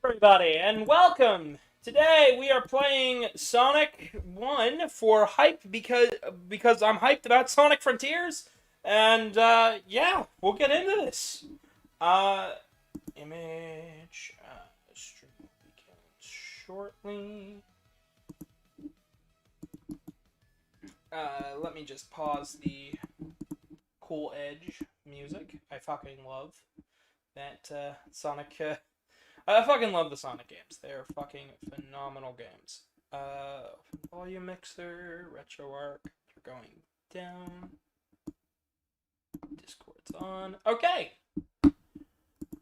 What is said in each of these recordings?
Everybody, and welcome! Today we are playing Sonic 1 for hype because I'm hyped about Sonic Frontiers, and yeah, we'll get into this. Image, stream begins shortly. Let me just pause the Cool Edge music. I fucking love that Sonic. I fucking love the Sonic games. They're fucking phenomenal games. Volume mixer, RetroArch, you're going down. Discord's on. Okay.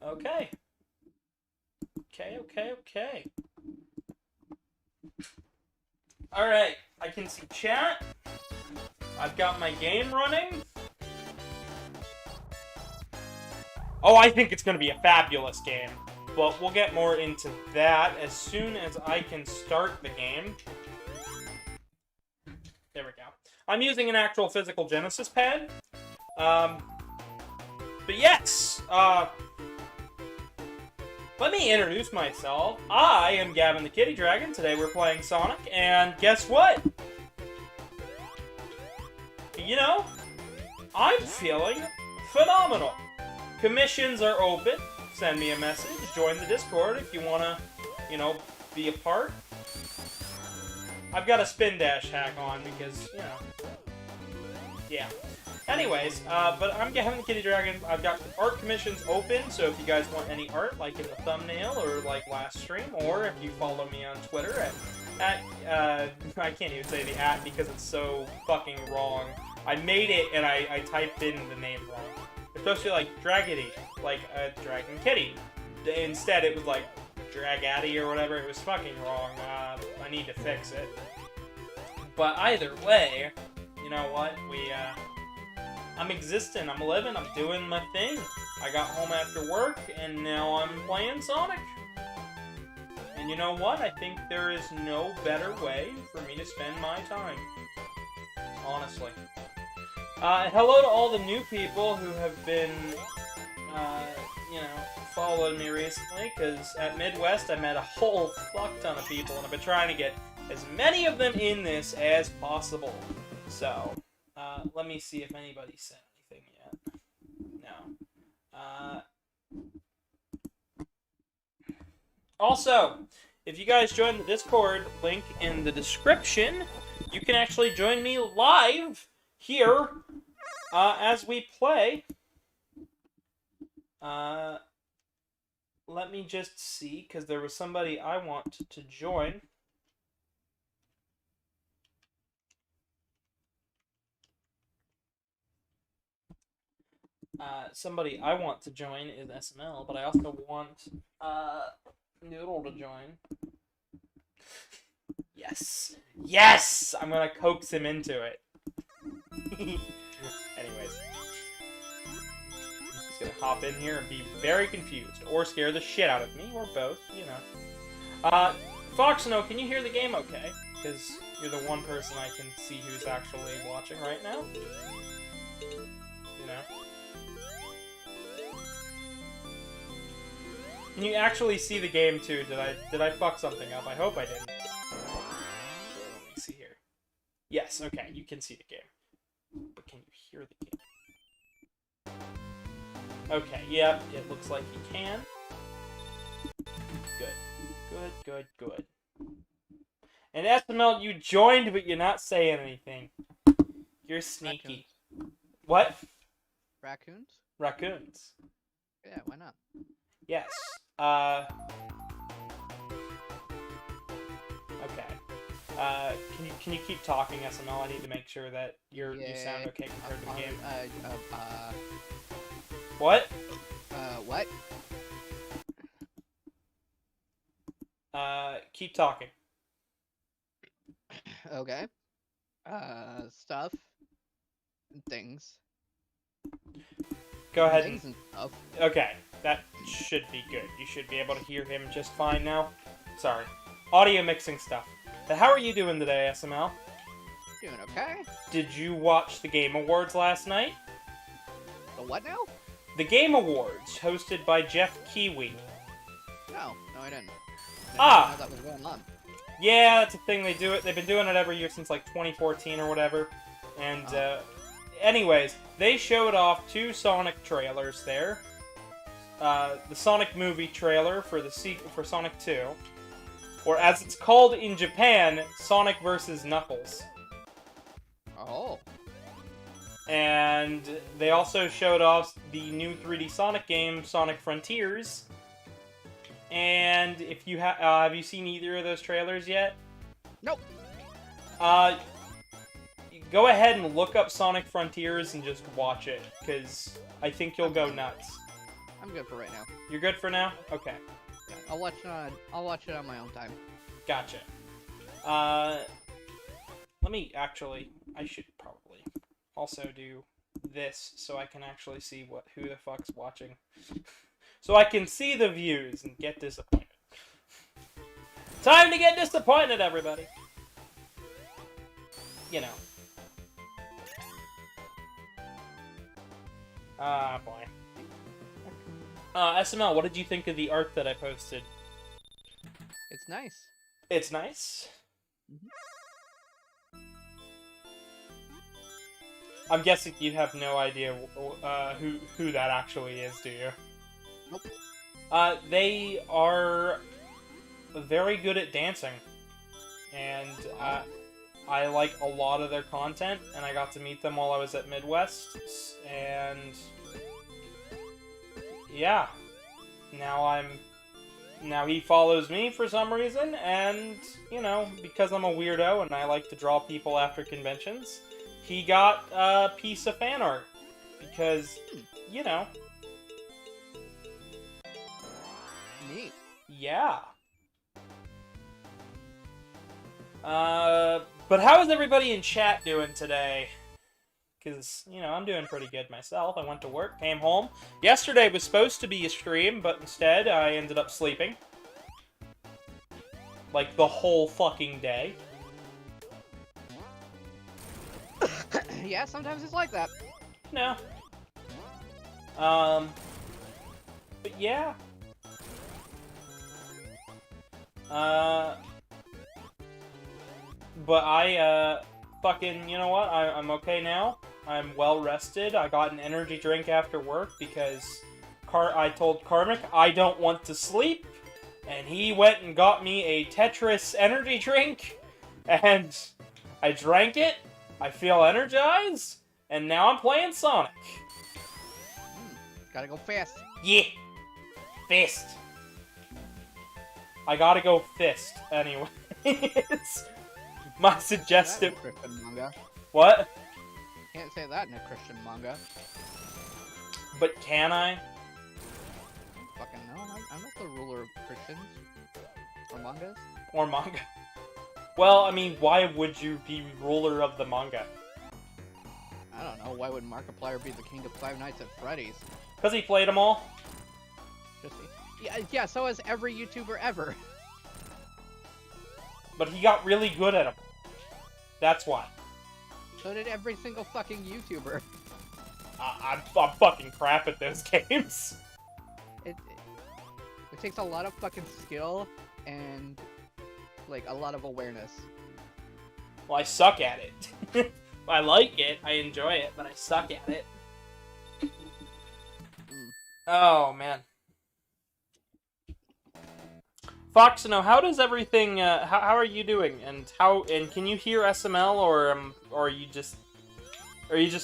Okay. Alright, I can see chat. I've got my game running. Oh, I think it's gonna be a fabulous game. But we'll get more into that as soon as I can start the game. There we go. I'm using an actual physical Genesis pad. But yes! Let me introduce myself. I am Gavin the Kitty Dragon. Today we're playing Sonic, and guess what? You know, I'm feeling phenomenal. Commissions are open. Send me a message, join the Discord if you want to, you know, be a part. I've got a spin dash hack on because, you know, yeah. Anyways, but I'm Gavin the Kitty Dragon. I've got art commissions open, so if you guys want any art, like in the thumbnail or like last stream, or if you follow me on Twitter at I can't even say the @ because it's so fucking wrong. I made it and I typed in the name wrong. It's supposed to be like Dragity, like a Dragon Kitty. Instead, it was like Dragaddy or whatever. It was fucking wrong. I need to fix it. But either way, you know what? I'm existing. I'm living. I'm doing my thing. I got home after work, and now I'm playing Sonic. And you know what? I think there is no better way for me to spend my time. Honestly. Hello to all the new people who have been, you know, following me recently, because at Midwest I met a whole fuck ton of people, and I've been trying to get as many of them in this as possible. So, let me see if anybody said anything yet. No. Also, if you guys join the Discord, link in the description, you can actually join me live here, as we play. Let let me just see, because there was somebody I want to join. Somebody I want to join is SML, but I also want Noodle to join. Yes! Yes! I'm gonna coax him into it. Anyways. He's gonna hop in here and be very confused, or scare the shit out of me, or both, you know. Foxno, can you hear the game okay? Because you're the one person I can see who's actually watching right now. You know? Can you actually see the game too? Did I fuck something up? I hope I didn't. Let me see here. Yes, okay, you can see the game. But can you hear the game? Okay, yeah, it looks like you can. Good. And SML, you joined, but you're not saying anything. You're sneaky. Raccoons. What? Raccoons? Raccoons. Yeah, why not? Yes. Okay. Can you keep talking, SML? I need to make sure that you sound okay compared to the game. What? What? Keep talking. Okay. Stuff. And things. Go ahead Things and stuff. Okay, that should be good. You should be able to hear him just fine now. Sorry. Audio mixing stuff. But how are you doing today, SML? Doing okay. Did you watch the Game Awards last night? The what now? The Game Awards, hosted by Jeff Kiwi. No, I didn't. Ah! That was going on. Yeah, that's a thing. They do it. They've been doing it every year since like 2014 or whatever. And anyways, they showed off 2 Sonic trailers there. The Sonic movie trailer for the sequel for Sonic 2, or as it's called in Japan, Sonic vs. Knuckles. Oh. And they also showed off the new 3D Sonic game, Sonic Frontiers. And if you have you seen either of those trailers yet? Nope. Go ahead and look up Sonic Frontiers and just watch it, because I think you'll go nuts. I'm good for right now. You're good for now? Okay. Yeah, I'll watch it on my own time. Gotcha. Let me actually. I should probably also do this so I can actually see who the fuck's watching. So I can see the views and get disappointed. Time to get disappointed, everybody. You know. Ah, boy. SML, what did you think of the art that I posted? It's nice. It's nice? I'm guessing you have no idea who that actually is, do you? Nope. They are very good at dancing. And I like a lot of their content, and I got to meet them while I was at Midwest, and yeah, now he follows me for some reason, and, you know, because I'm a weirdo and I like to draw people after conventions, he got a piece of fan art, because, you know. Neat. Yeah. But how is everybody in chat doing today? Because, you know, I'm doing pretty good myself. I went to work, came home. Yesterday was supposed to be a stream, but instead I ended up sleeping. Like, the whole fucking day. Yeah, sometimes it's like that. No. But yeah. But I, fucking, you know what? I'm okay now. I'm well rested. I got an energy drink after work because I told Karmic I don't want to sleep. And he went and got me a Tetris energy drink. And I drank it. I feel energized. And now I'm playing Sonic. Gotta go fast. Yeah. Fast. I gotta go Fist anyway. My suggestive... Christian manga. What? Can't say that in a Christian manga. But can I? Fucking no, I'm not the ruler of Christians. Or mangas. Or manga? Well, I mean, why would you be ruler of the manga? I don't know, why would Markiplier be the king of Five Nights at Freddy's? Because he played them all? Yeah, so has every YouTuber ever. But he got really good at them. That's why. So did every single fucking YouTuber. I'm fucking crap at those games. It takes a lot of fucking skill and, like, a lot of awareness. Well, I suck at it. I like it, I enjoy it, but I suck at it. Oh, man. Foxino, how does everything, how are you doing? And can you hear SML, or are you just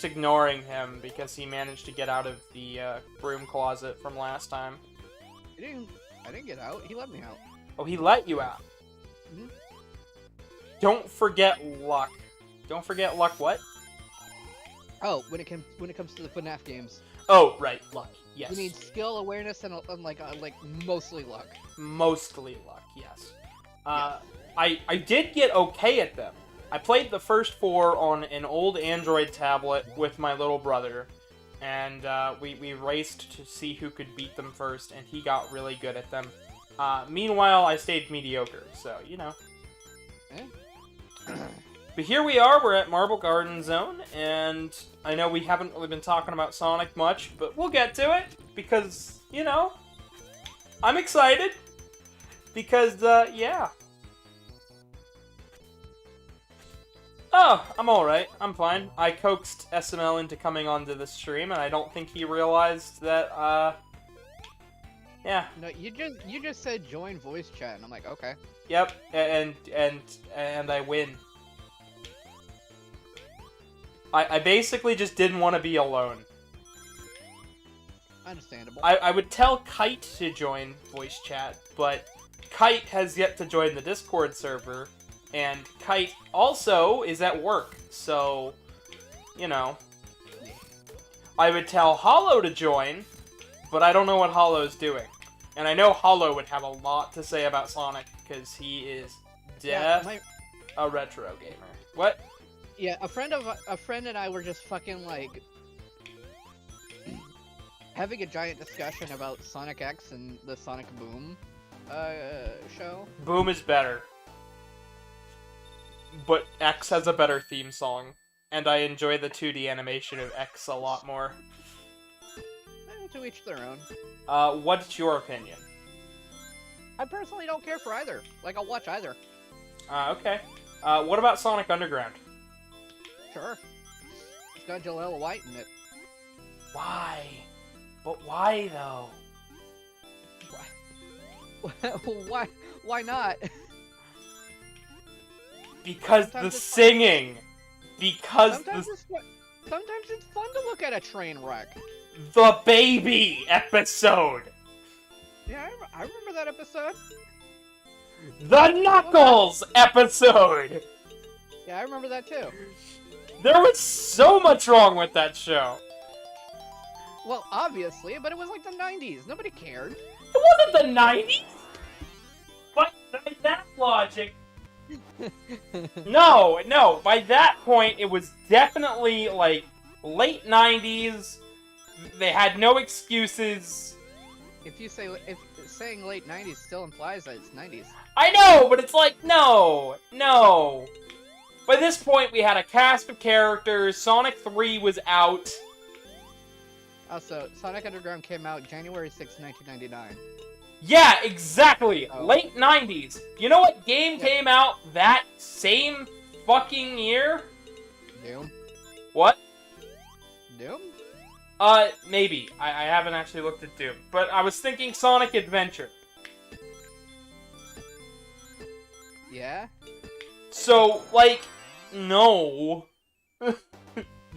ignoring him because he managed to get out of the, broom closet from last time? I didn't get out, he let me out. Oh, he let you out? Mm-hmm. Don't forget luck. Don't forget luck what? Oh, when it comes to the FNAF games. Oh, right, luck. Yes. You need skill, awareness, and like mostly luck. Mostly luck, yes. Yes. I did get okay at them. I played the first 4 on an old Android tablet with my little brother, and we raced to see who could beat them first, and he got really good at them. Meanwhile, I stayed mediocre, so, you know. But here we are, we're at Marble Garden Zone, and I know we haven't really been talking about Sonic much, but we'll get to it, because, you know, I'm excited, because, yeah. Oh, I'm alright, I'm fine. I coaxed SML into coming onto the stream, and I don't think he realized that, yeah. No, you just said join voice chat, and I'm like, okay. Yep, and I win. I basically just didn't want to be alone. Understandable. I would tell Kite to join voice chat, but Kite has yet to join the Discord server, and Kite also is at work, so, you know. I would tell Hollow to join, but I don't know what Hollow's doing. And I know Hollow would have a lot to say about Sonic, because he is a retro gamer. What? Yeah, a friend and I were just fucking, like, having a giant discussion about Sonic X and the Sonic Boom show. Boom is better. But X has a better theme song, and I enjoy the 2D animation of X a lot more. To each their own. What's your opinion? I personally don't care for either. Like, I'll watch either. Okay. What about Sonic Underground? Sure. It's got Jaleel White in it. Why? But why, though? Why? Why not? Because the singing. Because sometimes it's fun to look at a train wreck. The baby episode. Yeah, I remember that episode. The Knuckles episode. Yeah, I remember that too. There was so much wrong with that show. Well, obviously, but it was like the 90s. Nobody cared. It wasn't the 90s. By that logic. No. By that point, it was definitely, like, late 90s. They had no excuses. If saying late 90s still implies that it's 90s. I know, but it's like, no. By this point, we had a cast of characters. Sonic 3 was out. Also, Sonic Underground came out January 6, 1999. Yeah, exactly. Oh. Late 90s. You know what game came out that same fucking year? Doom? What? Doom? Maybe. I haven't actually looked at Doom. But I was thinking Sonic Adventure. Yeah? So, like, no.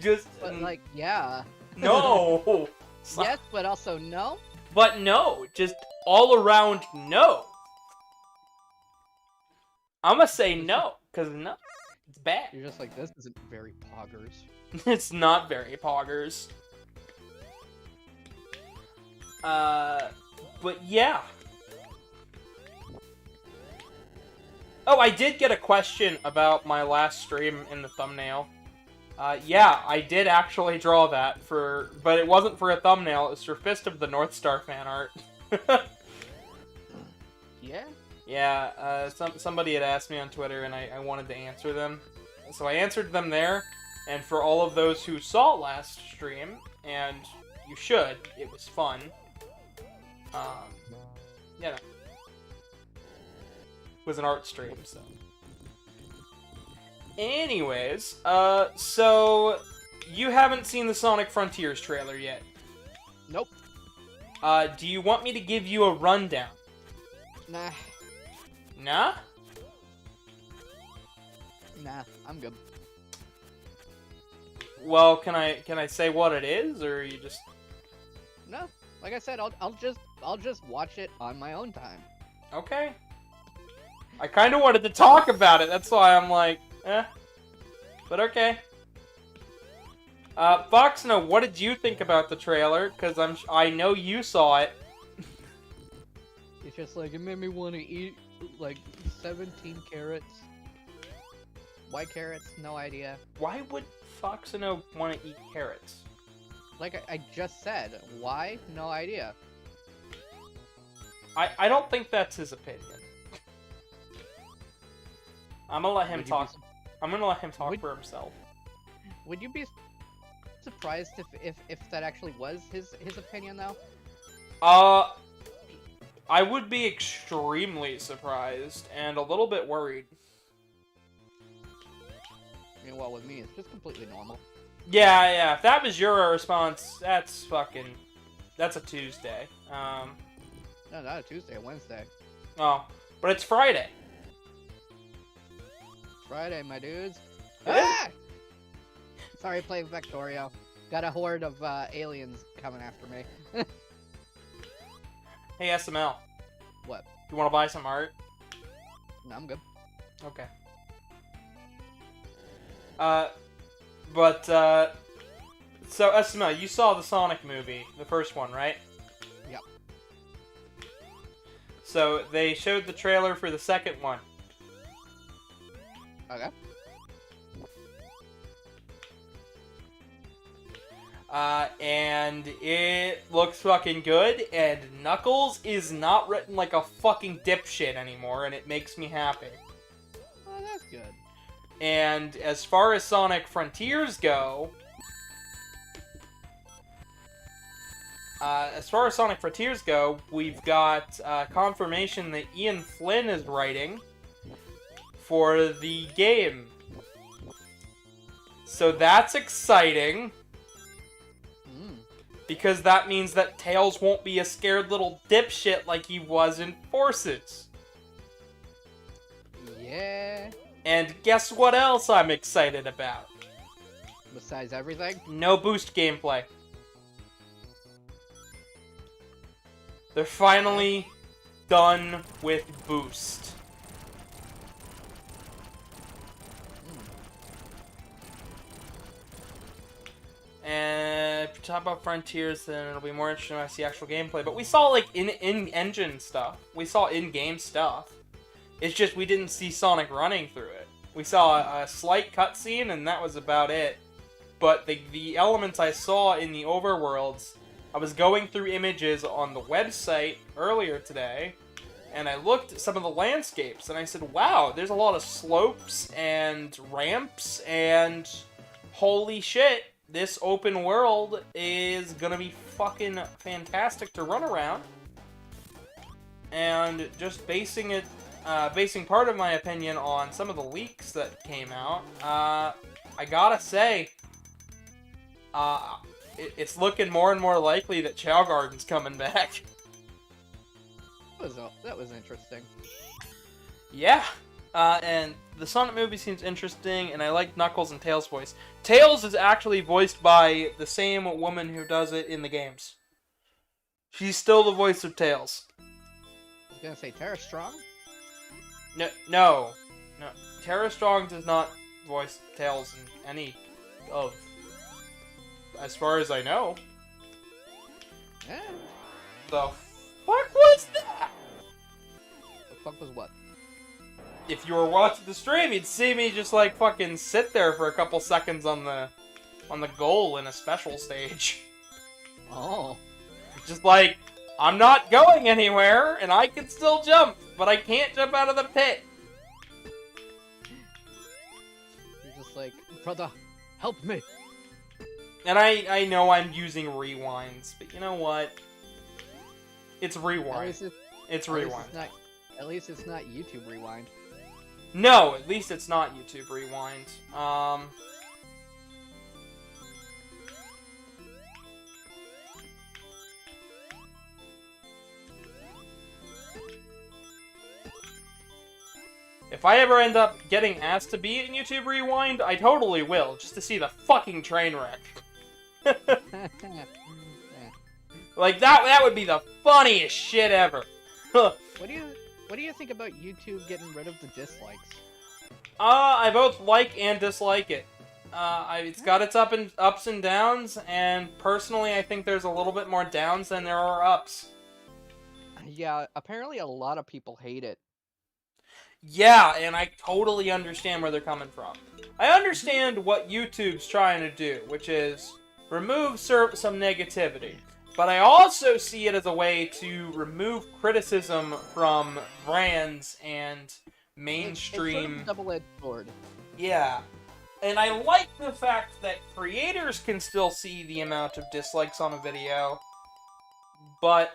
Just... But, like, yeah. No. Yes, but also no? But no. Just all around no. I'm gonna say no, because no, it's bad. You're just like, this isn't very poggers. It's not very poggers. But yeah. Oh, I did get a question about my last stream in the thumbnail. Yeah, I did actually draw that but it wasn't for a thumbnail, it was for Fist of the North Star fan art. Yeah? Yeah, somebody had asked me on Twitter and I wanted to answer them. So I answered them there, and for all of those who saw last stream, and you should, it was fun. You know. It was an art stream, so. Anyways, so you haven't seen the Sonic Frontiers trailer yet. Nope. Do you want me to give you a rundown? Nah. Nah? Nah, I'm good. Well, can I say what it is, or you just... No, like I said, I'll just watch it on my own time. Okay. I kind of wanted to talk about it, that's why I'm like, eh. But okay. Foxno, what did you think about the trailer? Because I know you saw it. It's just like, it made me want to eat, like, 17 carrots. Why carrots? No idea. Why would Foxno want to eat carrots? Like I just said, why? No idea. I don't think that's his opinion. I'm gonna let him talk. I'm gonna let him talk for himself. Would you be surprised if that actually was his opinion though? I would be extremely surprised and a little bit worried. I mean, well, with me, it's just completely normal. Yeah, if that was your response, that's a Tuesday. No, not a Tuesday, a Wednesday. Oh, but it's Friday. Friday, my dudes. It is? Ah! Sorry, playing Vectorio. Got a horde of aliens coming after me. Hey, SML. What? You want to buy some art? No, I'm good. Okay. So SML, you saw the Sonic movie, the first one, right? Yep. So they showed the trailer for the second one. Okay. And it looks fucking good, and Knuckles is not written like a fucking dipshit anymore, and it makes me happy. Oh, that's good. And as far as Sonic Frontiers go, we've got confirmation that Ian Flynn is writing for the game. So that's exciting. Because that means that Tails won't be a scared little dipshit like he was in Forces. Yeah. And guess what else I'm excited about? Besides everything? No boost gameplay. They're finally done with boost. And if you talk about Frontiers, then it'll be more interesting when I see actual gameplay. But we saw, like, in-engine stuff. We saw in-game stuff. It's just we didn't see Sonic running through it. We saw a slight cutscene, and that was about it. But the elements I saw in the overworlds, I was going through images on the website earlier today, and I looked at some of the landscapes, and I said, wow, there's a lot of slopes and ramps, and holy shit, this open world is gonna be fucking fantastic to run around. And just basing part of my opinion on some of the leaks that came out, I gotta say, it's looking more and more likely that Chow Garden's coming back. That was interesting. Yeah. And the Sonic movie seems interesting, and I like Knuckles and Tails' voice. Tails is actually voiced by the same woman who does it in the games. She's still the voice of Tails. I was gonna say Tara Strong? No. No, Tara Strong does not voice Tails in any of, as far as I know. Yeah. The fuck was that? The fuck was what? If you were watching the stream, you'd see me just like fucking sit there for a couple seconds on the goal in a special stage. Oh. Just like, I'm not going anywhere, and I can still jump, but I can't jump out of the pit. You're just like, brother, help me. And I know I'm using rewinds, but you know what? It's rewind. It's rewind. At least it's not YouTube rewind. No, at least it's not YouTube rewind. If I ever end up getting asked to be in YouTube Rewind, I totally will, just to see the fucking train wreck. Like, that would be the funniest shit ever. What do you think about YouTube getting rid of the dislikes? I both like and dislike it. It's got its ups and downs, and personally I think there's a little bit more downs than there are ups. Yeah, apparently a lot of people hate it. Yeah, and I totally understand where they're coming from. I understand what YouTube's trying to do, which is remove some negativity. But I also see it as a way to remove criticism from brands and mainstream... It's sort of a double-edged sword. Yeah. And I like the fact that creators can still see the amount of dislikes on a video, but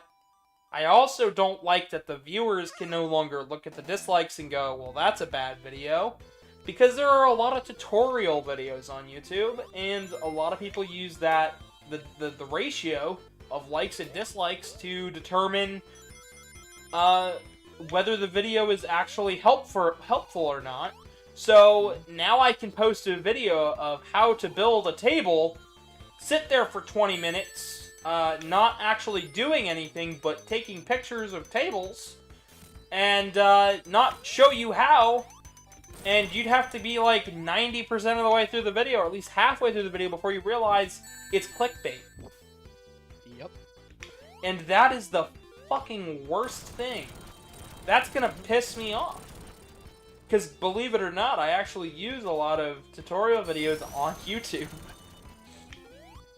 I also don't like that the viewers can no longer look at the dislikes and go, well, that's a bad video. Because there are a lot of tutorial videos on YouTube, and a lot of people use that, the ratio of likes and dislikes to determine whether the video is actually helpful or not. So now I can post a video of how to build a table, sit there for 20 minutes, not actually doing anything but taking pictures of tables, and not show you how, and you'd have to be like 90% of the way through the video, or at least halfway through the video before you realize it's clickbait. Yep. And that is the fucking worst thing. That's gonna piss me off. Because believe it or not, I actually use a lot of tutorial videos on YouTube.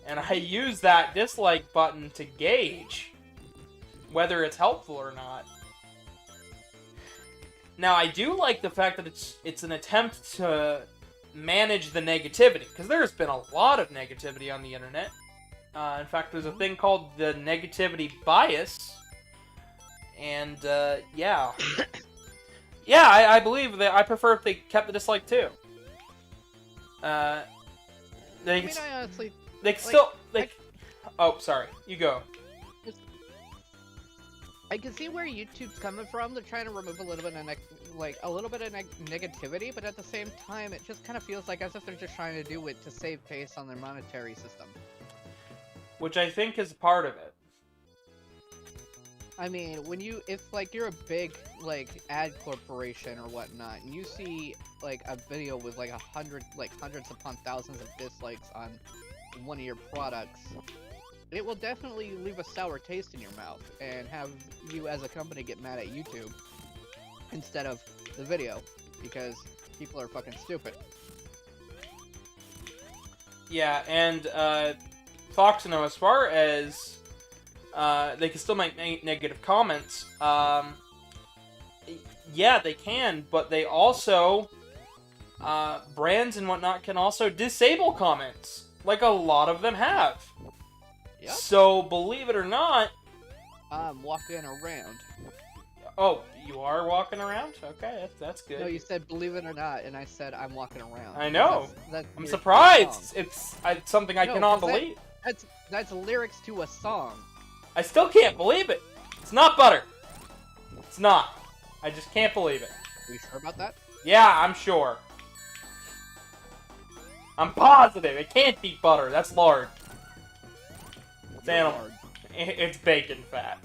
And I use that dislike button to gauge whether it's helpful or not. Now, I do like the fact that it's an attempt to manage the negativity, because there's been a lot of negativity on the internet. In fact, there's a thing called the negativity bias, and yeah. Yeah, I believe that I prefer if they kept the dislike too. I honestly... They can still... Oh, sorry. You go. I can see where YouTube's coming from. They're trying to remove a little bit of negativity, but at the same time, it just kind of feels like as if they're just trying to do it to save face on their monetary system. Which I think is part of it. I mean, if like you're a big like ad corporation or whatnot, and you see like a video with like hundreds upon thousands of dislikes on one of your products, it will definitely leave a sour taste in your mouth and have you as a company get mad at YouTube instead of the video, because people are fucking stupid. Yeah, and Foxino, as far as they can still make negative comments, yeah, they can, but they also, brands and whatnot can also disable comments, like a lot of them have. Yep. So, believe it or not... I'm walking around. Oh, you are walking around? Okay, that's good. No, you said believe it or not, and I said I'm walking around. I know. That's I'm surprised. It's something I no, cannot believe. That's lyrics to a song. I still can't believe it. It's not butter. It's not. I just can't believe it. Are you sure about that? Yeah, I'm sure. I'm positive. It can't be butter. That's lard. It's animal. It's bacon fat.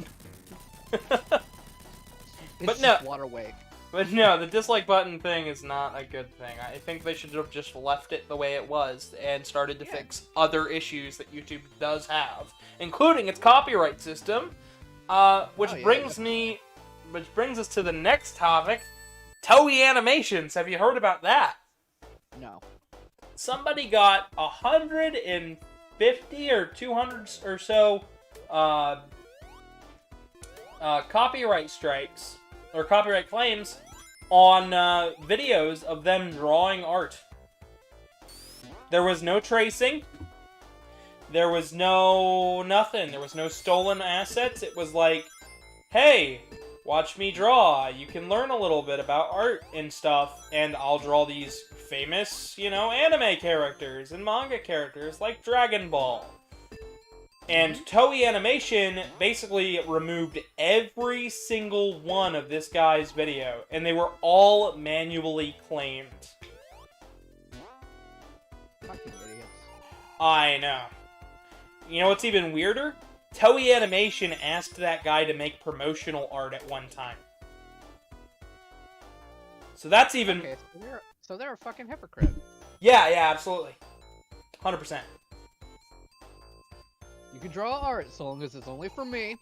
It's but no. water weight. But no, the dislike button thing is not a good thing. I think they should have just left it the way it was and started to fix other issues that YouTube does have, including its copyright system. Which brings us to the next topic: Toei Animations. Have you heard about that? No. Somebody got 150 or 200 or so copyright strikes or copyright claims on videos of them drawing art. There was no tracing. There was no nothing. There was no stolen assets. It was like, hey, watch me draw. You can learn a little bit about art and stuff, and I'll draw these famous, anime characters and manga characters like Dragon Ball. And Toei Animation basically removed every single one of this guy's video, and they were all manually claimed. Fucking idiots. I know. You know what's even weirder? Toei Animation asked that guy to make promotional art at one time. So that's even... Okay, so they're a fucking hypocrite. Yeah, absolutely. 100%. You can draw art so long as it's only for me.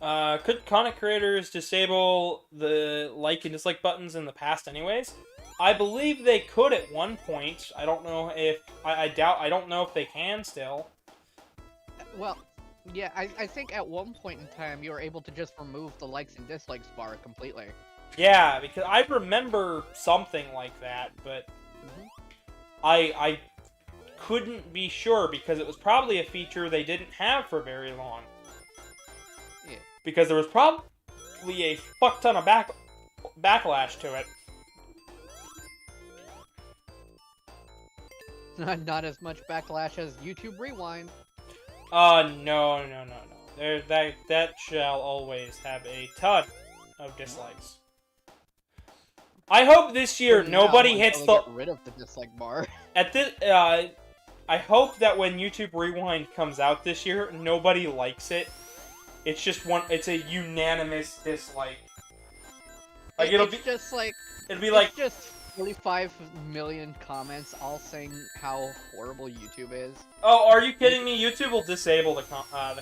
Could content creators disable the like and dislike buttons in the past anyways? I believe they could at one point. I don't know if... I don't know if they can still. Well, yeah, I think at one point in time you were able to just remove the likes and dislikes bar completely. Yeah, because I remember something like that, but... I couldn't be sure because it was probably a feature they didn't have for very long. Yeah. Because there was probably a fuck ton of backlash to it. Not as much backlash as YouTube Rewind. No. That shall always have a ton of dislikes. I hope this year nobody hits the... Get rid of the dislike bar. I hope that when YouTube Rewind comes out this year, nobody likes it. It's just it's a unanimous dislike. Like it'll be just like... It'll be like... just 45 million comments all saying how horrible YouTube is. Oh, are you kidding me? YouTube will disable the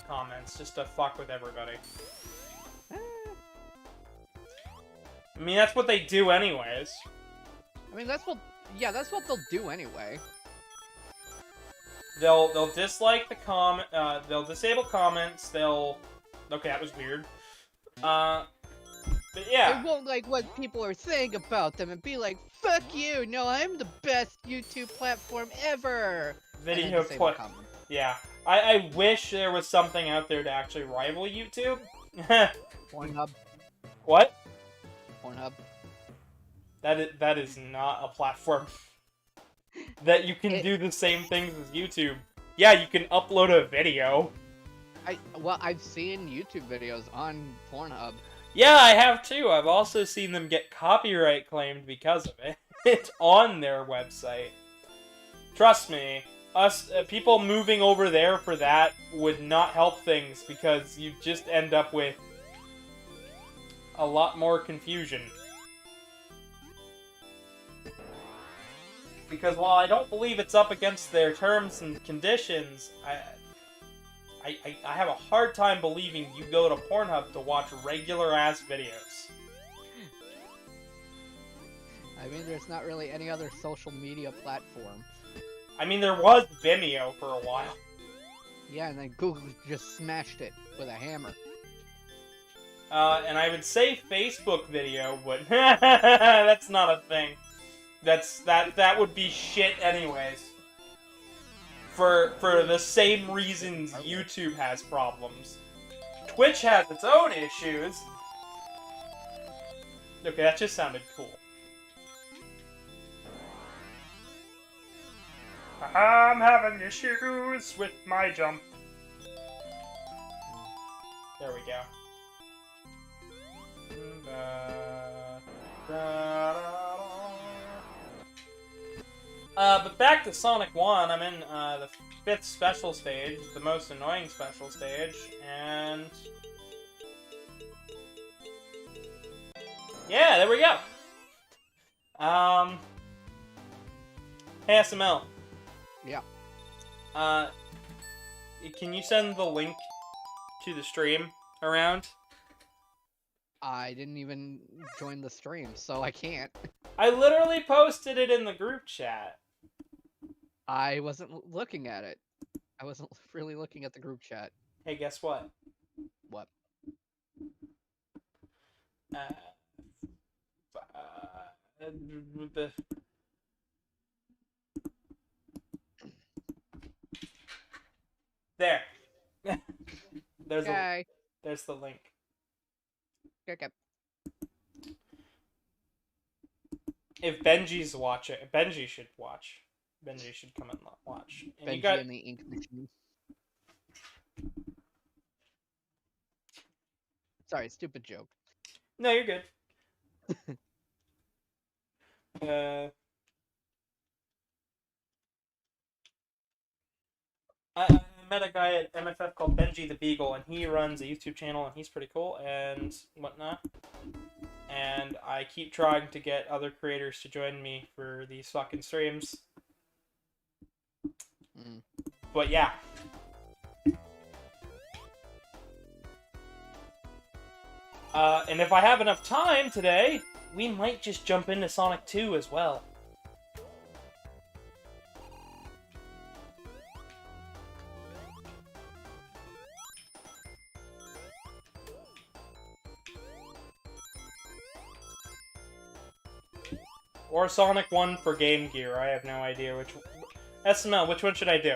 comments just to fuck with everybody. I mean, that's what they do anyways. I mean, that's what they'll do anyway. They'll dislike the they'll disable comments, okay, that was weird. But yeah. They won't like what people are saying about them and be like, fuck you, no, I'm the best YouTube platform ever! Video play. Yeah. I wish there was something out there to actually rival YouTube. Pornhub. What? Pornhub. That is not a platform that you can do the same things as YouTube. Yeah, you can upload a video. I've seen YouTube videos on Pornhub. Yeah, I have too. I've also seen them get copyright claimed because of it. It's on their website. Trust me, people moving over there for that would not help things because you just end up with a lot more confusion. Because while I don't believe it's up against their terms and conditions, I have a hard time believing you go to Pornhub to watch regular-ass videos. I mean, there's not really any other social media platform. I mean, there was Vimeo for a while. Yeah, and then Google just smashed it with a hammer. And I would say Facebook video, but that's not a thing. That would be shit anyways. For the same reasons YouTube has problems. Twitch has its own issues. Okay, that just sounded cool. I'm having issues with my jump. There we go. But back to Sonic 1, I'm in the 5th special stage, the most annoying special stage, and Yeah, there we go. Hey, SML. Yeah. Can you send the link to the stream around? I didn't even join the stream, so I can't. I literally posted it in the group chat. I wasn't looking at it. I wasn't really looking at the group chat. Hey, guess what? What? There. Okay. There's the link. Okay. If Benji's watching, Benji should watch. Benji should come and watch. And Benji you got... and the ink machine. Sorry, stupid joke. No, you're good. I met a guy at MFF called Benji the Beagle, and he runs a YouTube channel, and he's pretty cool and whatnot. And I keep trying to get other creators to join me for these fucking streams. But yeah. And if I have enough time today, we might just jump into Sonic 2 as well. Or Sonic 1 for Game Gear. I have no idea which one. SML, which one should I do?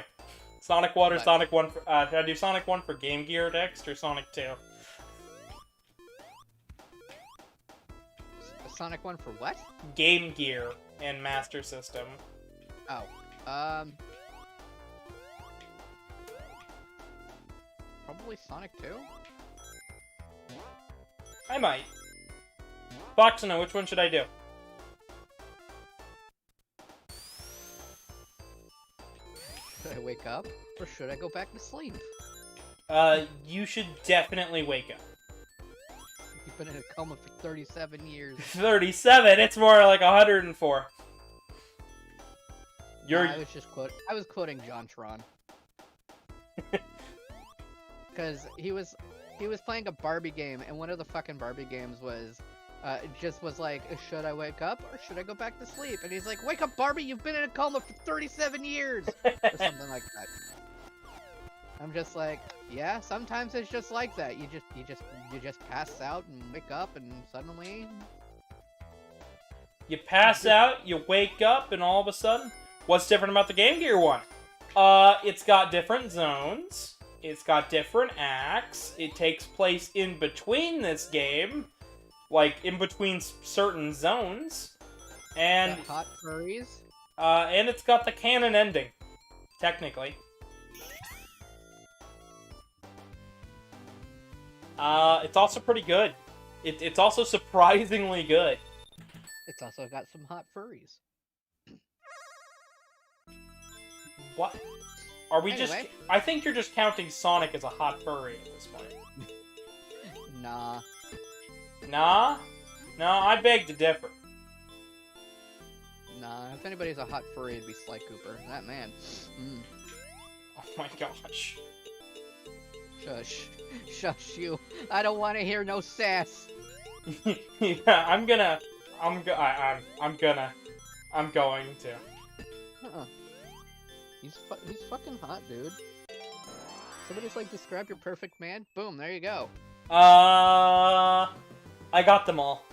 Sonic 1 or What? Sonic 1 for... should I do Sonic 1 for Game Gear next, or Sonic 2? Sonic 1 for what? Game Gear and Master System. Oh. Probably Sonic 2? I might. Boxino, which one should I do? Should I wake up? Or should I go back to sleep? You should definitely wake up. You've been in a coma for 37 years. 37? It's more like 104. You're... I was quoting JonTron. Because he was playing a Barbie game, and one of the fucking Barbie games was... it just was like, should I wake up or should I go back to sleep? And he's like, wake up, Barbie, you've been in a coma for 37 years! Or something like that. I'm just like, yeah, sometimes it's just like that. You just pass out and wake up and suddenly... You pass out, you wake up, and all of a sudden... What's different about the Game Gear one? It's got different zones. It's got different acts. It takes place in between this game. Like, in between certain zones. And... hot furries? And it's got the canon ending. Technically. It's also pretty good. It's also surprisingly good. It's also got some hot furries. What? Are we Anyway. just... I think you're just counting Sonic as a hot furry at this point. Nah. Nah? No, I beg to differ. Nah, if anybody's a hot furry, it'd be Sly Cooper. That man. Oh my gosh. Shush. Shush you. I don't want to hear no sass. Yeah, I'm going to. Uh-uh. He's fucking hot, dude. Somebody's like, describe your perfect man. Boom, there you go. I got them all.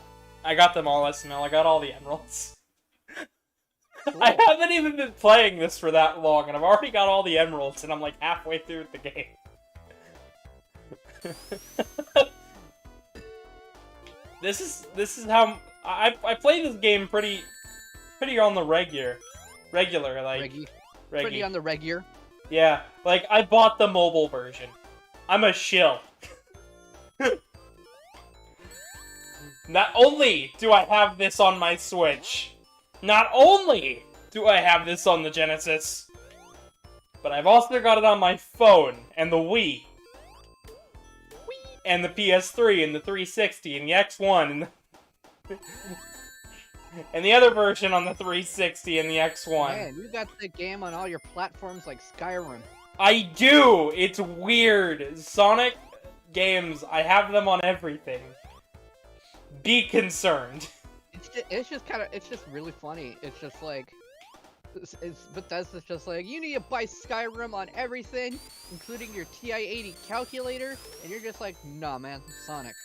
SML. I got all the emeralds. Cool. I haven't even been playing this for that long, and I've already got all the emeralds, and I'm like halfway through the game. This is how I play this game pretty on the regular like Reggie. Reggie. Pretty on the regular. Yeah, like I bought the mobile version. I'm a shill. Not only do I have this on my Switch, not only do I have this on the Genesis, but I've also got it on my phone and the Wii. And the PS3 and the 360 and the X1 and And the other version on the 360 and the X1. Man, you got the game on all your platforms like Skyrim. I do! It's weird. Sonic games, I have them on everything. Be concerned. It's just really funny. It's just like, Bethesda's just like, you need to buy Skyrim on everything, including your TI-80 calculator, and you're just like, nah, man, Sonic.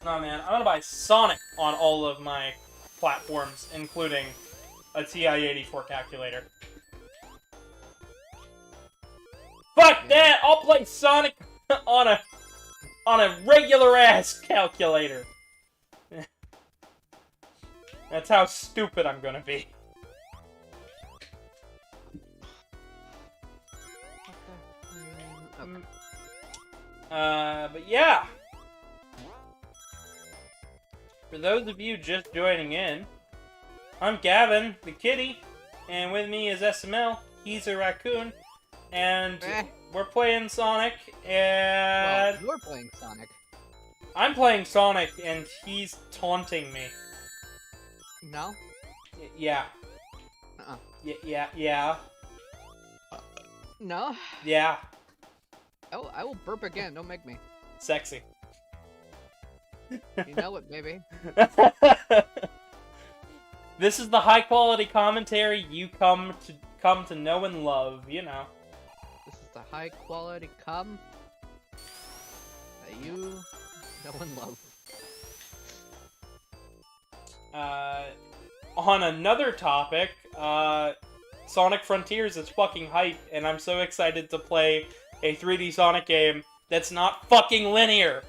Nah, man, I'm gonna buy Sonic on all of my platforms, including a TI-84 calculator. Fuck that! I'll play Sonic on a regular-ass calculator. That's how stupid I'm gonna be. But yeah. For those of you just joining in, I'm Gavin, the kitty, and with me is SML. He's a raccoon, and we're playing Sonic, and... Well, you're playing Sonic. I'm playing Sonic, and he's taunting me. No? Yeah. Uh-uh. Yeah. No? Yeah. I will burp again, don't make me. Sexy. You know it, baby. This is the high-quality commentary you come to know and love, you know. This is the high-quality that you know and love. On another topic, Sonic Frontiers is fucking hype, and I'm so excited to play a 3D Sonic game that's not fucking linear.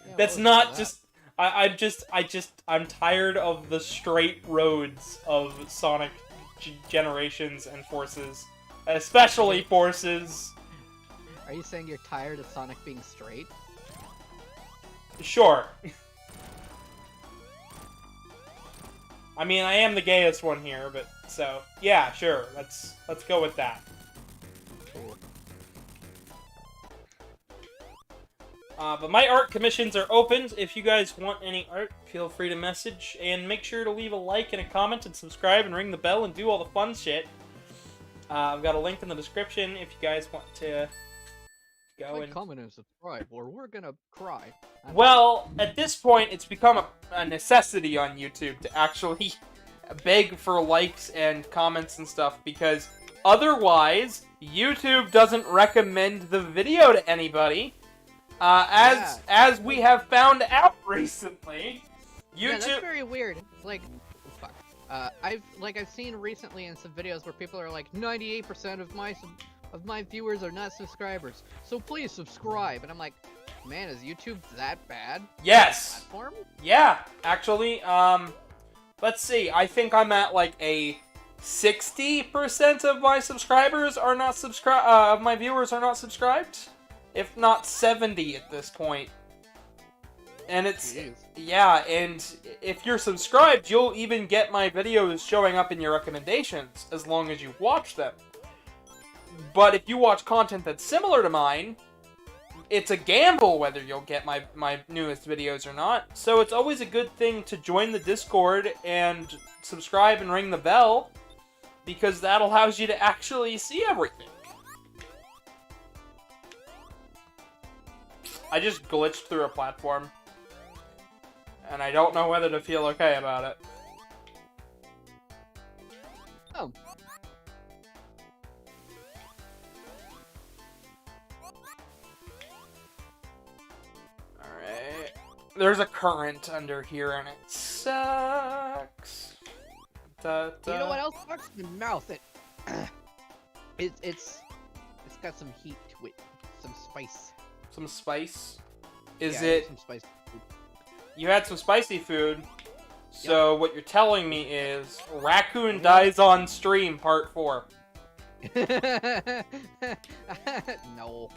Yeah, That's not just... I'm tired of the straight roads of Sonic generations and Forces. Especially Forces. Are you saying you're tired of Sonic being straight? Sure. I mean, I am the gayest one here, but so yeah, sure. Let's go with that. Cool. But my art commissions are opened. If you guys want any art, feel free to message, and make sure to leave a like and a comment and subscribe and ring the bell and do all the fun shit. I've got a link in the description if you guys want to go and comment and subscribe, or we're gonna cry. Well, at this point, it's become a necessity on YouTube to actually beg for likes and comments and stuff, because otherwise, YouTube doesn't recommend the video to anybody. As we have found out recently, YouTube... Yeah, that's very weird. Like, fuck. I've seen recently in some videos where people are like, 98% of my viewers are not subscribers, so please subscribe. And I'm like, man, is YouTube that bad? Yes. Platform? Yeah, actually, let's see. I think I'm at like a 60% of my subscribers are not of my viewers are not subscribed, if not 70 at this point. And it's yeah, and if you're subscribed, you'll even get my videos showing up in your recommendations as long as you watch them. But if you watch content that's similar to mine, it's a gamble whether you'll get my newest videos or not. So it's always a good thing to join the Discord and subscribe and ring the bell, because that allows you to actually see everything. I just glitched through a platform, and I don't know whether to feel okay about it. Oh. Alright. There's a current under here, and it sucks. Da, da. You know what else sucks? My mouth. It's got some heat to it. Some spice. Some spice? Is Yeah, it... some spice. You had some spicy food, so what you're telling me is Raccoon Dies on Stream Part 4. No.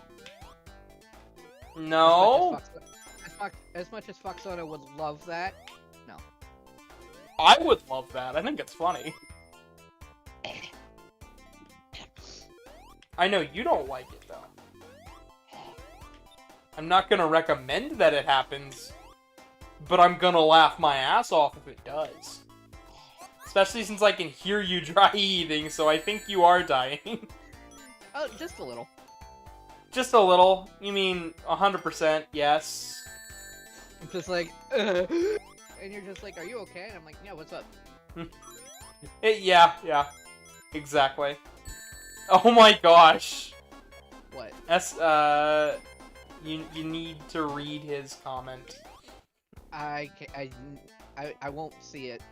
No? As much as Foxona would love that, no. I would love that. I think it's funny. I know you don't like it, though. I'm not gonna recommend that it happens, but I'm gonna laugh my ass off if it does. Especially since I can hear you dry heaving, so I think you are dying. Oh, just a little. Just a little? You mean 100% yes? I'm just like, and you're just like, are you okay? And I'm like, yeah, what's up? Yeah, exactly. Oh my gosh. What? You need to read his comment. I won't see it.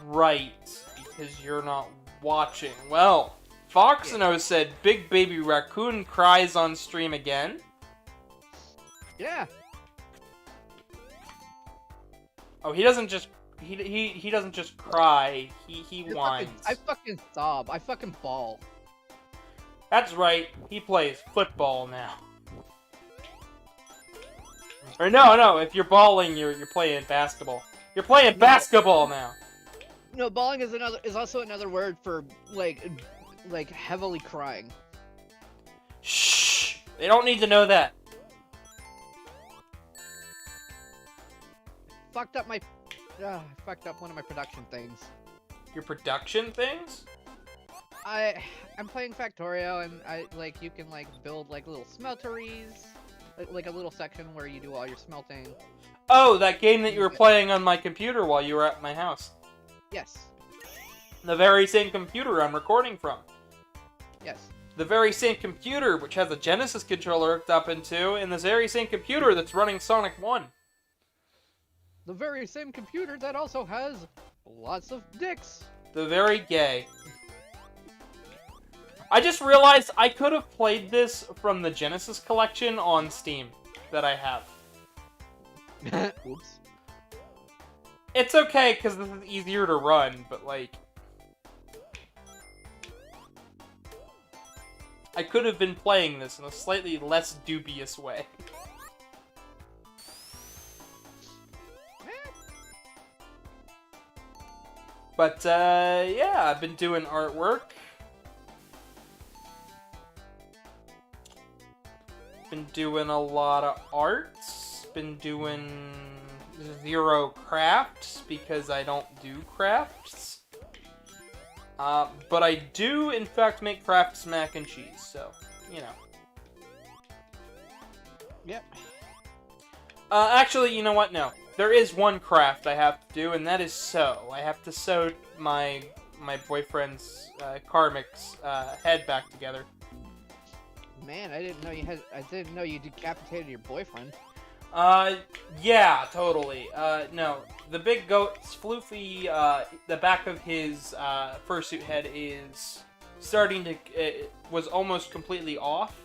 Right, because you're not watching. Well, Foxino said, Big Baby Raccoon cries on stream again. Yeah. Oh, he doesn't just he doesn't just cry. He whines. I fucking sob. I fucking bawl. That's right. He plays football now. Or no. If you're bawling, you're playing basketball. You're playing basketball now. No, bawling is also another word for like heavily crying. Shh. They don't need to know that. Fucked up one of my production things. Your production things? I'm playing Factorio, and you can build little smelteries, like a little section where you do all your smelting. Oh, that game that you were playing on my computer while you were at my house. Yes. The very same computer I'm recording from. Yes. The very same computer which has a Genesis controller hooked up into, and the very same computer that's running Sonic 1. The very same computer that also has lots of dicks. The very gay. I just realized I could have played this from the Genesis collection on Steam that I have. Oops. It's okay, because this is easier to run, but I could have been playing this in a slightly less dubious way. But, yeah, I've been doing artwork. Been doing a lot of arts. Been doing 0 crafts, because I don't do crafts. But I do, in fact, make crafts mac and cheese, so, you know. Yep. Actually, you know what? No. There is one craft I have to do, and that is sew. I have to sew my boyfriend's, Karmic's, head back together. Man, I didn't know you decapitated your boyfriend. Yeah, totally. No. The big goat's floofy, the back of his, fursuit head is starting to, was almost completely off.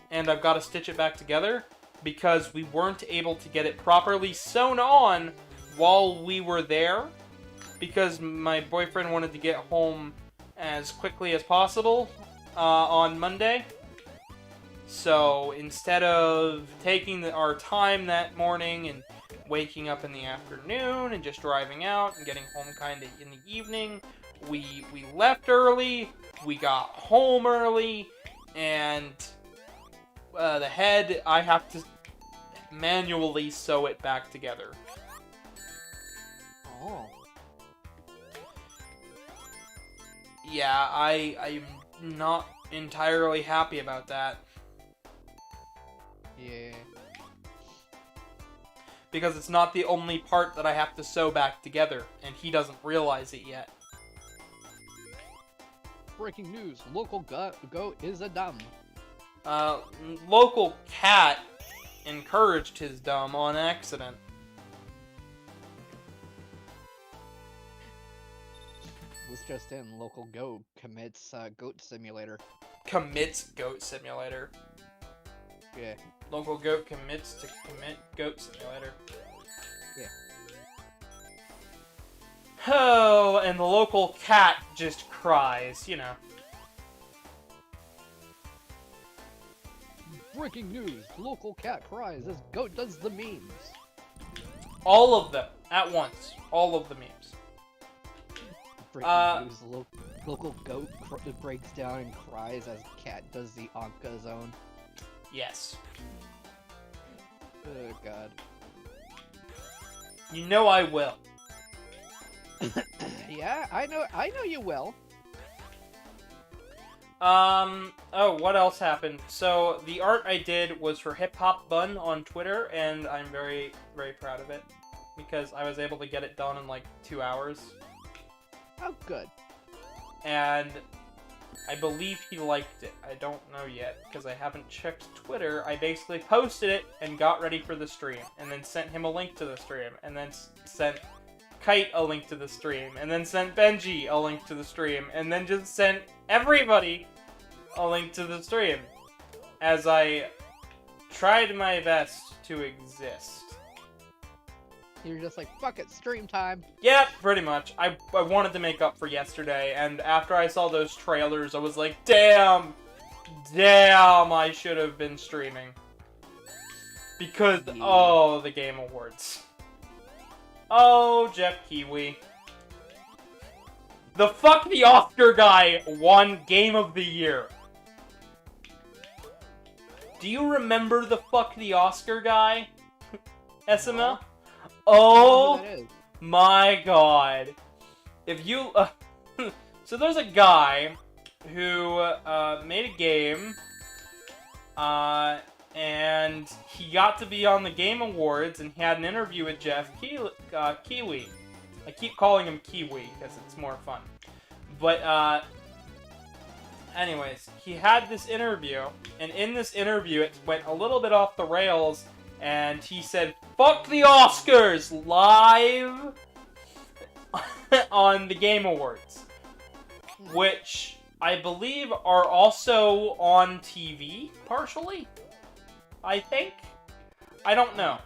And I've got to stitch it back together, because we weren't able to get it properly sewn on while we were there, because my boyfriend wanted to get home as quickly as possible, on Monday. So, instead of taking our time that morning and waking up in the afternoon and just driving out and getting home kind of in the evening, we left early, we got home early, and the head, I have to manually sew it back together. Oh. Yeah, I'm not entirely happy about that. Yeah. Because it's not the only part that I have to sew back together, and he doesn't realize it yet. Breaking news, local goat is a dumb. Local cat encouraged his dumb on accident. This just in, local goat commits goat simulator. Commits goat simulator. Yeah. Local goat commits to commit goat simulator. Yeah. Oh, and the local cat just cries, you know. Breaking news, local cat cries as goat does the memes. All of them, at once. All of the memes. Breaking news, local goat breaks down and cries as cat does the Anka zone. Yes. Oh god. You know I will. Yeah, I know you will. Oh, what else happened? So, the art I did was for Hip Hop Bun on Twitter, and I'm very, very proud of it. Because I was able to get it done in like 2 hours. Oh, good. And I believe he liked it. I don't know yet, because I haven't checked Twitter. I basically posted it and got ready for the stream, and then sent him a link to the stream, and then sent Kite a link to the stream, and then sent Benji a link to the stream, and then just sent everybody a link to the stream, as I tried my best to exist. You're just like, fuck it, stream time. Yeah, pretty much. I wanted to make up for yesterday, and after I saw those trailers, I was like, damn, I should have been streaming. Because, oh, the Game Awards. Oh, Jeff Kiwi. The Fuck the Oscar guy won Game of the Year. Do you remember the Fuck the Oscar guy? SML? Oh my god. If you... so there's a guy who made a game, and he got to be on the Game Awards, and he had an interview with Jeff Kiwi. I keep calling him Kiwi, because it's more fun. But, anyways, he had this interview, and in this interview it went a little bit off the rails, and he said, "Fuck the Oscars!" live on the Game Awards. Which I believe are also on TV, partially? I think? I don't know.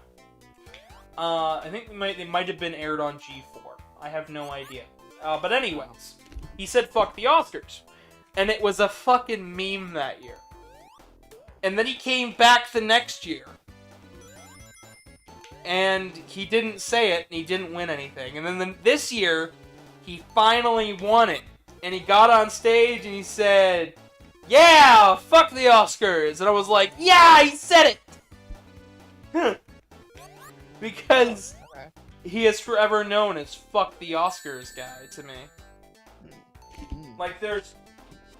I think they might have been aired on G4. I have no idea. But anyways, he said, "Fuck the Oscars." And it was a fucking meme that year. And then he came back the next year. And he didn't say it, and he didn't win anything. And then this year, he finally won it. And he got on stage and he said, "Yeah, fuck the Oscars." And I was like, yeah, he said it! Because he is forever known as Fuck the Oscars guy to me. Like,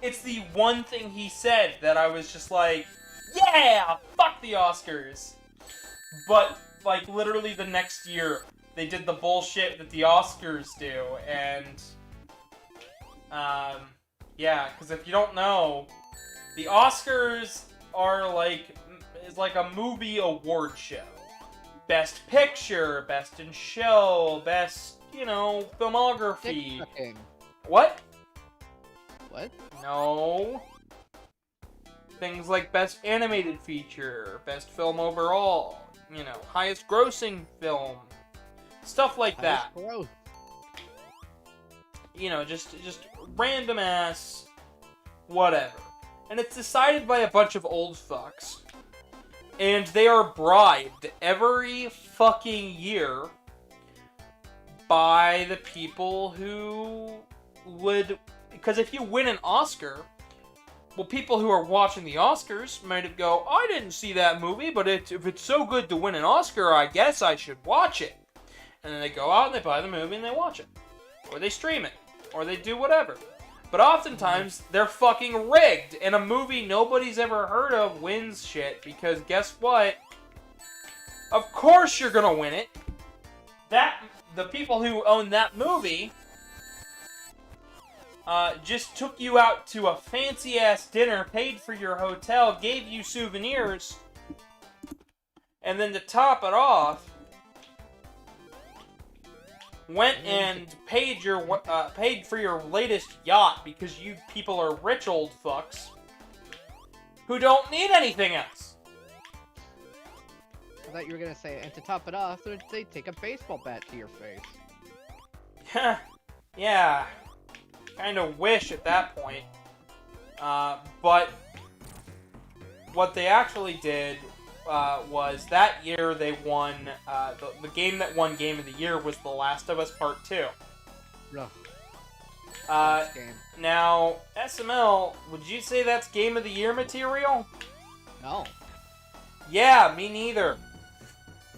it's the one thing he said that I was just like, yeah, fuck the Oscars. But, like, literally the next year, they did the bullshit that the Oscars do, and, yeah, because if you don't know, the Oscars are, like, is like a movie award show. Best Picture, Best in Show, Best, you know, Filmography. What? What? No. Things like Best Animated Feature, Best Film Overall, you know, Highest Grossing Film, stuff like that. Gross. You know, just random ass whatever. And it's decided by a bunch of old fucks. And they are bribed every fucking year by the people who would... Because if you win an Oscar, well, people who are watching the Oscars might go, "I didn't see that movie, but if it's so good to win an Oscar, I guess I should watch it." And then they go out and they buy the movie and they watch it. Or they stream it. Or they do whatever. But oftentimes, they're fucking rigged, and a movie nobody's ever heard of wins shit, because guess what? Of course you're gonna win it. The people who own that movie just took you out to a fancy-ass dinner, paid for your hotel, gave you souvenirs, and then to top it off, went and paid for your latest yacht because you people are rich old fucks who don't need anything else. I thought you were gonna say, and to top it off, they take a baseball bat to your face. Yeah. Kind of wish at that point. But what they actually did was that year they won, the game that won Game of the Year was The Last of Us Part 2. Now, SML, would you say that's Game of the Year material? No. Yeah, me neither.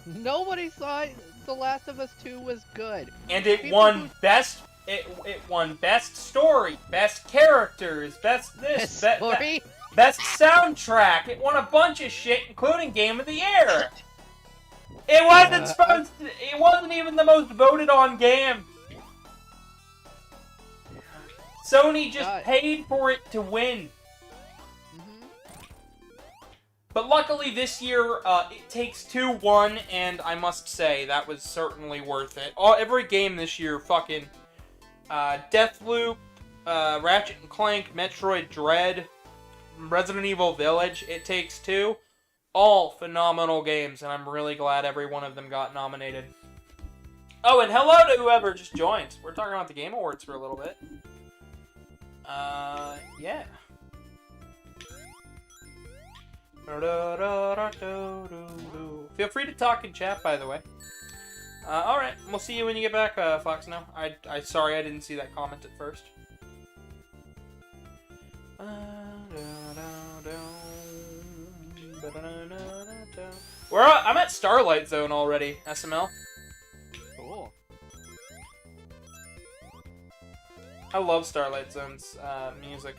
Nobody saw The Last of Us 2 was good. And it People won who- best. It won best story, best characters, best this, Best story? best soundtrack. It won a bunch of shit, including Game of the Year. It wasn't supposed to, it wasn't even the most voted on game. Sony just paid for it to win. But luckily this year, It Takes Two won, and I must say, that was certainly worth it. Every game this year, fucking Deathloop, Ratchet and Clank, Metroid Dread, Resident Evil Village, It Takes Two, all phenomenal games, and I'm really glad every one of them got nominated. Oh, and hello to whoever just joined. We're talking about the Game Awards for a little bit. Yeah. Feel free to talk in chat, by the way. Alright, we'll see you when you get back, Fox. No, sorry I didn't see that comment at first. I'm at Starlight Zone already, SML. Cool. I love Starlight Zone's music.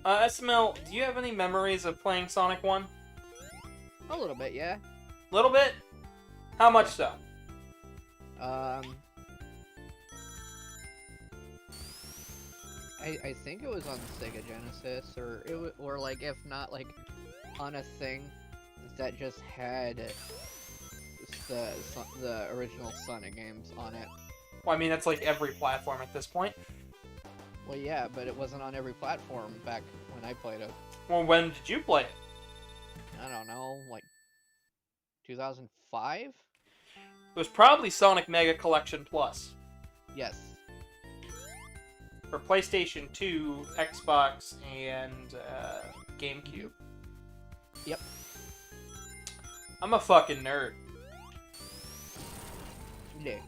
SML, do you have any memories of playing Sonic 1? A little bit, yeah. Little bit? How much so? I think it was on Sega Genesis, or like, if not, like, on a thing that just had the original Sonic games on it. Well, I mean, that's like every platform at this point. Well, yeah, but it wasn't on every platform back when I played it. Well, when did you play it? I don't know, like 2005? It was probably Sonic Mega Collection Plus. Yes. For PlayStation 2, Xbox, and GameCube. Yep. I'm a fucking nerd. Yeah.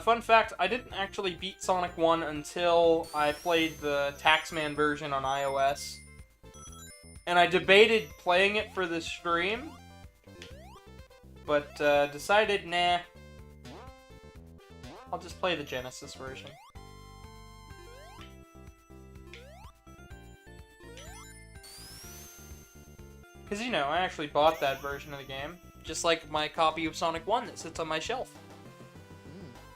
Fun fact, I didn't actually beat Sonic 1 until I played the Taxman version on iOS. And I debated playing it for the stream, but decided, nah, I'll just play the Genesis version. Because, you know, I actually bought that version of the game, just like my copy of Sonic 1 that sits on my shelf.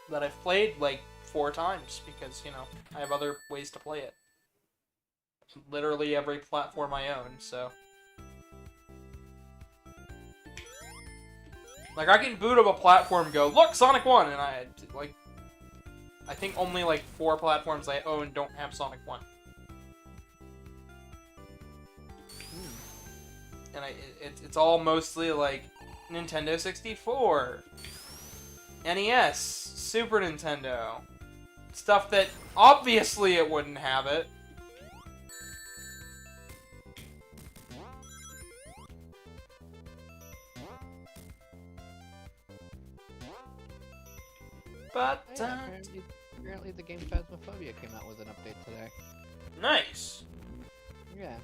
That I've played, like, 4 times, because, you know, I have other ways to play it. Literally every platform I own, so... Like, I can boot up a platform and go, look, Sonic 1! And I think only, like, 4 platforms I own don't have Sonic 1. And it's all mostly, like, Nintendo 64, NES, Super Nintendo. Stuff that, obviously, it wouldn't have it. But, yeah, apparently the game Phasmophobia came out with an update today. Nice. Yeah.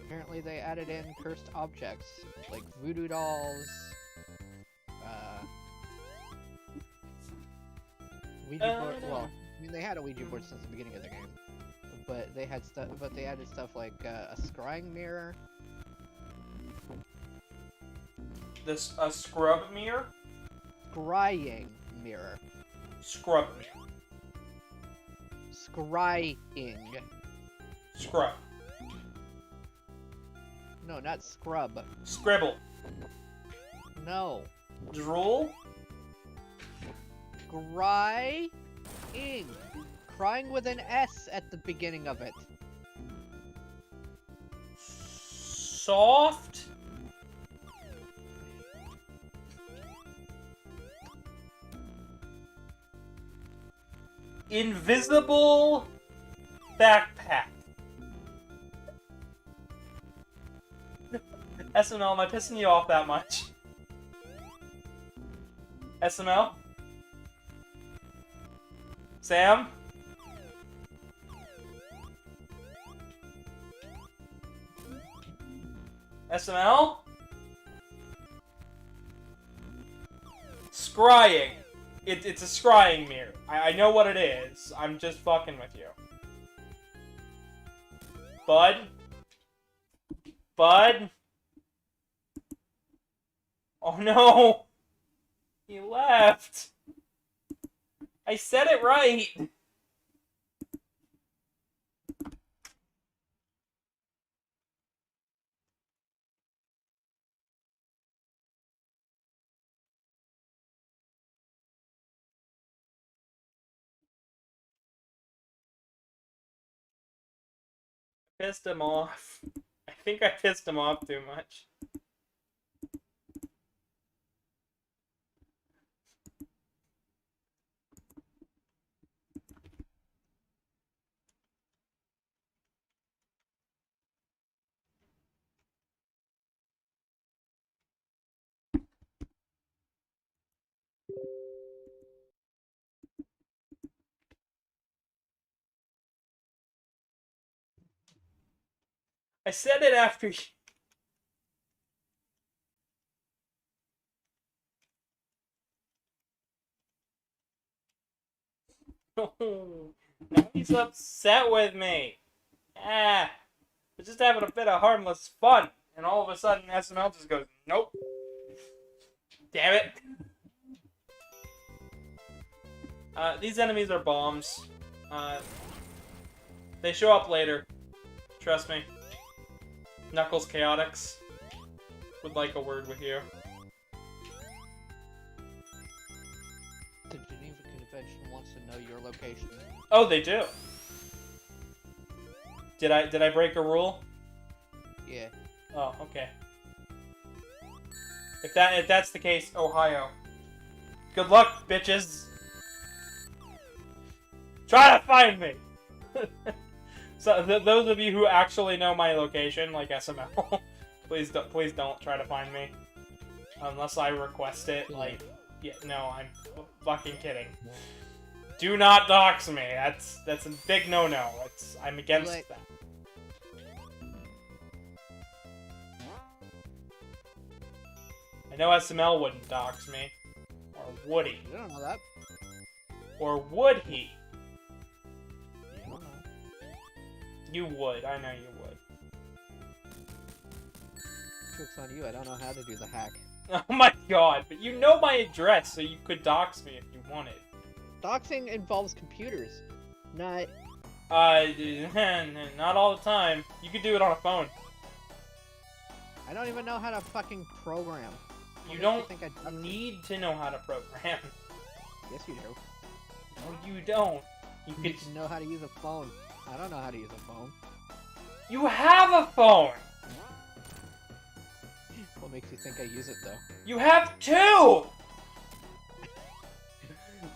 Apparently they added in cursed objects, like voodoo dolls, Ouija board. Well, I mean they had a Ouija board since the beginning of the game, but they had stuff. But they added stuff like a scrying mirror. A scrub mirror? Scrying mirror. Scrub mirror. Scrying. Scrub. No, not scrub. Scribble. No. Drool? Crying. Crying with an S at the beginning of it. Soft? Invisible backpack. SML, am I pissing you off that much? SML? Sam? SML? Scrying. It's a scrying mirror. I know what it is. I'm just fucking with you. Bud? Bud? Oh no! He left! I said it right! Pissed him off. I think I pissed him off too much. I said it after you. Now he's upset with me. Ah, we're just having a bit of harmless fun, and all of a sudden SML just goes, nope. Damn it. These enemies are bombs. They show up later. Trust me. Knuckles Chaotix would like a word with you. The Geneva Convention wants to know your location. Oh, they do. Did I break a rule? Yeah. Oh, okay. If that's the case, Ohio. Good luck, bitches. Try to find me. So those of you who actually know my location, like SML, please don't try to find me unless I request it. Like, yeah, no, I'm fucking kidding. Do not dox me. That's a big no-no. I'm against that. I know SML wouldn't dox me, or would he? You don't know that. Or would he? You don't know. You would. I know you would. Joke's on you. I don't know how to do the hack. Oh my god! But you know my address, so you could dox me if you wanted. Doxing involves computers, not. Not all the time. You could do it on a phone. I don't even know how to fucking program. You don't need to know how to program. Yes, you do. No, you don't. You You need to know how to use a phone. I don't know how to use a phone. You have a phone! What makes you think I use it, though? You have two!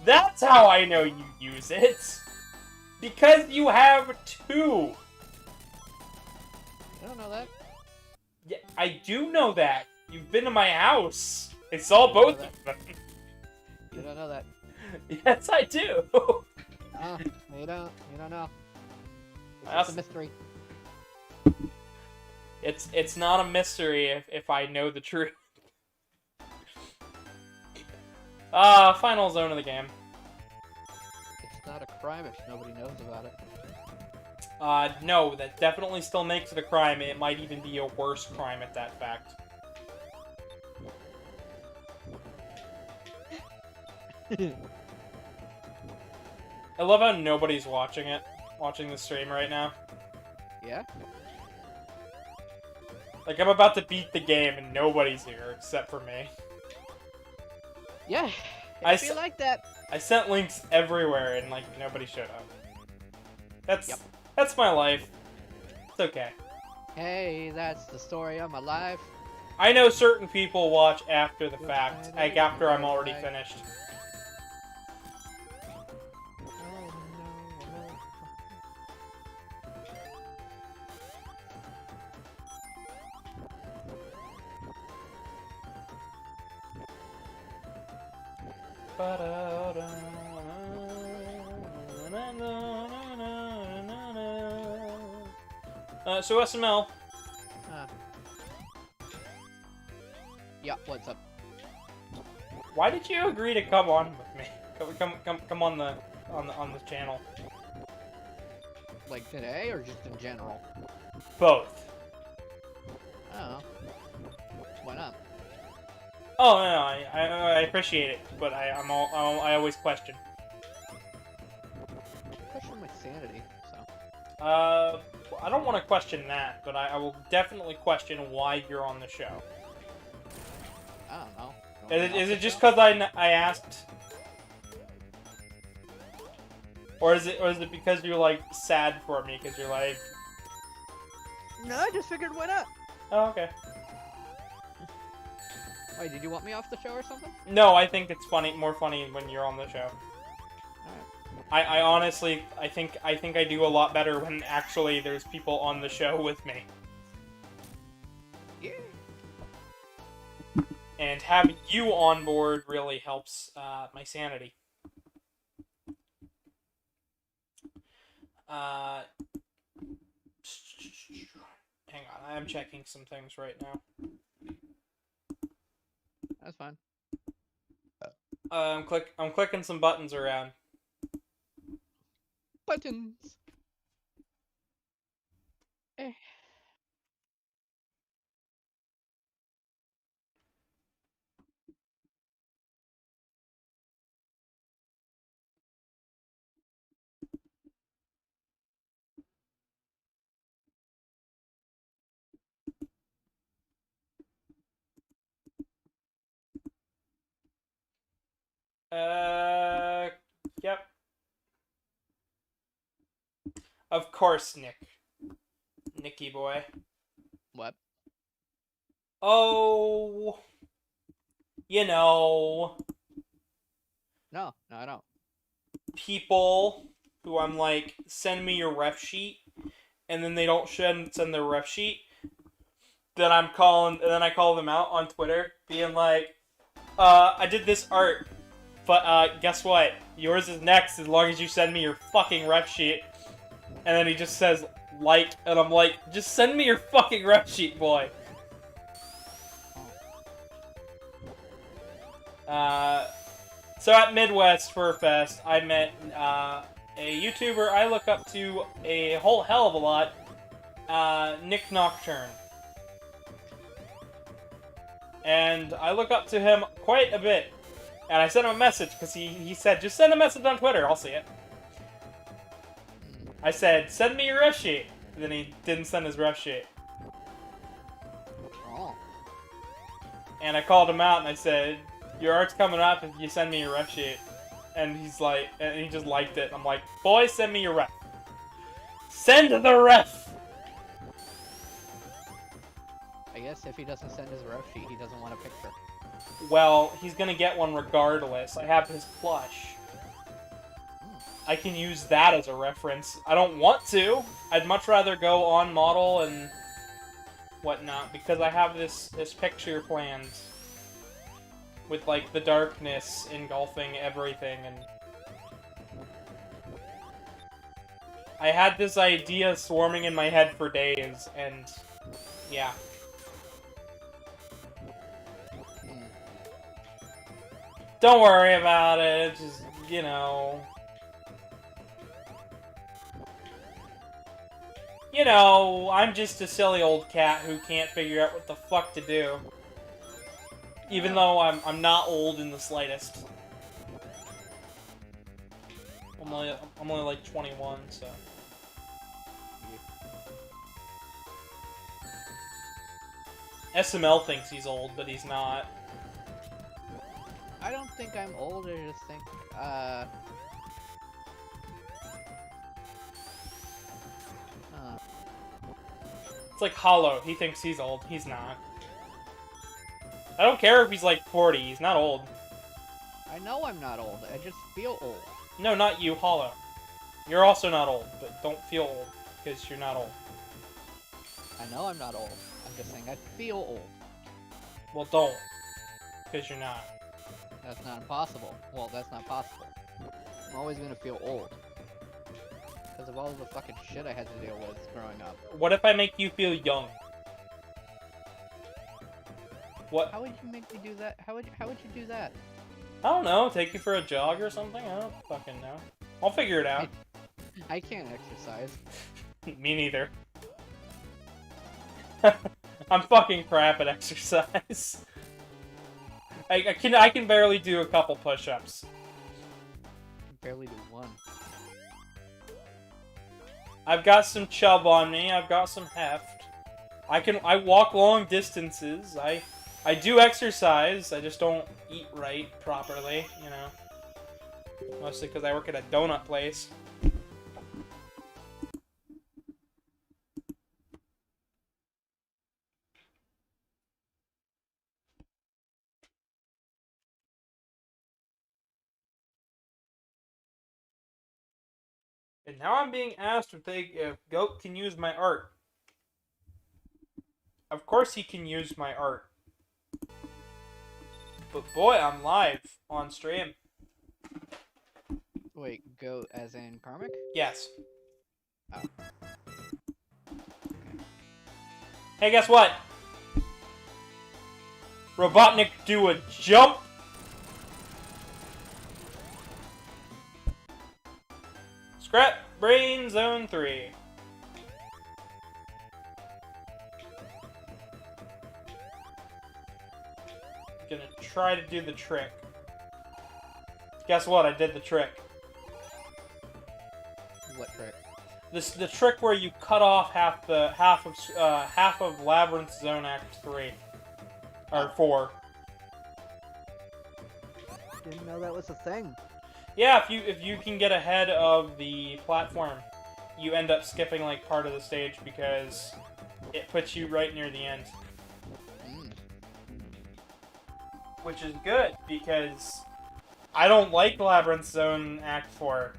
That's how I know you use it. Because you have two. I don't know that. Yeah, I do know that. You've been to my house. I saw both of them. You don't know that. Yes, I do. Oh, you don't. You don't know. It's a mystery. It's not a mystery if I know the truth. Final zone of the game. It's not a crime if nobody knows about it. No, that definitely still makes it a crime. It might even be a worse crime at that fact. I love how nobody's watching the stream right now. Yeah? Like, I'm about to beat the game and nobody's here except for me. Yeah, I feel like that. I sent links everywhere and, like, nobody showed up. Yep. That's my life. It's okay. Hey, that's the story of my life. I know certain people watch after the fact, like after I'm already finished. So SML. Yeah, what's up? Why did you agree to come on with me? Come on the channel. Like today, or just in general? Both. Oh. Why not? Oh no, I appreciate it, but I always question. Question my sanity, so. I don't want to question that, but I will definitely question why you're on the show. I don't know. Is it just because I asked? Or is it because you're like sad for me because you're like? No, I just figured why not. Oh, okay. Wait, did you want me off the show or something? No, I think it's more funny when you're on the show. Alright. I honestly, I think I do a lot better when actually there's people on the show with me. Yeah. And having you on board really helps my sanity. Hang on, I am checking some things right now. That's fine. I'm clicking some buttons around. Buttons. Eh. Yep. Of course, Nicky boy. What? Oh, you know, No, I don't. people who I'm like, send me your ref sheet, and then they don't send their ref sheet. Then I call them out on Twitter, being like, I did this art, but guess what? Yours is next as long as you send me your fucking ref sheet. And then he just says, like, and I'm like, just send me your fucking ref sheet, boy. So at Midwest Fur Fest, I met a YouTuber I look up to a whole hell of a lot, Nick Nocturne. And I look up to him quite a bit. And I sent him a message, because he said, just send a message on Twitter, I'll see it. I said, send me your ref sheet. And then he didn't send his ref sheet. Oh. And I called him out and I said, your art's coming up if you send me your ref sheet. And he's like, and he just liked it. I'm like, boy, send me your ref. Send the ref! I guess if he doesn't send his ref sheet, he doesn't want a picture. Well, he's gonna get one regardless. I have his plush. I can use that as a reference. I don't want to. I'd much rather go on model and whatnot, because I have this picture planned with, like, the darkness engulfing everything, and I had this idea swarming in my head for days, and yeah. Don't worry about it, just, you know... You know, I'm just a silly old cat who can't figure out what the fuck to do. Even though I'm not old in the slightest. I'm only like 21, so... SML thinks he's old, but he's not. I don't think I'm old, I just think, It's like Hollow. He thinks he's old. He's not. I don't care if he's like 40. He's not old. I know I'm not old, I just feel old. No, not you, Hollow. You're also not old, but don't feel old, because you're not old. I know I'm not old, I'm just saying I feel old. Well, don't. Because you're not. That's not impossible. Well, that's not possible. I'm always gonna feel old. Because of all the fucking shit I had to deal with growing up. What if I make you feel young? What? How would you make me do that? How would you do that? I don't know. Take you for a jog or something? I don't fucking know. I'll figure it out. I can't exercise. Me neither. I'm fucking crap at exercise. I can barely do a couple push-ups. Barely do one. I've got some chub on me. I've got some heft. I walk long distances. I do exercise. I just don't eat right properly, you know. Mostly because I work at a donut place. And now I'm being asked if Goat can use my art. Of course he can use my art. But boy, I'm live on stream. Wait, Goat as in Karmic? Yes. Oh. Hey, guess what? Robotnik, do a jump! Scrap Brain Zone 3. Gonna try to do the trick. Guess what? I did the trick. What trick? The trick where you cut off half of Labyrinth Zone Act 3 or 4. Didn't know that was a thing. Yeah, if you can get ahead of the platform, you end up skipping like part of the stage because it puts you right near the end. Which is good because I don't like Labyrinth Zone Act 4.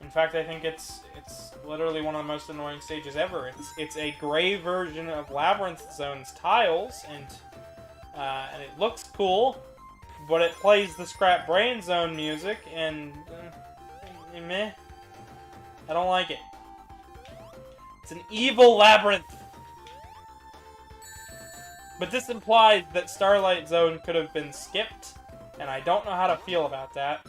In fact, I think it's literally one of the most annoying stages ever. It's a gray version of Labyrinth Zone's tiles, and it looks cool, but it plays the Scrap Brain Zone music, and meh. I don't like it. It's an evil labyrinth. But this implies that Starlight Zone could have been skipped, and I don't know how to feel about that.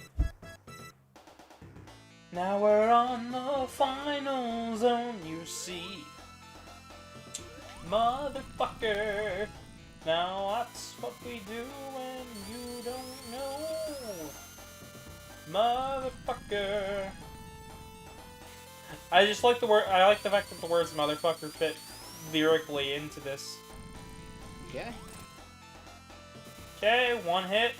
Now we're on the final zone, you see. Motherfucker. Now that's what we do when you don't know. Motherfucker. I just like the word. I like the fact that the words "motherfucker" fit lyrically into this. Yeah. Okay, one hit.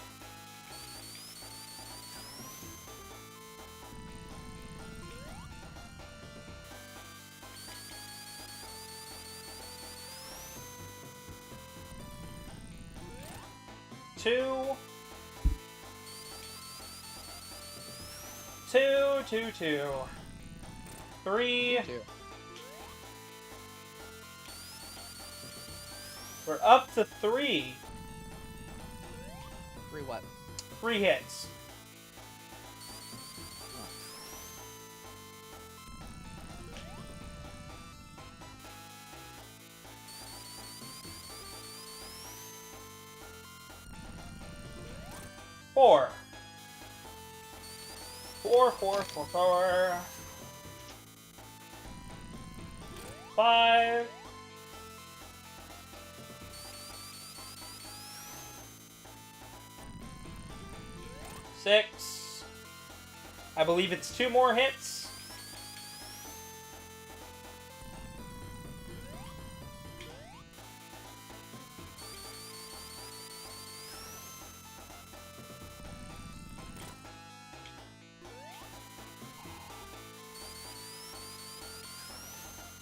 Two. Three. Two. We're up to 3. 3 what? 3 hits. Four. 5. 6. I believe it's 2 more hits.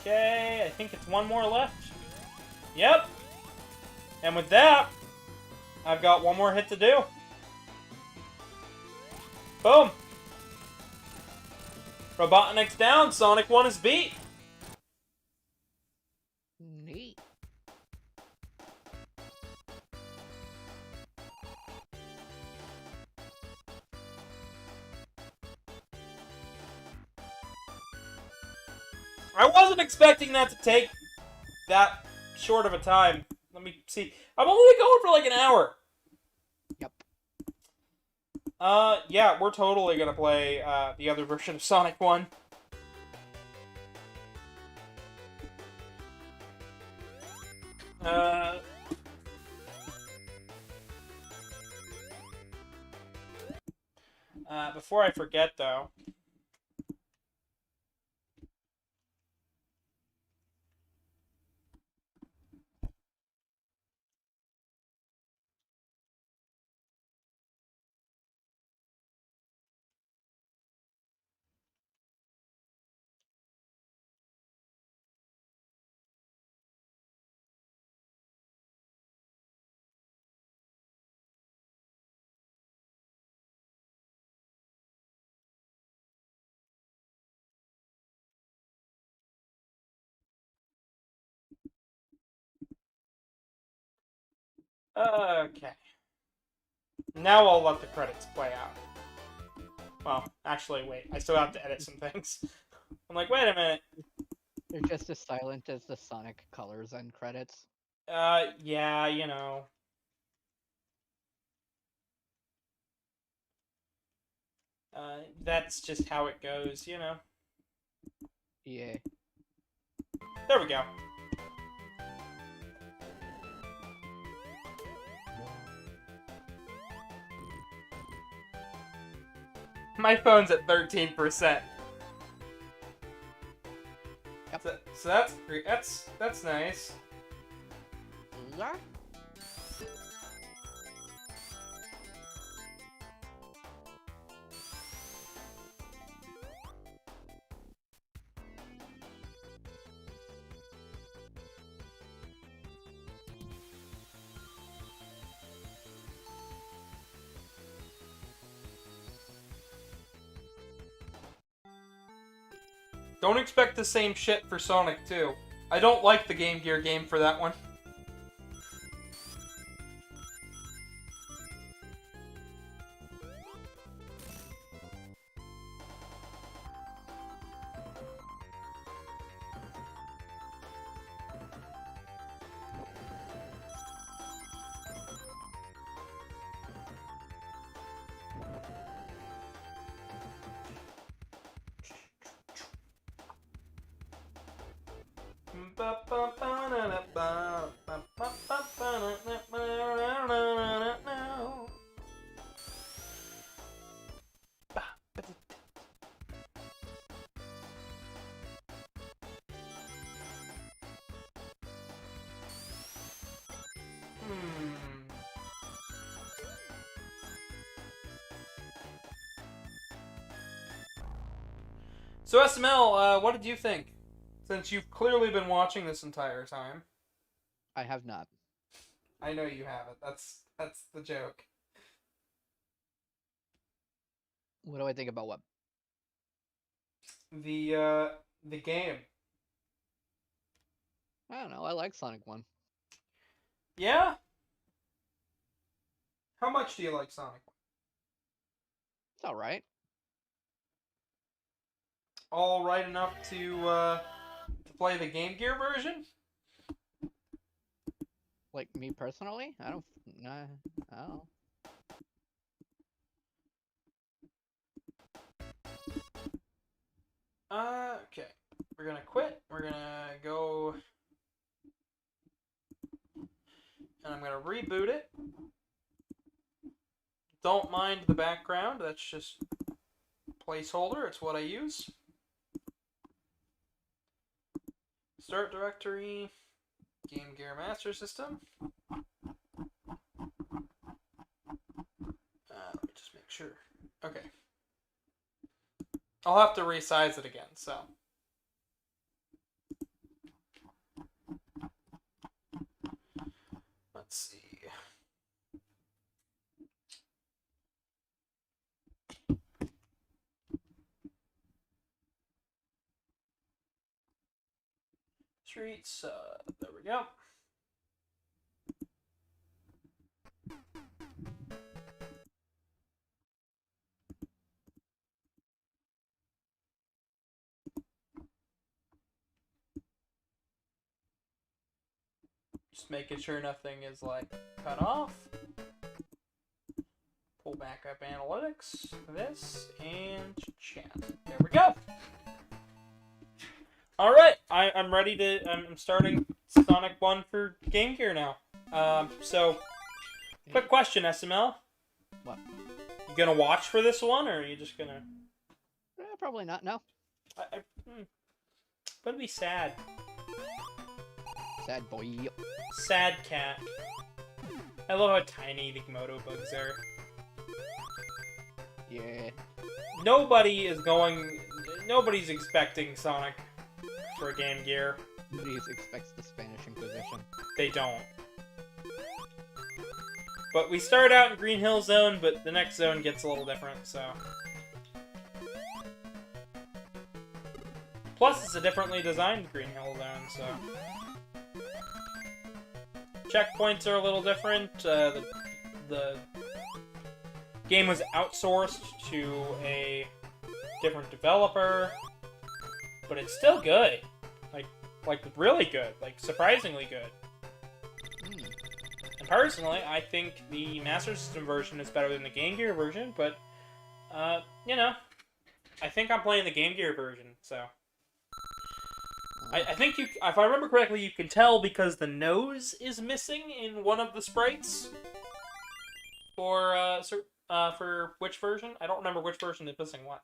Okay, I think it's 1 more left. Yep. And with that, I've got 1 more hit to do. Boom! Robotnik's down, Sonic 1 is beat! Neat. I wasn't expecting that to take that short of a time. Let me see. I'm only going for like an hour. Yep. Yeah, we're totally gonna play the other version of Sonic 1. Before I forget, though. Okay. Now I'll let the credits play out. Well, actually, wait. I still have to edit some things. I'm like, wait a minute. They're just as silent as the Sonic colors and credits. Yeah, you know. That's just how it goes, you know. Yeah. There we go. My phone's at 13%. Yep. So that's great. That's nice. Yeah. Don't expect the same shit for Sonic 2. I don't like the Game Gear game for that one. So SML, what did you think? Since you've clearly been watching this entire time. I have not. I know you haven't. That's the joke. What do I think about what? The game. I don't know. I like Sonic 1. Yeah? How much do you like Sonic? It's alright. All right enough to play the Game Gear version? Like, me personally? I don't... Nah, I don't know. Okay. We're gonna quit. We're gonna go... And I'm gonna reboot it. Don't mind the background. That's just placeholder. It's what I use. Start directory. Game Gear Master System. Let me just make sure. Okay. I'll have to resize it again, so. Let's see. Streets, there we go. Just making sure nothing is, like, cut off. Pull back up analytics, this, and chat. There we go. Alright, I'm ready to, I'm starting Sonic 1 for Game Gear now. So, quick question, SML. What? You gonna watch for this one, or are you just gonna... Probably not, no. But it'd be sad. Sad boy. Sad cat. I love how tiny the Komodo bugs are. Yeah. Nobody's expecting Sonic for Game Gear. Nobody expects the Spanish Inquisition. They don't. But we start out in Green Hill Zone, but the next zone gets a little different, so... Plus, it's a differently designed Green Hill Zone, so... Checkpoints are a little different. The game was outsourced to a different developer, but it's still good. Like really good. Like, surprisingly good. And personally, I think the Master System version is better than the Game Gear version, but, you know, I think I'm playing the Game Gear version, so... I think if I remember correctly, you can tell because the nose is missing in one of the sprites. For which version? I don't remember which version is missing what.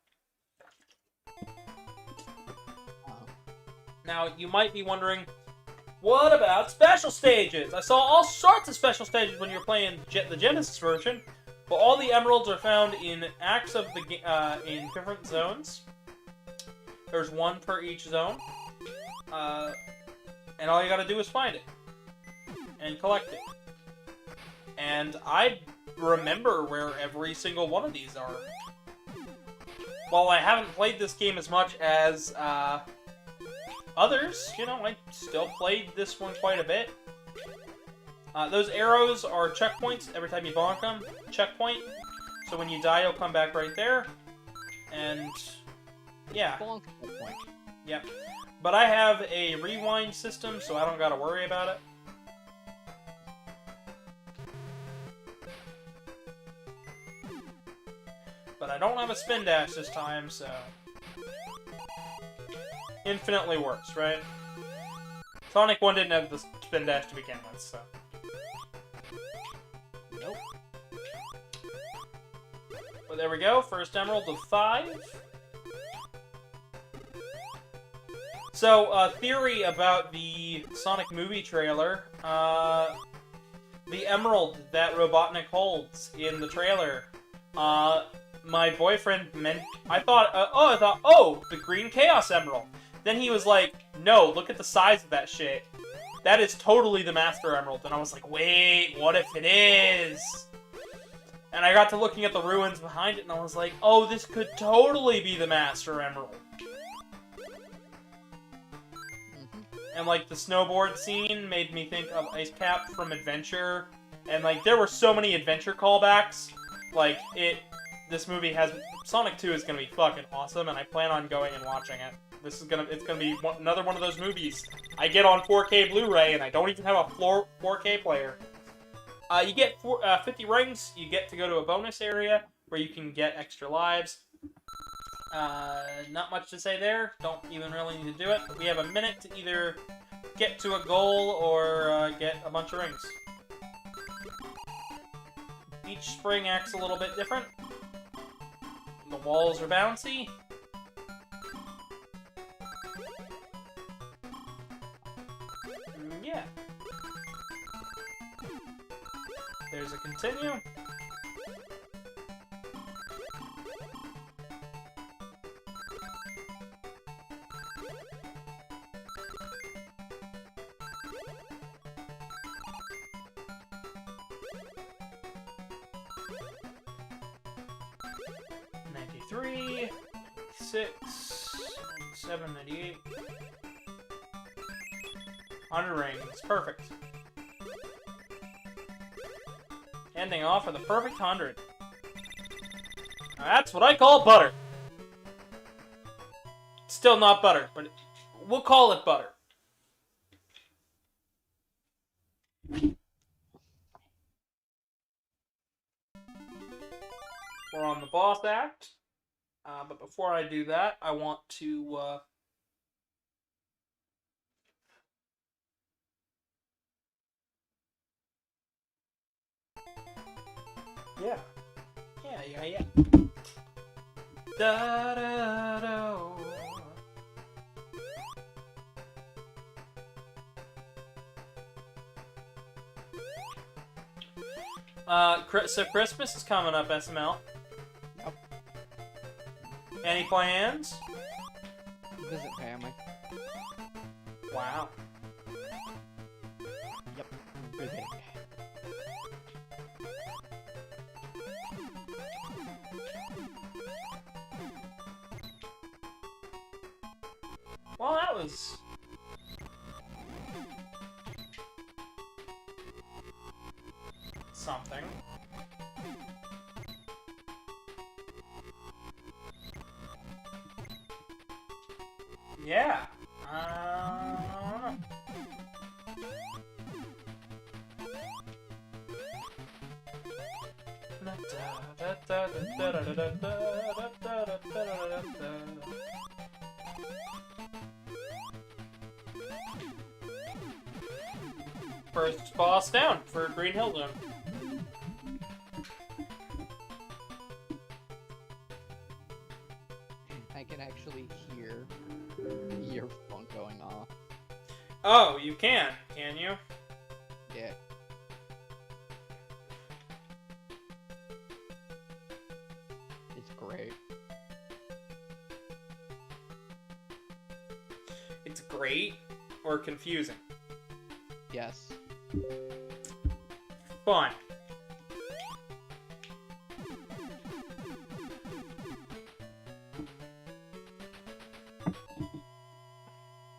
Now, you might be wondering, what about special stages? I saw all sorts of special stages when you were playing the Genesis version, but all the emeralds are found in acts of the in different zones. There's one per each zone. And all you gotta do is find it. And collect it. And I remember where every single one of these are. While I haven't played this game as much as, others, you know, I still played this one quite a bit. Those arrows are checkpoints every time you bonk them. Checkpoint. So when you die, you'll come back right there. And, yeah. Bonk checkpoint. Yep. But I have a rewind system, so I don't gotta worry about it. But I don't have a spin dash this time, so... Infinitely worse, right? Sonic 1 didn't have the spin dash to begin with, so... Nope. But there we go, first emerald of 5. So, theory about the Sonic movie trailer, the emerald that Robotnik holds in the trailer, my boyfriend I thought, the green Chaos Emerald. Then he was like, no, look at the size of that shit. That is totally the Master Emerald. And I was like, wait, what if it is? And I got to looking at the ruins behind it, and I was like, oh, this could totally be the Master Emerald. And, like, the snowboard scene made me think of Ice Cap from Adventure. And, like, there were so many Adventure callbacks. Like, this movie has... Sonic 2 is gonna be fucking awesome, and I plan on going and watching it. It's gonna be another one of those movies I get on 4K Blu-ray, and I don't even have a 4K player. You get 50 rings, you get to go to a bonus area, where you can get extra lives. Not much to say there. Don't even really need to do it. We have a minute to either get to a goal or get a bunch of rings. Each spring acts a little bit different. The walls are bouncy. Yeah. There's a continue. $93, $6, $97, $98. 100 rings. Perfect. Ending off with a perfect 100. Now that's what I call butter. Still not butter, but we'll call it butter. we're on the boss act. But before I do that, I want to... Yeah. Yeah. Da da da. So Christmas is coming up, SML. Yep. Any plans? Visit family. Wow. Yep. Visiting. Well, that was... something. Yeah. First boss down for Green Hill Zone. I can actually hear your phone going off. Oh, you can you? Yeah. It's great. It's great or confusing? Yes. Fun.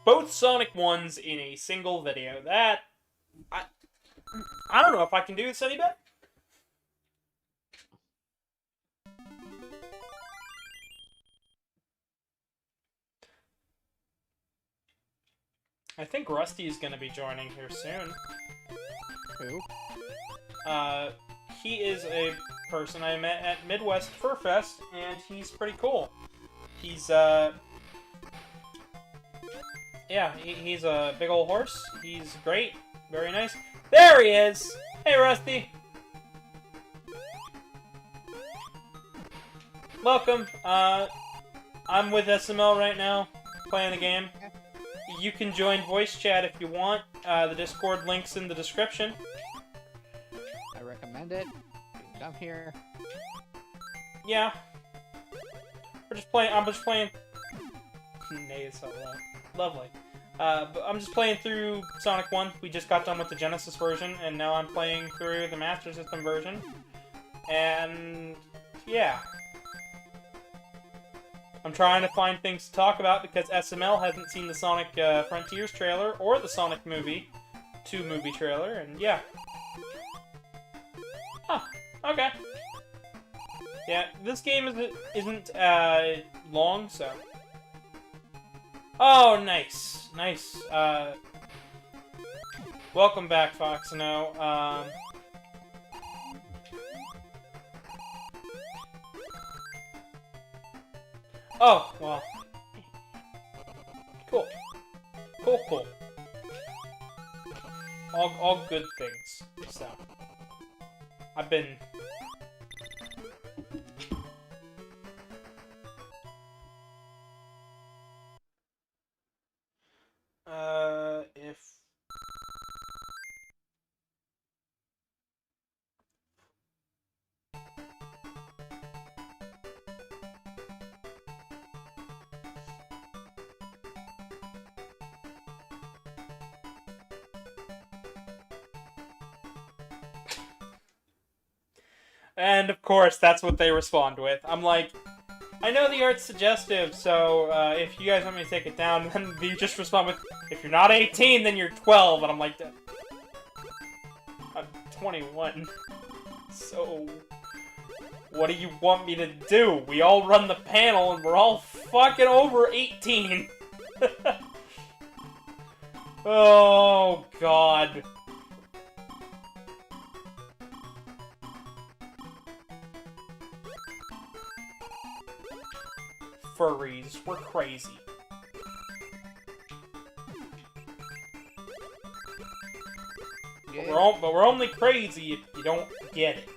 Both Sonic 1s in a single video. That... I don't know if I can do this any better. I think Rusty is going to be joining here soon. Who? He is a person I met at Midwest Fur Fest, and he's pretty cool. He's, yeah, he's a big old horse. He's great. Very nice. There he is! Hey, Rusty! Welcome. I'm with SML right now, playing the game. You can join voice chat if you want. The Discord link's in the description. I recommend it. Come here. Yeah. We're just playing. I'm just playing. Nay is so loud. Lovely. But I'm just playing through Sonic 1. We just got done with the Genesis version, and now I'm playing through the Master System version. And yeah. I'm trying to find things to talk about because SML hasn't seen the Sonic Frontiers trailer or the Sonic movie 2 movie trailer, and yeah. Huh. Okay. Yeah, this game isn't long, so. Oh, nice, nice. Welcome back, Foxino. Oh, well. Cool. Cool. All good things. So. I've been... if... And, of course, that's what they respond with. I'm like, I know the art's suggestive, so if you guys want me to take it down, then you just respond with, if you're not 18, then you're 12. And I'm like, I'm 21. So, what do you want me to do? We all run the panel, and we're all fucking over 18. Oh, God. furries. We're crazy. Yeah. But we're only crazy if you don't get it.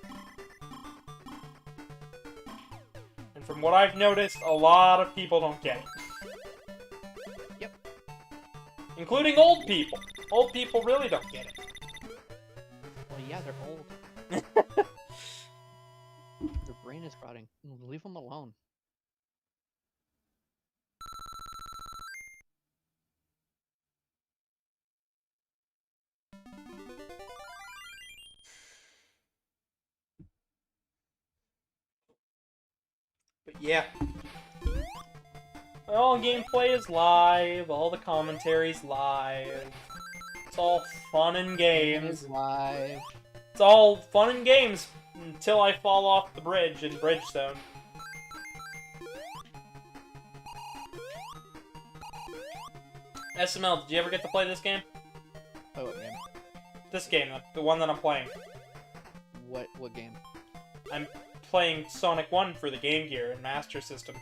And from what I've noticed, a lot of people don't get it. Yep. Including old people. Old people really don't get it. Well, yeah, they're old. Their brain is rotting. Leave them alone. But yeah. All gameplay is live, all the commentary's live. It's all fun and It games. is live. It's all fun and games until I fall off the bridge in Bridgestone. SML, did you ever get to play this game? Oh, what game? This game, the one that I'm playing. What game? I'm playing Sonic 1 for the Game Gear and Master System.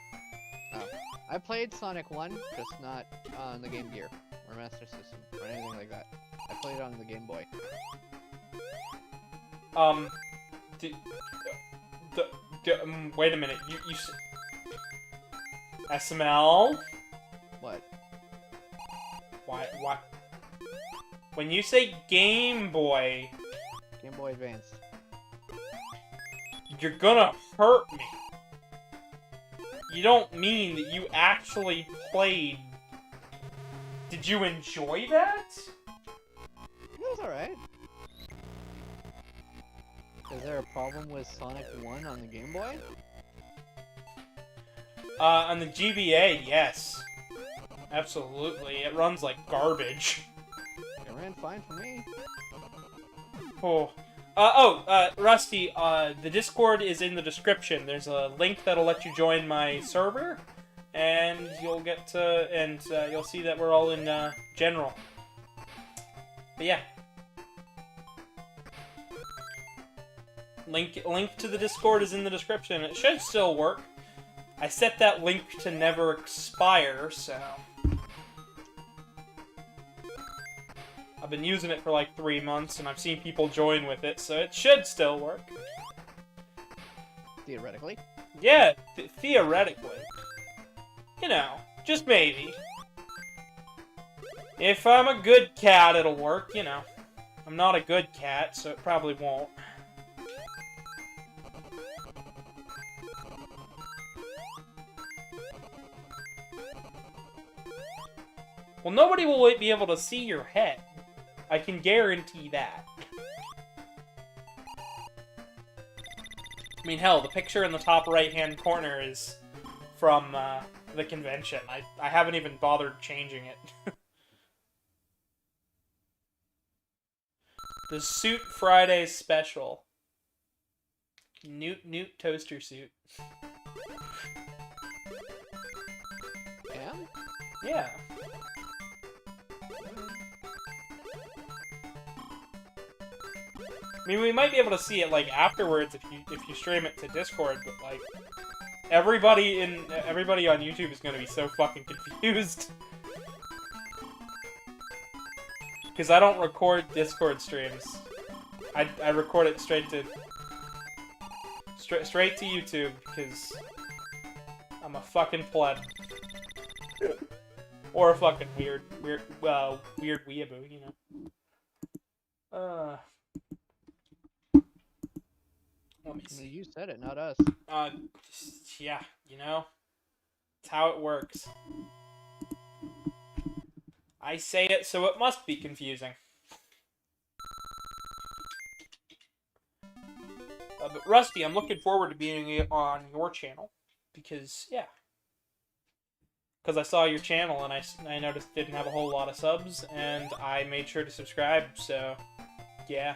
Oh. I played Sonic 1, just not on the Game Gear or Master System or anything like that. I played it on the Game Boy. Wait a minute, SML? What? Why? When you say Game Boy, Game Boy Advance. you're gonna hurt me. You don't mean that you actually played... Did you enjoy that? It was alright. Is there a problem with Sonic 1 on the Game Boy? On the GBA, yes. Absolutely. It runs like garbage. It ran fine for me. Oh. Rusty, the Discord is in the description. There's a link that'll let you join my server, and you'll get to, you'll see that we're all in, general. But yeah. Link to the Discord is in the description. It should still work. I set that link to never expire, so... I've been using it for like 3 months, and I've seen people join with it, so it should still work. Theoretically. Yeah, theoretically. You know, just maybe. If I'm a good cat, it'll work, you know. I'm not a good cat, so it probably won't. Well, nobody will be able to see your head. I can guarantee that. I mean, hell, the picture in the top right-hand corner is from the convention. I haven't even bothered changing it. The Suit Friday special. Newt toaster suit. Yeah? Yeah. I mean, we might be able to see it like afterwards if you stream it to Discord, but like everybody on YouTube is gonna be so fucking confused because I don't record Discord streams. I record it straight to YouTube because I'm a fucking pleb or a fucking weird weeaboo, you know. Let me see. You said it, not us. Yeah, you know? It's how it works. I say it, so it must be confusing. But Rusty, I'm looking forward to being on your channel. Because, yeah. Because I saw your channel and I noticed it didn't have a whole lot of subs, and I made sure to subscribe, so, yeah.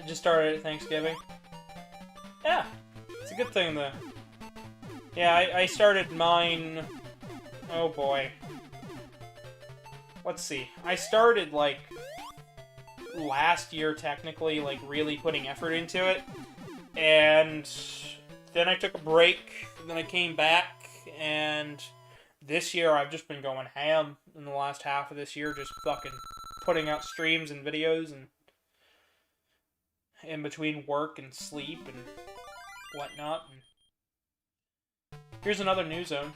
just started at Thanksgiving. Yeah, it's a good thing, though. Yeah, I started mine... Oh, boy. Let's see. I started, like, last year, technically, like, really putting effort into it. And then I took a break, then I came back, and this year I've just been going ham in the last half of this year, just fucking putting out streams and videos and in between work and sleep and whatnot. And here's another new zone,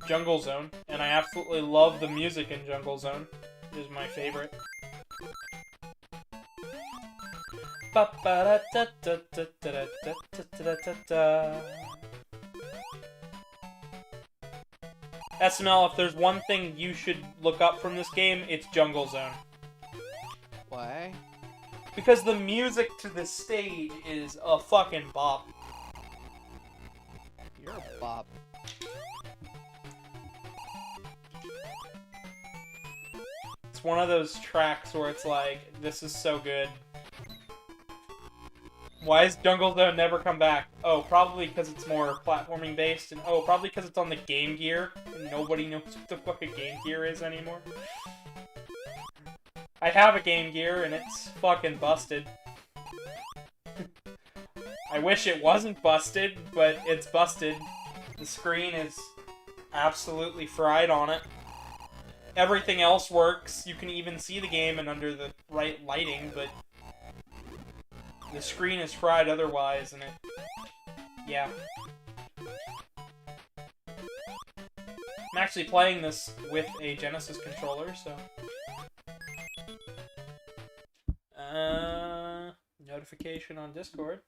Jungle Zone, and I absolutely love the music in Jungle Zone. It is my favorite. SML, if there's one thing you should look up from this game, it's Jungle Zone. Why? Because the music to this stage is a fucking bop. You're a bop. It's one of those tracks where it's like, this is so good. Why has Jungle Zone never come back? Oh, probably because it's more platforming based, and oh, probably because it's on the Game Gear, and nobody knows what the fuck a Game Gear is anymore. I have a Game Gear, and it's fucking busted. I wish it wasn't busted, but it's busted. The screen is absolutely fried on it. Everything else works. You can even see the game and under the right lighting, but the screen is fried otherwise, and it... Yeah. I'm actually playing this with a Genesis controller, so... Notification on Discord.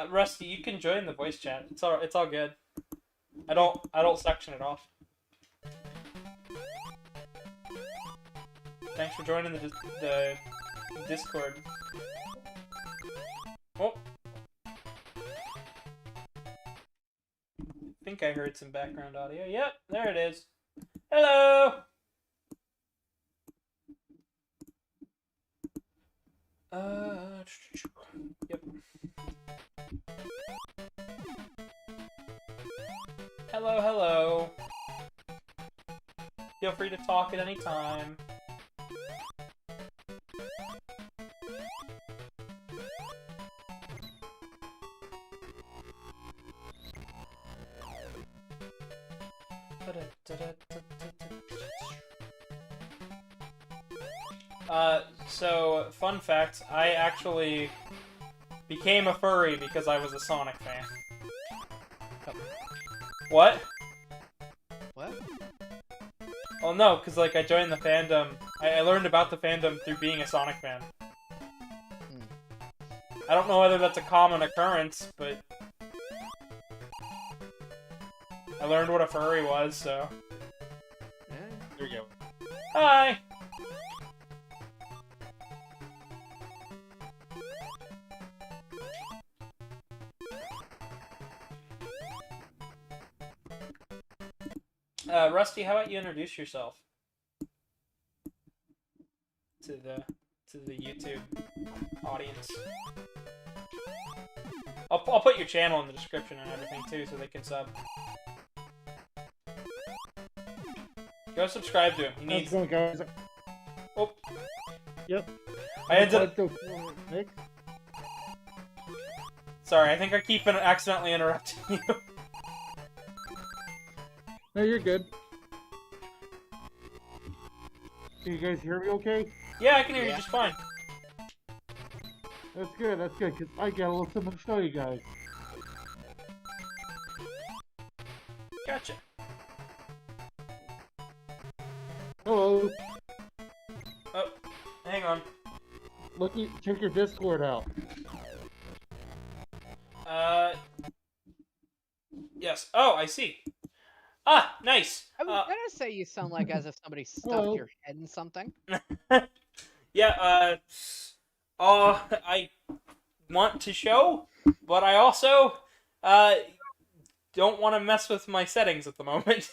Rusty, you can join the voice chat. It's all good. I don't section it off. Thanks for joining the Discord. Oh. I think I heard some background audio. Yep, there it is. Hello! Yep. Hello, hello. Feel free to talk at any time. So, fun fact, I actually became a furry because I was a Sonic fan. Oh. What? What? Well, no, because, like, I joined the fandom. I learned about the fandom through being a Sonic fan. I don't know whether that's a common occurrence, but I learned what a furry was, so... Yeah. Here we go. Hi! Rusty, how about you introduce yourself to the YouTube audience? I'll put your channel in the description and everything too, so they can sub. Go subscribe to him. He needs. How's it going, guys? Oh. Yep. I ended up. Sorry, I think I keep accidentally interrupting you. No, you're good. Can you guys hear me okay? Yeah, I can hear you just fine. That's good, because I got a little something to show you guys. Gotcha. Hello. Oh, hang on. Check your Discord out. Yes. Oh, I see. Ah, nice. I was gonna say you sound like as if somebody stuffed Hello. your head in something. Yeah, I want to show, but I also, don't want to mess with my settings at the moment.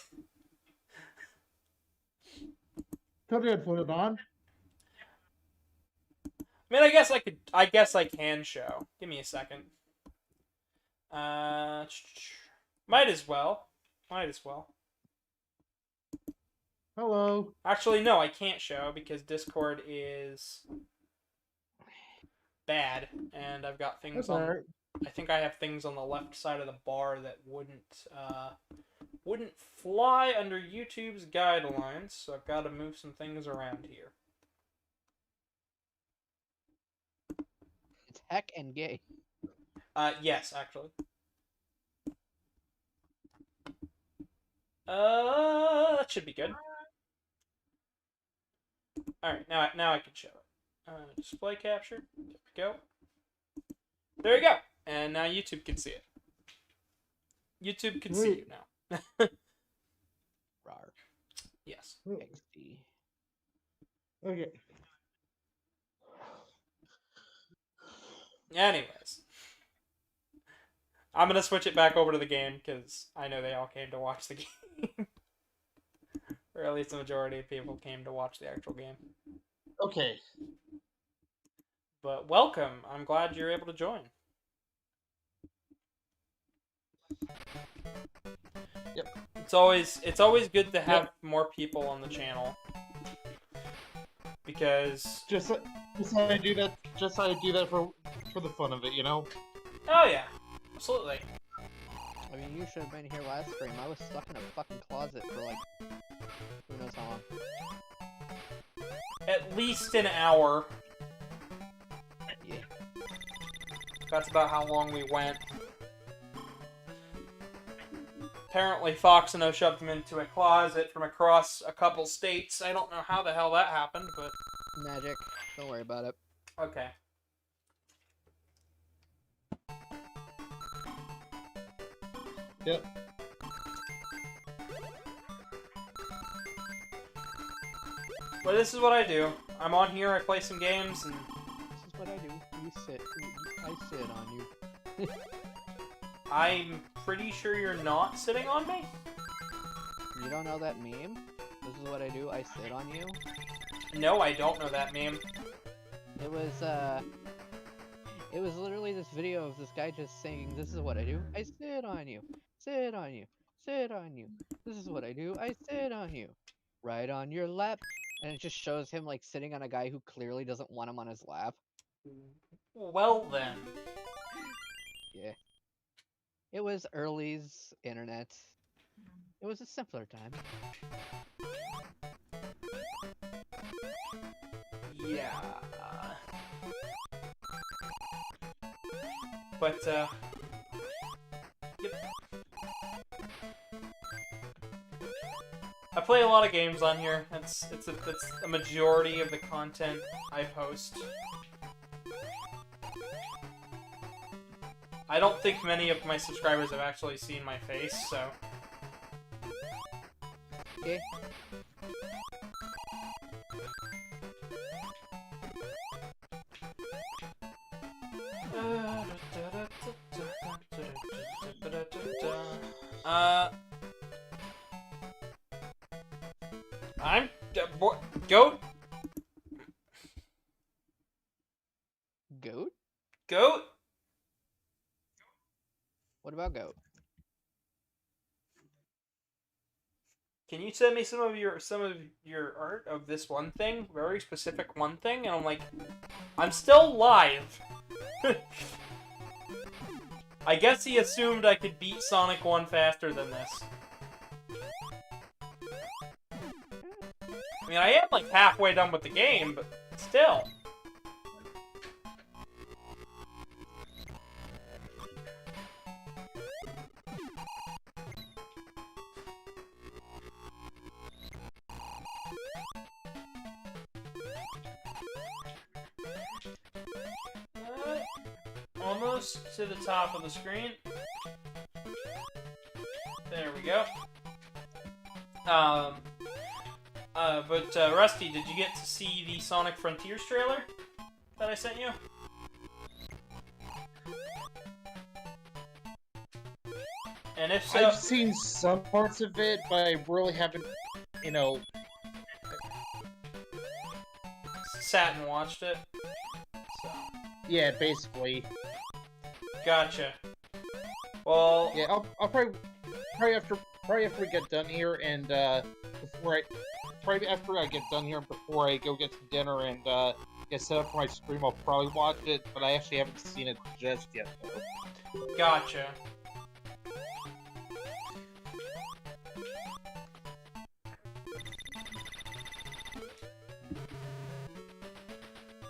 Tell me to put it on. mean, I guess I could. I guess I can show. Give me a second. Might as well. Might as well. Hello. Actually, no, I can't show because Discord is bad, and I've got things That's on. alright. I think I have things on the left side of the bar that wouldn't fly under YouTube's guidelines, so I've got to move some things around here. It's heck and gay. Yes, actually. That should be good. Alright, now I can show it. Display capture. There we go. There you go. And now YouTube can see it. YouTube can see you now. Rar. Yes. XD. Okay. Anyways. I'm gonna switch it back over to the game, because I know they all came to watch the game. Or at least the majority of people came to watch the actual game. Okay. But welcome. I'm glad you're able to join. Yep. It's always good to have more people on the channel. Because Just how I do that. Just how I do that for the fun of it, you know. oh yeah. Absolutely. I mean, you should have been here last stream. I was stuck in a fucking closet for like, who knows how long. At least an hour. Yeah. That's about how long we went. Apparently Foxino shoved him into a closet from across a couple states. I don't know how the hell that happened, but... Magic. Don't worry about it. Okay. Yep. But this is what I do. I'm on here, I play some games, and... This is what I do. I sit on you. I'm pretty sure you're not sitting on me? You don't know that meme? This is what I do. I sit on you. No, I don't know that meme. It was literally this video of this guy just saying, "This is what I do. I sit on you. Sit on you. Sit on you. This is what I do. I sit on you. Right on your lap." And it just shows him like sitting on a guy who clearly doesn't want him on his lap. Well then. Yeah. It was early's internet. It was a simpler time. Yeah. But, yep. I play a lot of games on here. It's a majority of the content I post. I don't think many of my subscribers have actually seen my face, so... Okay. I'm... Goat? Goat? Goat? What about goat? Can you send me some of your art of this one thing? Very specific one thing? And I'm like, I'm still live. I guess he assumed I could beat Sonic 1 faster than this. I mean, I am like halfway done with the game, but still. Almost to the top of the screen. There we go. But Rusty, did you get to see the Sonic Frontiers trailer that I sent you? And if so... I've seen some parts of it, but I really haven't, you know... Sat and watched it. Yeah, basically. Gotcha. Well, Yeah, I'll probably after we get done here and before I probably after I get done here and before I go get some dinner and get set up for my stream, I'll probably watch it. But I actually haven't seen it just yet, though. gotcha.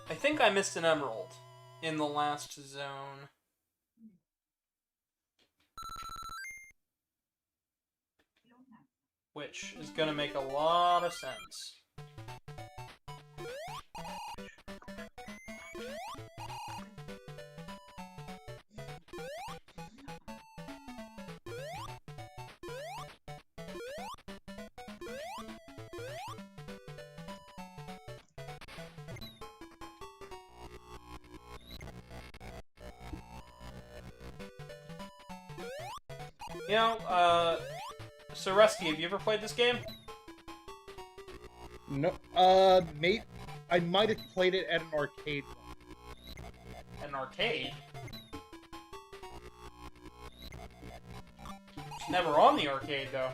I think I missed an emerald in the last zone. Which is gonna make a lot of sense. You know, so Rusty, have you ever played this game? No, mate, I might have played it at an arcade. An arcade? It's never on the arcade, though.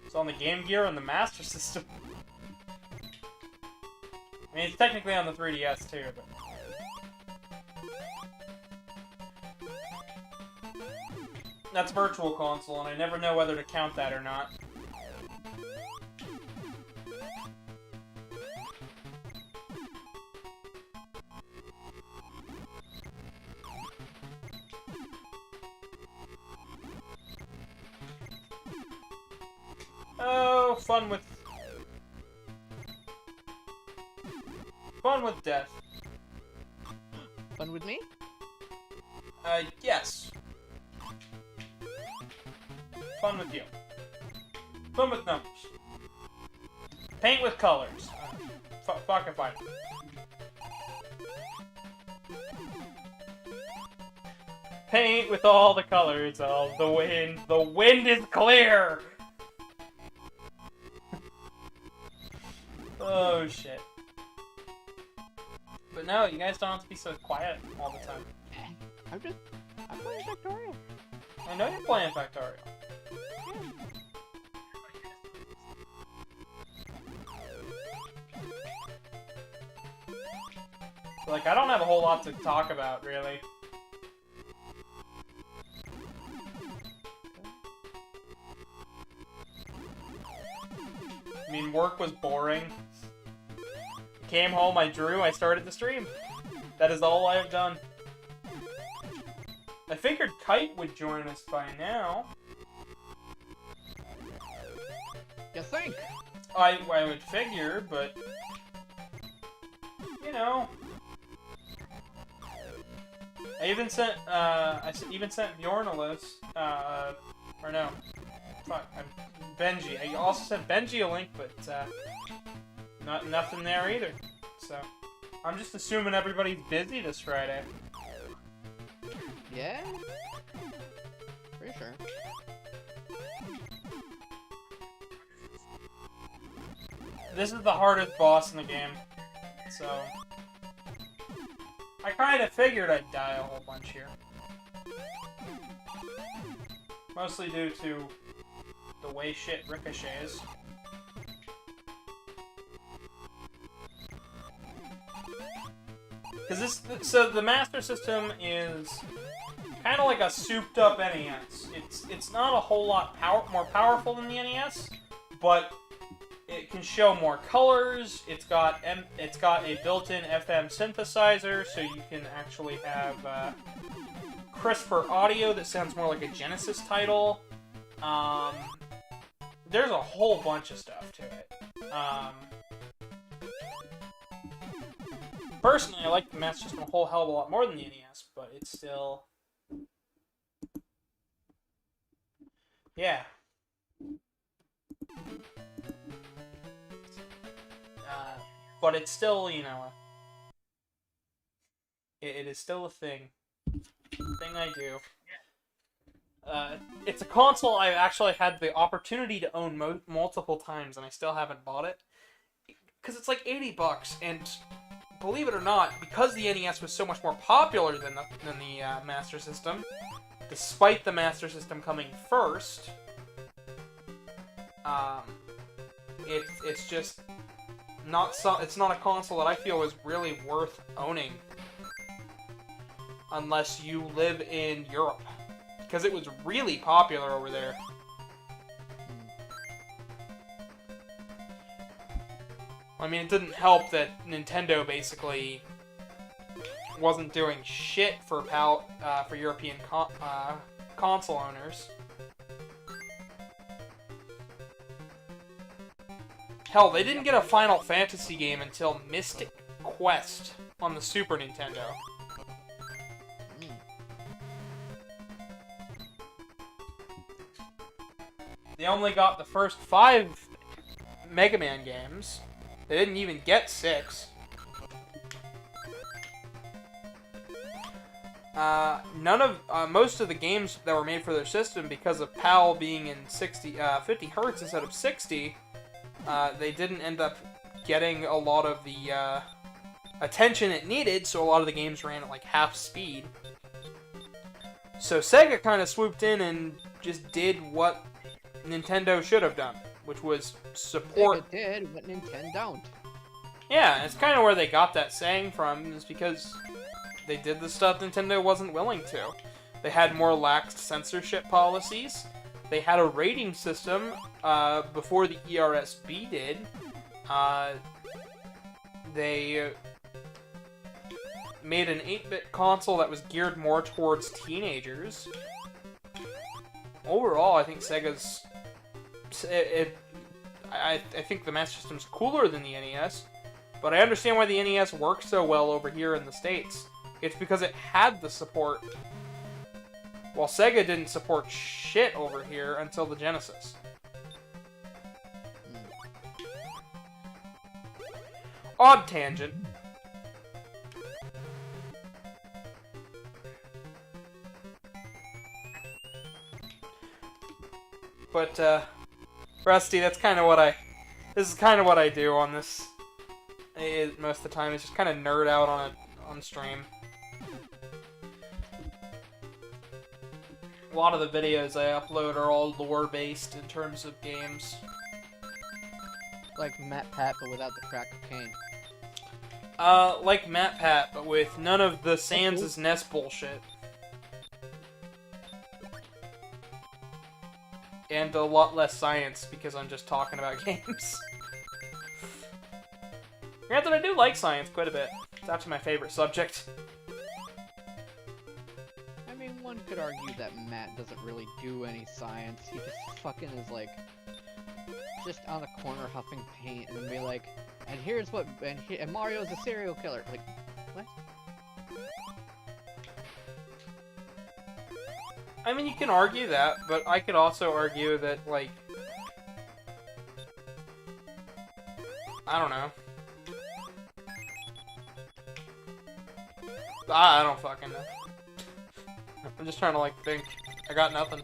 It's on the Game Gear and the Master System. I mean, it's technically on the 3DS, too, but... That's Virtual Console, and I never know whether to count that or not. Oh, fun with death. Fun with me? Yes. Fun with you. Fun with numbers. Paint with colors. Fuck if I... Paint with all the colors of the wind. The wind is clear! Oh, shit. But no, you guys don't have to be so quiet all the time. I'm playing Factorial. I know you're playing Factorial. Like, I don't have a whole lot to talk about, really. I mean, work was boring. Came home, I drew, I started the stream. That is all I have done. I figured Kite would join us by now. You think? I would figure, but... You know... I even sent Bjorn a list, or no. Fuck, Benji. I also sent Benji a link, but, nothing there either. So, I'm just assuming everybody's busy this Friday. Yeah? Pretty sure. This is the hardest boss in the game, so... I kinda figured I'd die a whole bunch here. Mostly due to the way shit ricochets. So the Master System is kind of like a souped-up NES. It's not a whole lot more powerful than the NES, but it can show more colors. It's got a built-in FM synthesizer, so you can actually have crisper audio that sounds more like a Genesis title. There's a whole bunch of stuff to it. Personally, I like the Master System a whole hell of a lot more than the NES, but it's still... Yeah. But it's still, you know, it is still a thing. Thing I do. It's a console I've actually had the opportunity to own multiple times, and I still haven't bought it. because it's like $80, and believe it or not, because the NES was so much more popular than the Master System, despite the Master System coming first, it's just it's not a console that I feel is really worth owning unless you live in Europe, because it was really popular over there. I mean, it didn't help that Nintendo basically wasn't doing shit for European console owners. Hell, they didn't get a Final Fantasy game until Mystic Quest on the Super Nintendo. They only got the first 5 Mega Man games. They didn't even get 6. Most of the games that were made for their system, because of PAL being in 50 Hertz instead of 60, they didn't end up getting a lot of the attention it needed, so a lot of the games ran at like half speed. So Sega kind of swooped in and just did what Nintendo should have done, which was support. Sega did what Nintendo don't. Yeah, it's kind of where they got that saying from, is because they did the stuff Nintendo wasn't willing to. They had more lax censorship policies. They had a rating system before the ERSB did. They made an 8-bit console that was geared more towards teenagers. Overall, I think Sega's... I think the Master System's cooler than the NES, but I understand why the NES works so well over here in the States. It's because it had the support, while Sega didn't support shit over here until the Genesis. Odd tangent. But, Rusty, that's kind of what this is kind of what I do on this, most of the time. It's just kind of nerd out on stream. A lot of the videos I upload are all lore-based in terms of games. Like Matt Pat, but without the crack cocaine. Like Matt Pat, but with none of the Sans' NES bullshit. And a lot less science, because I'm just talking about games. Granted, I do like science quite a bit. It's actually my favorite subject. I mean, one could argue that Matt doesn't really do any science. He just fucking is like, just on a corner huffing paint and be like, and here's what, and Mario's a serial killer. Like, what? I mean, you can argue that, but I could also argue that, like, I don't know. I don't fucking know. I'm just trying to, like, think. I got nothing.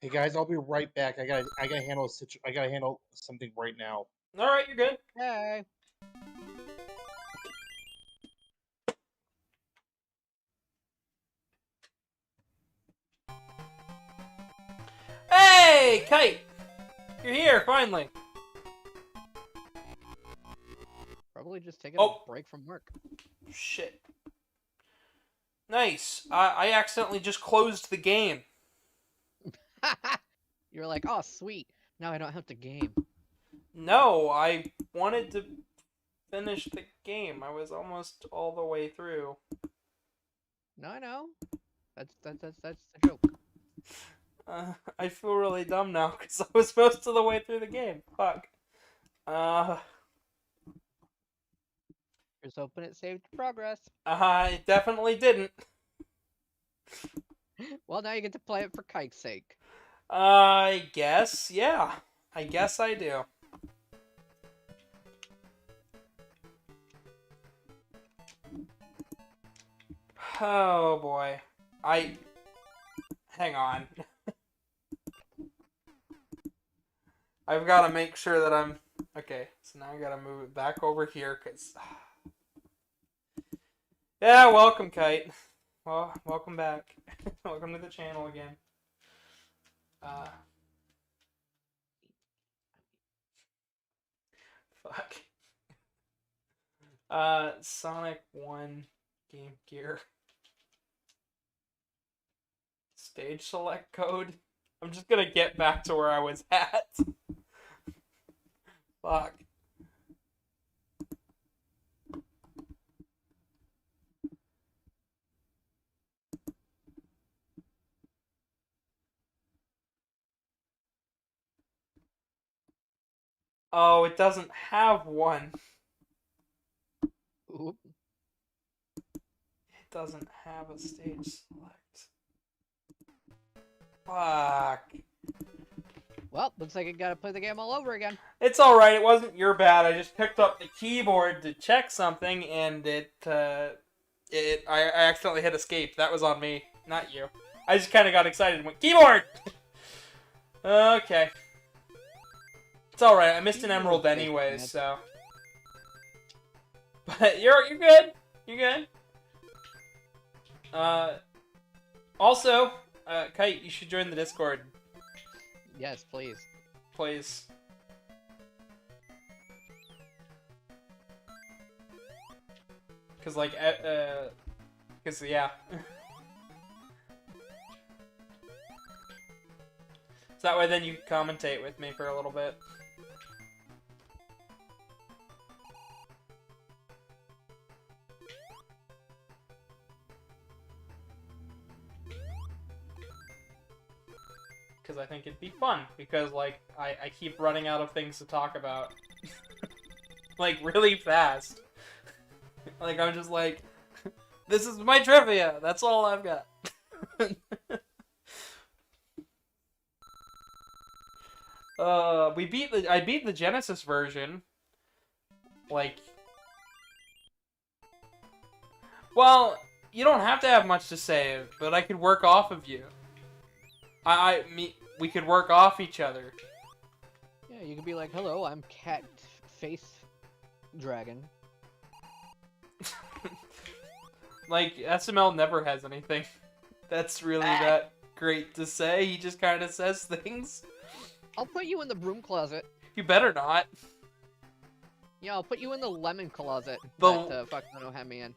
Hey guys, I'll be right back. I gotta handle something right now. All right, you're good. Hey. Hey, Kite! You're here, finally. Probably just taking a break from work. Shit. Nice. I accidentally just closed the game. You were like, oh, sweet. Now I don't have to game. No, I wanted to finish the game. I was almost all the way through. No, I know. That's the joke. I feel really dumb now because I was most of the way through the game. Fuck. Here's hoping it saved progress. I definitely didn't. Well, now you get to play it for Kike's sake. I guess, yeah. I guess I do. Oh boy. Hang on. I've got to make sure that I'm... Okay, so now I got to move it back over here, because... Yeah, welcome, Kite. Well, welcome back. Welcome to the channel again. Fuck. Sonic 1 Game Gear. Stage select code. I'm just gonna get back to where I was at. Fuck. Oh, it doesn't have one. Oop. It doesn't have a stage select. Fuck. Well, looks like I gotta play the game all over again. It's alright, it wasn't your bad. I just picked up the keyboard to check something and I accidentally hit escape. That was on me, not you. I just kind of got excited and went, keyboard! Okay. It's alright, I missed an emerald anyways, so. But you're good. You're good. Also, Kite, you should join the Discord. Yes, please. Please. Cause like, cause yeah. So that way then you can commentate with me for a little bit. Because I think it'd be fun, because, like, I keep running out of things to talk about. Like, really fast. Like, I'm just like, this is my trivia, that's all I've got. I beat the Genesis version. Like, well, you don't have to have much to say, but I could work off of you. We could work off each other. Yeah, you could be like, hello, I'm Cat Face Dragon. Like, SML never has anything that's really that great to say. He just kind of says things. I'll put you in the broom closet. You better not. Yeah, I'll put you in the lemon closet The- that Foxano had me in.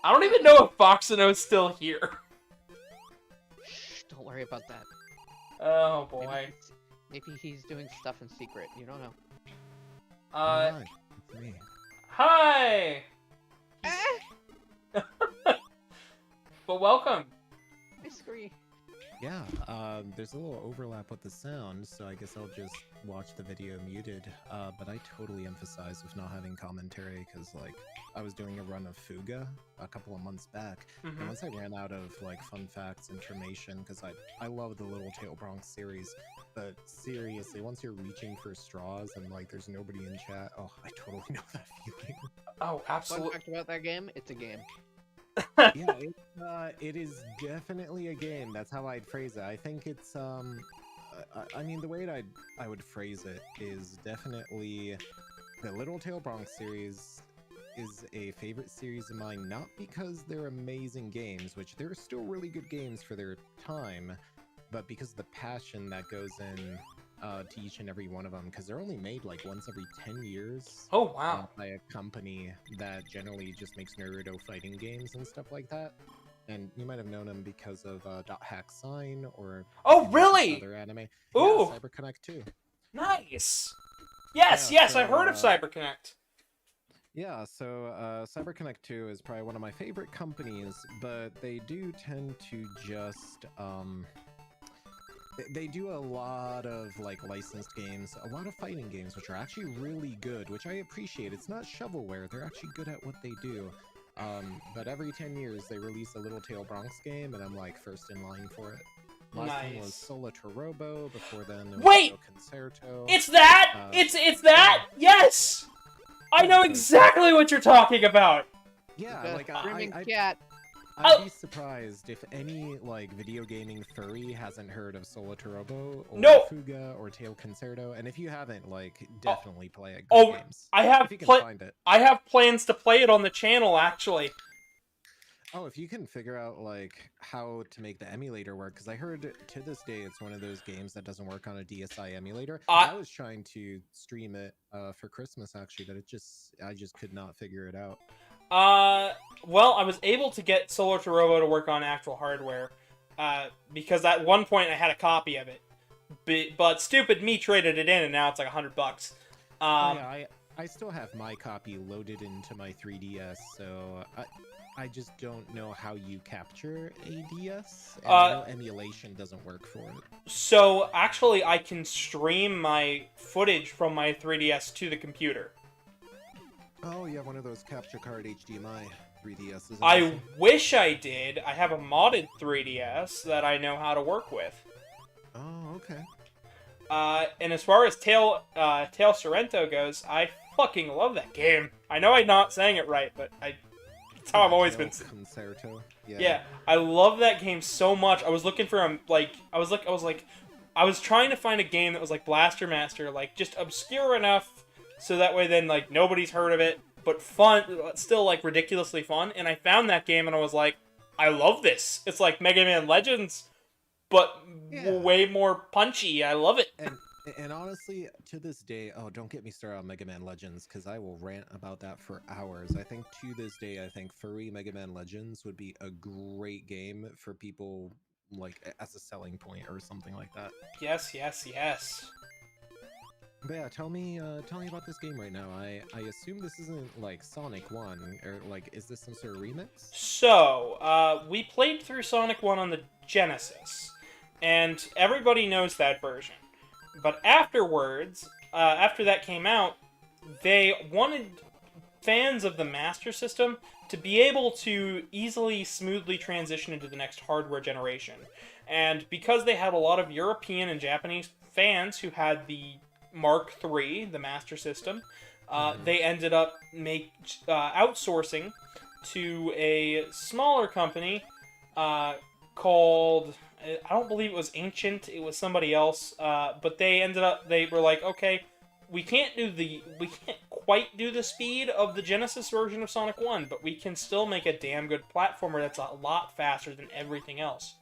I don't even know if Foxano's still here. Shh, don't worry about that. Oh boy. Maybe he's doing stuff in secret. You don't know. Hi, it's me. Hi! Ah! But welcome. I scream. Yeah, there's a little overlap with the sound, so I guess I'll just watch the video muted. But I totally emphasize with not having commentary, because, like, I was doing a run of Fuga a couple of months back, and once I ran out of, like, fun facts, information, because I love the Little Tail Bronx series, but seriously, once you're reaching for straws and, like, there's nobody in chat, oh, I totally know that feeling. Oh, Fun absolutely. fact about that game, it's a game. Yeah, it is definitely a game. That's how I'd phrase it. I think it's I mean, the way I would phrase it is definitely the Little Tail Bronx series is a favorite series of mine, not because they're amazing games, which they're still really good games for their time, but because of the passion that goes in to each and every one of them, because they're only made like once every 10 years. Oh, wow. By a company that generally just makes Naruto fighting games and stuff like that. And you might have known them because of Dot Hack Sign or Oh, really? other anime. Ooh. Yeah, CyberConnect 2. Nice. Yes, Yeah, yes, so, I've heard of CyberConnect. Yeah, so CyberConnect 2 is probably one of my favorite companies, but they do tend to just they do a lot of like licensed games, a lot of fighting games, which are actually really good, which I appreciate. It's not shovelware; they're actually good at what they do. But every 10 years they release a Little Tail Bronx game, and I'm like first in line for it. Last time was Sola Torobo. Before then, it was Wait! Neo Concerto. It's that! It's that! Yes! I know exactly what you're talking about! Yeah, The like screaming I cat. I'd be surprised if any, like, video gaming furry hasn't heard of Solotorobo, or No! Fuga, or Tail Concerto, and if you haven't, like, definitely play it. Good Oh, games. I have If you can find it. I have plans to play it on the channel, actually. Oh, if you can figure out, like, how to make the emulator work, because I heard to this day it's one of those games that doesn't work on a DSi emulator. I was trying to stream it for Christmas, actually, but I just could not figure it out. Well, I was able to get Solar to Robo to work on actual hardware, because at one point I had a copy of it, but stupid me traded it in, and now it's like $100. Yeah, I still have my copy loaded into my 3DS, so I just don't know how you capture a DS, and I know emulation doesn't work for it. So, actually, I can stream my footage from my 3DS to the computer. Oh, you have one of those capture card HDMI 3DSs. I wish I did. I have a modded 3DS that I know how to work with. Oh, okay. And as far as Tail Sorrento goes, I fucking love that game. I know I'm not saying it right, but it's how I've always been. Concerto. Yeah, I love that game so much. I was looking for I was trying to find a game that was like Blaster Master, like just obscure enough so that way then like nobody's heard of it, but fun, still like ridiculously fun. And I found that game and I was like, I love this. It's like Mega Man Legends, but way more punchy. I love it. And honestly, to this day, oh, don't get me started on Mega Man Legends, because I will rant about that for hours. I think to this day, I think furry Mega Man Legends would be a great game for people, like, as a selling point or something like that. Yes, yes, yes. But yeah, tell me about this game right now. I assume this isn't, like, Sonic 1, or, like, is this some sort of remix? So, we played through Sonic 1 on the Genesis, and everybody knows that version. But afterwards, after that came out, they wanted fans of the Master System to be able to easily, smoothly transition into the next hardware generation. And because they had a lot of European and Japanese fans who had the Mark III, the Master System, they ended up outsourcing to a smaller company called... I don't believe it was Ancient, it was somebody else, but they were like, okay, we can't quite do the speed of the Genesis version of Sonic 1, but we can still make a damn good platformer that's a lot faster than everything else.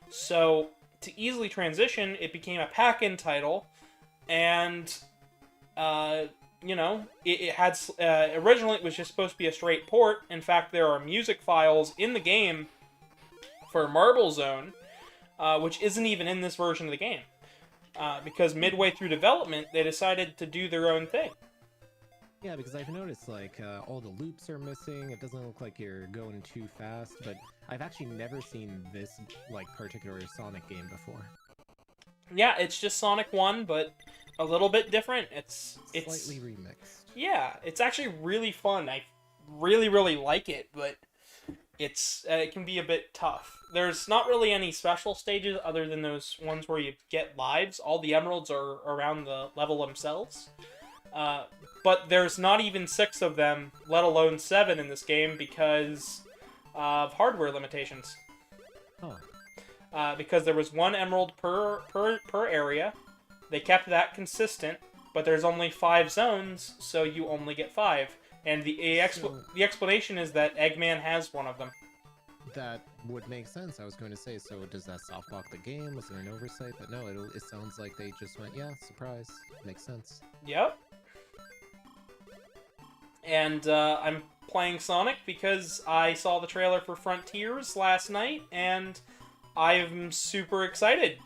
So, to easily transition, it became a pack-in title, and, it had, originally it was just supposed to be a straight port. In fact, there are music files in the game for Marble Zone, which isn't even in this version of the game. Because midway through development, they decided to do their own thing. Yeah, because I've noticed, like, all the loops are missing, it doesn't look like you're going too fast, but I've actually never seen this, like, particular Sonic game before. Yeah, it's just Sonic 1, but a little bit different. It's slightly remixed. Yeah, it's actually really fun. I really, really like it, but it can be a bit tough. There's not really any special stages other than those ones where you get lives. All the emeralds are around the level themselves. But there's not even 6 of them, let alone 7 in this game because of hardware limitations. Huh. Because there was 1 emerald per area. They kept that consistent, but there's only 5 zones, so you only get 5. And the explanation is that Eggman has one of them. That would make sense. I was going to say, so does that softlock the game? Was there an oversight? But no, it sounds like they just went, yeah, surprise. Makes sense. Yep. And I'm playing Sonic because I saw the trailer for Frontiers last night, and I'm super excited.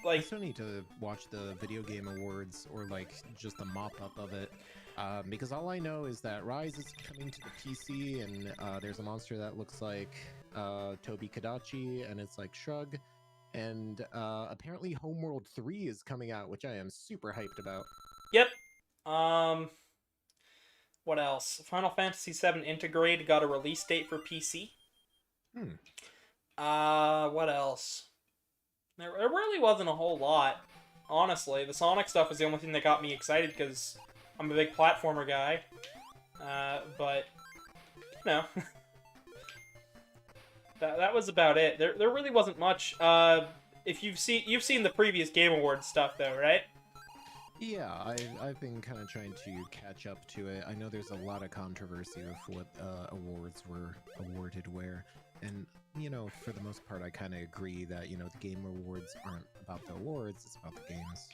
I still need to watch the Video Game Awards, or like just the mop-up of it, because all I know is that Rise is coming to the PC, and there's a monster that looks like Toby Kadachi, and it's like Shrug, and apparently Homeworld 3 is coming out, which I am super hyped about. Yep. What else? Final Fantasy VII Integrate got a release date for PC. What else? There really wasn't a whole lot, honestly. The Sonic stuff was the only thing that got me excited because I'm a big platformer guy. But, you know. that was about it. There really wasn't much. If you've seen the previous Game Awards stuff though, right? Yeah, I've been kind of trying to catch up to it. I know there's a lot of controversy of what awards were awarded where, and you know, for the most part, I kind of agree that you know the Game Awards aren't about the awards; it's about the games.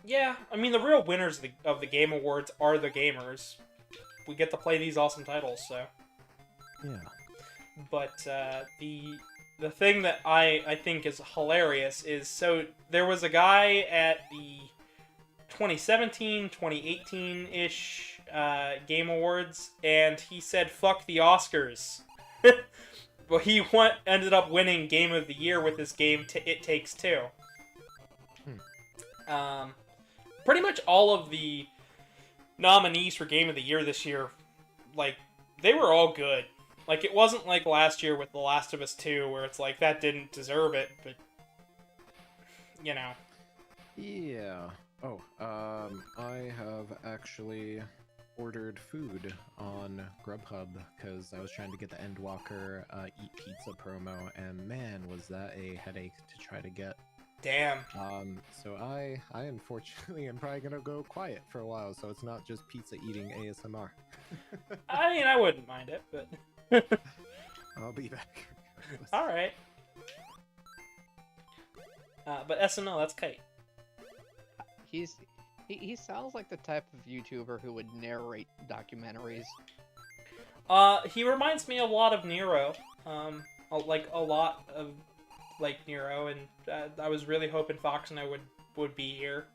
Yeah, I mean the real winners of the Game Awards are the gamers. We get to play these awesome titles, so. Yeah. But the thing that I think is hilarious is, so there was a guy at the 2017, 2018-ish Game Awards, and he said, fuck the Oscars. But he ended up winning Game of the Year with his game, It Takes Two. Pretty much all of the nominees for Game of the Year this year, like, they were all good. Like, it wasn't like last year with The Last of Us 2, where it's like, that didn't deserve it, but, you know. Yeah. Oh, I have actually ordered food on Grubhub because I was trying to get the Endwalker Eat Pizza promo, and man, was that a headache to try to get. Damn. So I unfortunately am probably gonna go quiet for a while, so it's not just pizza eating ASMR. I mean, I wouldn't mind it, but... I'll be back. Alright. But SNL, that's Kite. He sounds like the type of YouTuber who would narrate documentaries. He reminds me a lot of Nero. Like, a lot of, like, Nero, and I was really hoping Fox and I would be here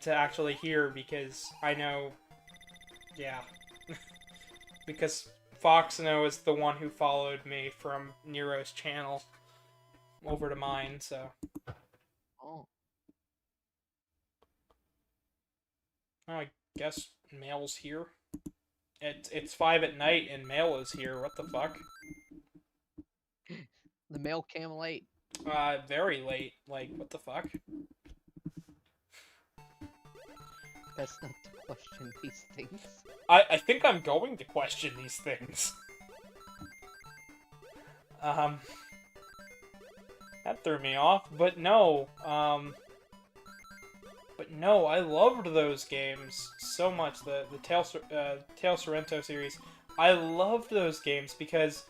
to actually hear, because I know... Yeah. Because Fox is the one who followed me from Nero's channel over to mine, so... Oh. I guess Mail's here. It's 5 at night and Mail is here. What the fuck? The mail came late. Very late. Like, what the fuck? That's not to question these things. I think I'm going to question these things. That threw me off, but no, I loved those games so much. The Tale Sorrento series. I loved those games because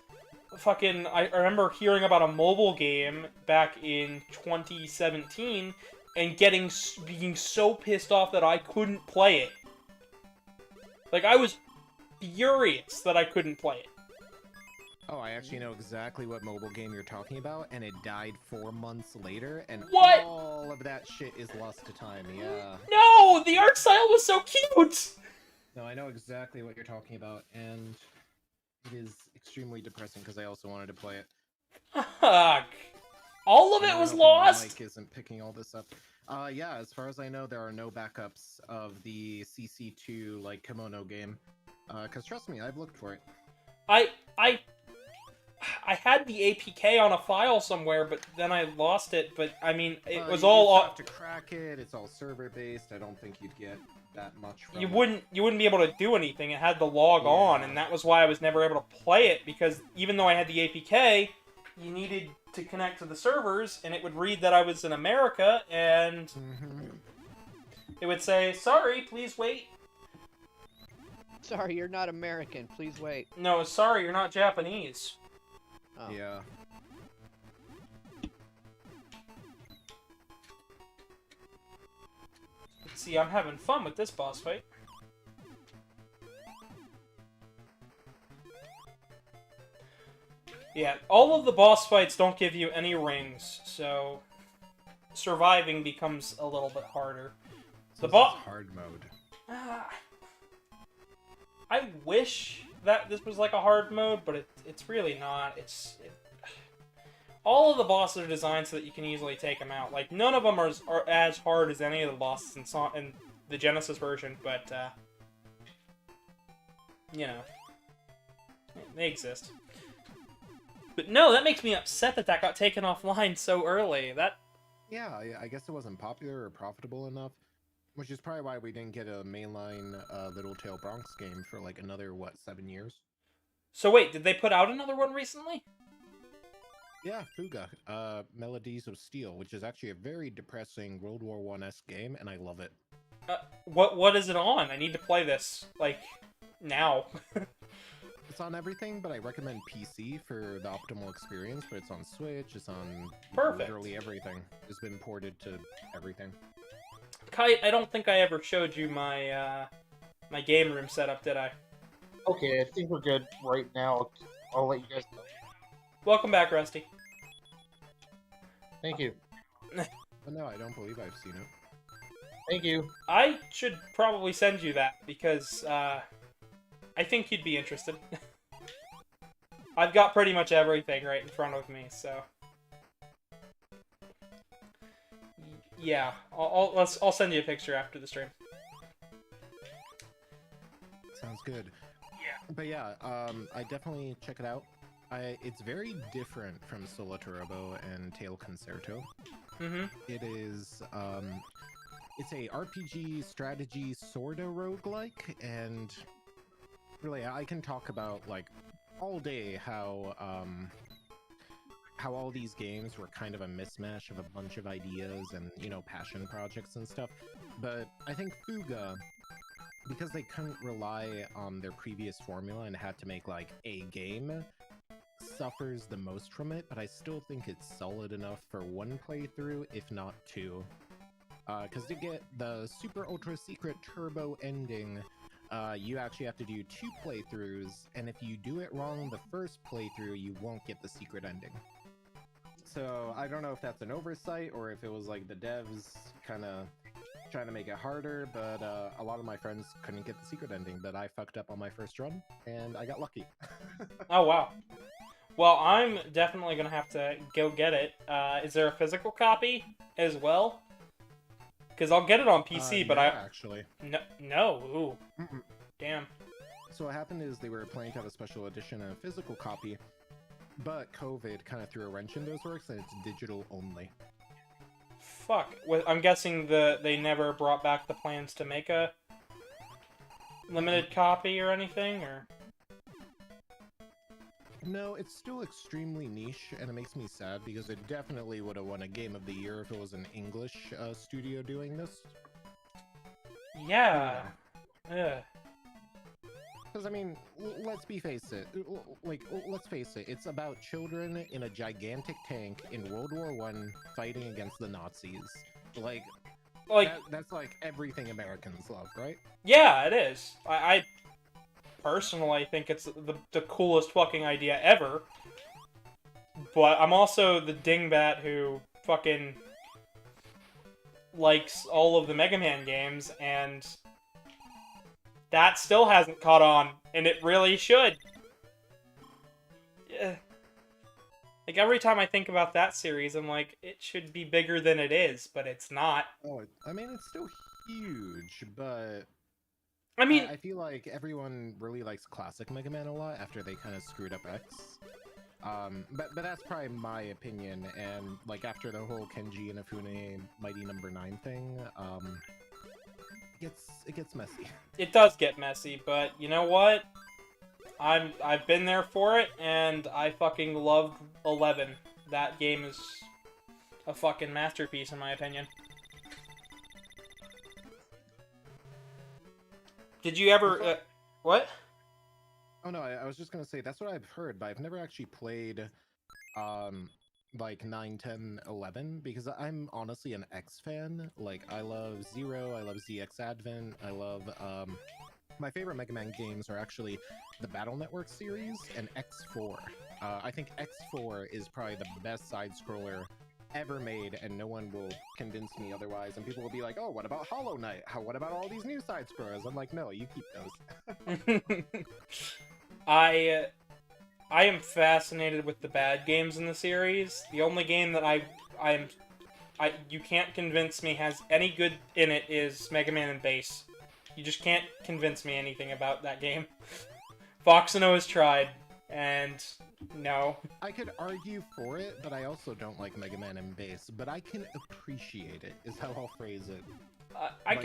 fucking I remember hearing about a mobile game back in 2017 and being so pissed off that I couldn't play it. Like, I was furious that I couldn't play it. Oh, I actually know exactly what mobile game you're talking about, and it died 4 months later, and What? all of that shit is lost to time, yeah. No! The art style was so cute! No, I know exactly what you're talking about, and it is extremely depressing because I also wanted to play it. Fuck. All of it was lost? Mike isn't picking all this up. Yeah, as far as I know, there are no backups of the CC2, like, Kimono game. Because trust me, I've looked for it. I had the APK on a file somewhere, but then I lost it. But I mean, it was all. You have to crack it. It's all server based. I don't think you'd get that much from You it. wouldn't be able to do anything. It had to log on, and that was why I was never able to play it, because even though I had the APK, you needed to connect to the servers, and it would read that I was in America, and it would say, "Sorry, please wait." Sorry, you're not American. Please wait. No, sorry, you're not Japanese. Oh. Yeah. See, I'm having fun with this boss fight. Yeah, all of the boss fights don't give you any rings, so surviving becomes a little bit harder. The boss hard mode. I wish that this was like a hard mode, but it's really not. All of the bosses are designed so that you can easily take them out. Like, none of them are as hard as any of the bosses in the Genesis version, but, you know, they exist. But no, that makes me upset that got taken offline so early. Yeah, I guess it wasn't popular or profitable enough, which is probably why we didn't get a mainline Little Tail Bronx game for like another, what, 7 years? So wait, did they put out another one recently? Yeah, Fuga, Melodies of Steel, which is actually a very depressing World War One-esque game, and I love it. What is it on? I need to play this, like, now. It's on everything, but I recommend PC for the optimal experience. But it's on Switch, it's on Perfect. literally everything. It's been ported to everything. Kite, I don't think I ever showed you my my game room setup, did I? Okay, I think we're good right now. I'll let you guys know. Welcome back, Rusty. Thank you. But no, I don't believe I've seen it. Thank you. I should probably send you that, because, I think you'd be interested. I've got pretty much everything right in front of me, so... Yeah, I'll send you a picture after the stream. Sounds good. Yeah. But yeah, I definitely check it out. It's very different from Solo Turbo and Tail Concerto. Mm-hmm. It is, it's a RPG strategy sorta roguelike, and really, I can talk about, like, all day how all these games were kind of a mismatch of a bunch of ideas and, you know, passion projects and stuff. But I think Fuga, because they couldn't rely on their previous formula and had to make, like, a game, suffers the most from it, but I still think it's solid enough for one playthrough, if not two. Because to get the super ultra secret turbo ending, you actually have to do 2 playthroughs, and if you do it wrong the first playthrough, you won't get the secret ending. So I don't know if that's an oversight or if it was like the devs kind of trying to make it harder, but a lot of my friends couldn't get the secret ending, but I fucked up on my first run, and I got lucky. Oh, wow. Well, I'm definitely gonna have to go get it. Is there a physical copy as well? Because I'll get it on PC, but no, I... actually. No. Ooh. Mm-mm. Damn. So what happened is they were planning to have a special edition and a physical copy, but COVID kind of threw a wrench in those works, and it's digital only. Fuck. I'm guessing they never brought back the plans to make a limited copy or anything, or... No, it's still extremely niche, and it makes me sad because it definitely would have won a Game of the Year if it was an English studio doing this. Yeah. Ugh. Because, I mean, let's face it, it's about children in a gigantic tank in World War One fighting against the Nazis. Like that's like everything Americans love, right? Yeah, it is. I personally think it's the coolest fucking idea ever. But I'm also the dingbat who fucking likes all of the Mega Man games, and that still hasn't caught on, and it really should. Yeah. Like, every time I think about that series, I'm like, it should be bigger than it is, but it's not. Oh, I mean, it's still huge, but... I mean... I feel like everyone really likes classic Mega Man a lot after they kind of screwed up X. But that's probably my opinion, and, like, after the whole Kenji Inafune Mighty Number 9 thing, it gets messy. It does get messy, but you know what? I've been there for it, and I fucking loved 11. That game is a fucking masterpiece, in my opinion. Did you ever... what? Oh no, I was just gonna say, that's what I've heard, but I've never actually played, like 9, 10, 11, because I'm honestly an X fan. Like, I love Zero, I love ZX Advent, I love, my favorite Mega Man games are actually the Battle Network series and X4. I think X4 is probably the best side-scroller ever made, and no one will convince me otherwise, and people will be like, oh, what about Hollow Knight? What about all these new side-scrollers? I'm like, no, you keep those. I am fascinated with the bad games in the series. The only game that you can't convince me has any good in it is Mega Man and Bass. You just can't convince me anything about that game. Foxino has tried, and no. I could argue for it, but I also don't like Mega Man and Bass, but I can appreciate it, is how I'll phrase it.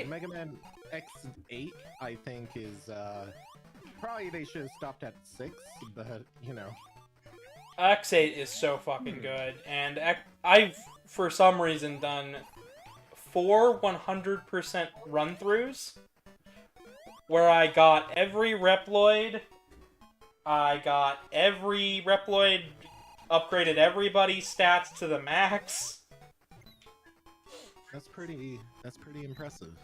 Mega Man X8, I think, is, probably they should have stopped at 6, but, you know. X8 is so fucking good, and I've, for some reason, done 4 100% run-throughs, where I got every Reploid, upgraded everybody's stats to the max. That's pretty impressive.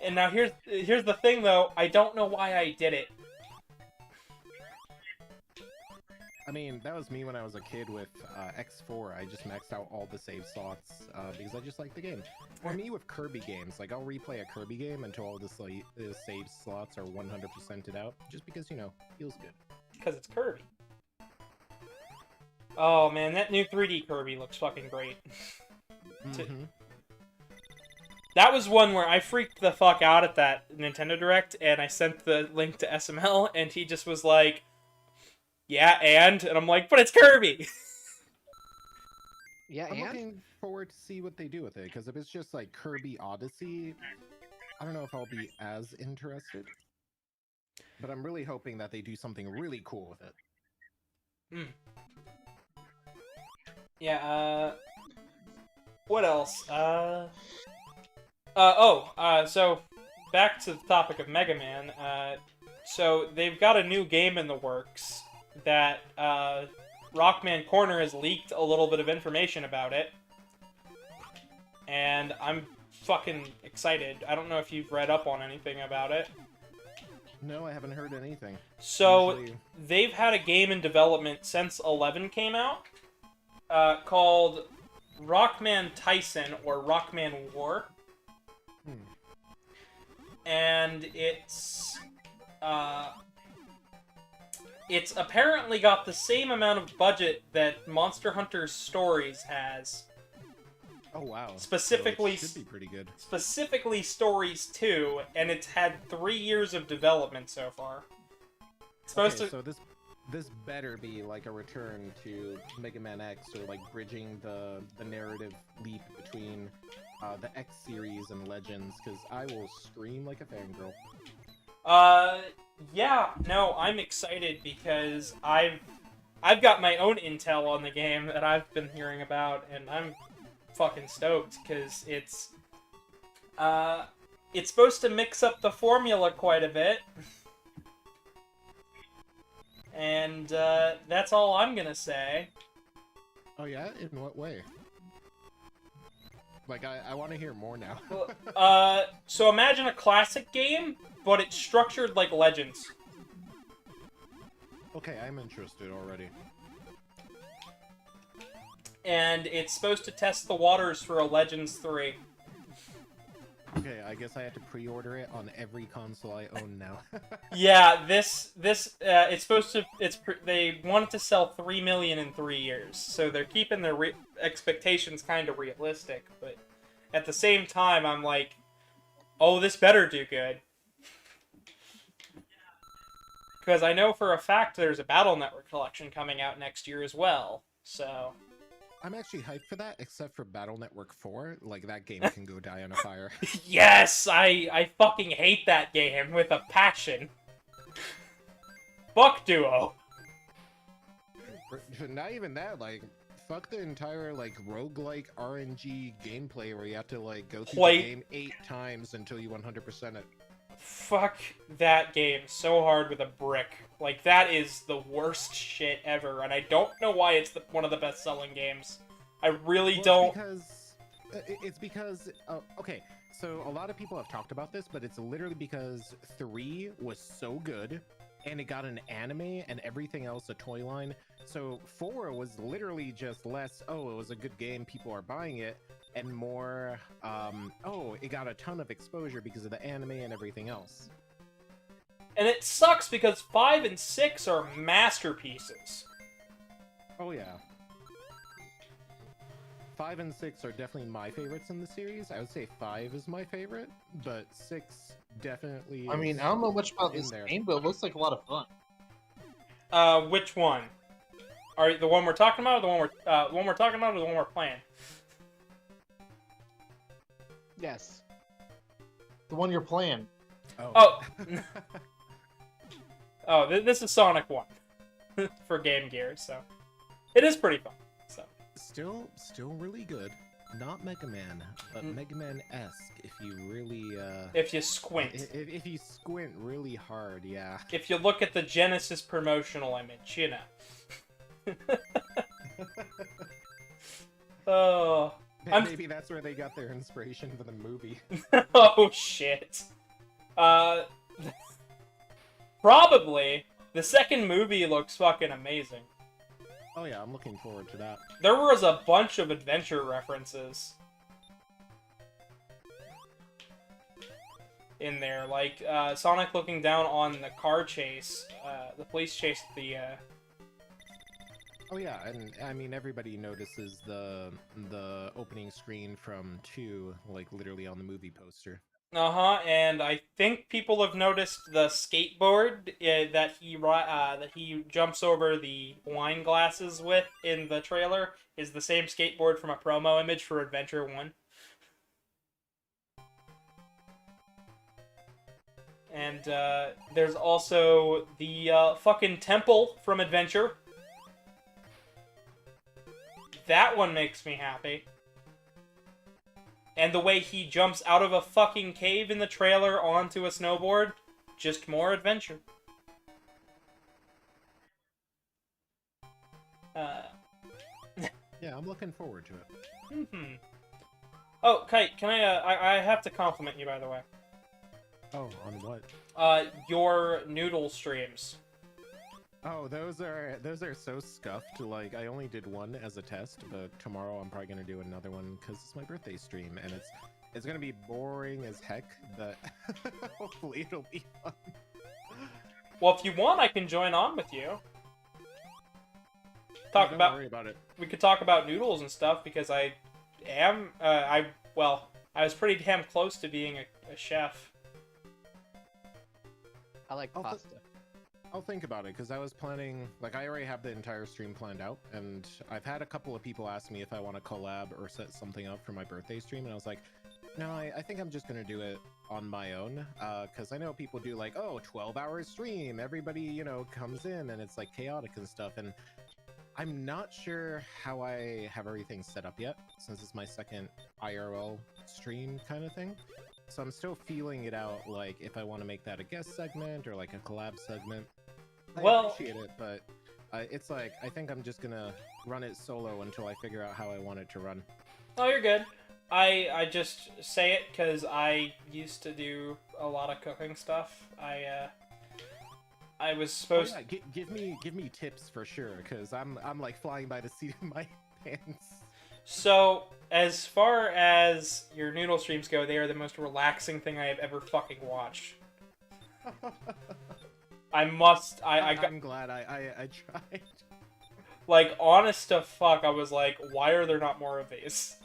And now here's the thing, though. I don't know why I did it. I mean, that was me when I was a kid with X4. I just maxed out all the save slots because I just like the game. For me, with Kirby games, like I'll replay a Kirby game until all the save slots are 100%ed out, just because, you know, feels good. Because it's Kirby. Oh man, that new 3D Kirby looks fucking great. Mm-hmm. That was one where I freaked the fuck out at that Nintendo Direct, and I sent the link to SML, and he just was like, yeah, and I'm like, but it's Kirby! Yeah, I'm and? looking forward to see what they do with it, because if it's just like Kirby Odyssey, I don't know if I'll be as interested. But I'm really hoping that they do something really cool with it. Yeah, what else? So, back to the topic of Mega Man, so they've got a new game in the works that, Rockman Corner has leaked a little bit of information about it. And I'm fucking excited. I don't know if you've read up on anything about it. No, I haven't heard anything. So, Usually... they've had a game in development since 11 came out, called Rockman Tyson, or Rockman War. And it's apparently got the same amount of budget that Monster Hunter Stories has. Oh wow! Specifically, so it should be pretty good. Specifically, Stories 2, and it's had 3 years of development so far. It's supposed to. So this better be like a return to Mega Man X, or like bridging the narrative leap between the X series and Legends, because I will scream like a fangirl. Yeah, no, I'm excited because I've got my own intel on the game that I've been hearing about, and I'm fucking stoked because it's supposed to mix up the formula quite a bit. And that's all I'm gonna say. Oh yeah? In what way? Like, I want to hear more now. So imagine a classic game, but it's structured like Legends. Okay, I'm interested already. And it's supposed to test the waters for a Legends 3. Okay, I guess I have to pre-order it on every console I own now. Yeah, it's supposed to, they want it to sell 3 million in 3 years, so they're keeping their expectations kind of realistic, but at the same time, I'm like, oh, this better do good. Because I know for a fact there's a Battle Network collection coming out next year as well, so... I'm actually hyped for that, except for Battle Network 4. Like, that game can go die on a fire. Yes! I fucking hate that game with a passion. Fuck Duo. Not even that, like, fuck the entire, like, roguelike RNG gameplay where you have to, like, go through the game 8 times until you 100% it. Fuck that game so hard with a brick. Like, that is the worst shit ever, and I don't know why it's one of the best-selling games. I really don't... It's because... okay, so a lot of people have talked about this, but it's literally because 3 was so good, and it got an anime and everything else, a toy line. So 4 was literally just less, oh, it was a good game, people are buying it, and more, oh, it got a ton of exposure because of the anime and everything else. And it sucks because 5 and 6 are masterpieces. Oh yeah. 5 and 6 are definitely my favorites in the series. I would say 5 is my favorite, but 6 definitely is. I mean, I don't know much about this game, but it looks like a lot of fun. Which one? Are the one we're talking about, or the one we're talking about, or the one we're playing? Yes. The one you're playing. Oh. Oh, this is Sonic 1. for Game Gear, so it is pretty fun. So Still really good. Not Mega Man, but Mega Man-esque if you really if you squint, if you squint really hard, yeah. if you look at the Genesis promotional image, you know. Oh, Maybe that's where they got their inspiration for the movie. oh shit. Probably the second movie looks fucking amazing. Oh yeah, I'm looking forward to that. There was a bunch of adventure references in there, like Sonic looking down on the car chase, the police chase at the. Oh yeah, and I mean everybody notices the opening screen from 2, like literally on the movie poster. And I think people have noticed the skateboard that he jumps over the wine glasses with in the trailer is the same skateboard from a promo image for Adventure 1. And there's also the fucking temple from Adventure. That one makes me happy. And the way he jumps out of a fucking cave in the trailer onto a snowboard, just more adventure. Yeah, I'm looking forward to it. Oh, Kite, can I have to compliment you, by the way. Oh, on what? Your noodle streams. Oh, those are so scuffed. Like, I only did one as a test, but tomorrow I'm probably gonna do another one because it's my birthday stream, and it's gonna be boring as heck, but hopefully it'll be fun. Well, if you want, I can join on with you. Don't worry about it. We could talk about noodles and stuff because I was pretty damn close to being a chef. I like pasta. I'll think about it, because I was planning, like, I already have the entire stream planned out, and I've had a couple of people ask me if I want to collab or set something up for my birthday stream, and I was like, no, I think I'm just going to do it on my own, because I know people do, like, oh, 12-hour stream, everybody, you know, comes in, and it's, like, chaotic and stuff, and I'm not sure how I have everything set up yet, since it's my second IRL stream kind of thing. So I'm still feeling it out, like, if I want to make that a guest segment or, like, a collab segment. I appreciate it, but it's like, I think I'm just gonna run it solo until I figure out how I want it to run. Oh, you're good. I just say it because I used to do a lot of cooking stuff. I was supposed to... give me tips for sure, because I'm like flying by the seat of my pants. So, as far as your noodle streams go, they are the most relaxing thing I have ever fucking watched. I'm glad I tried. Like, honest to fuck, I was like, why are there not more of these?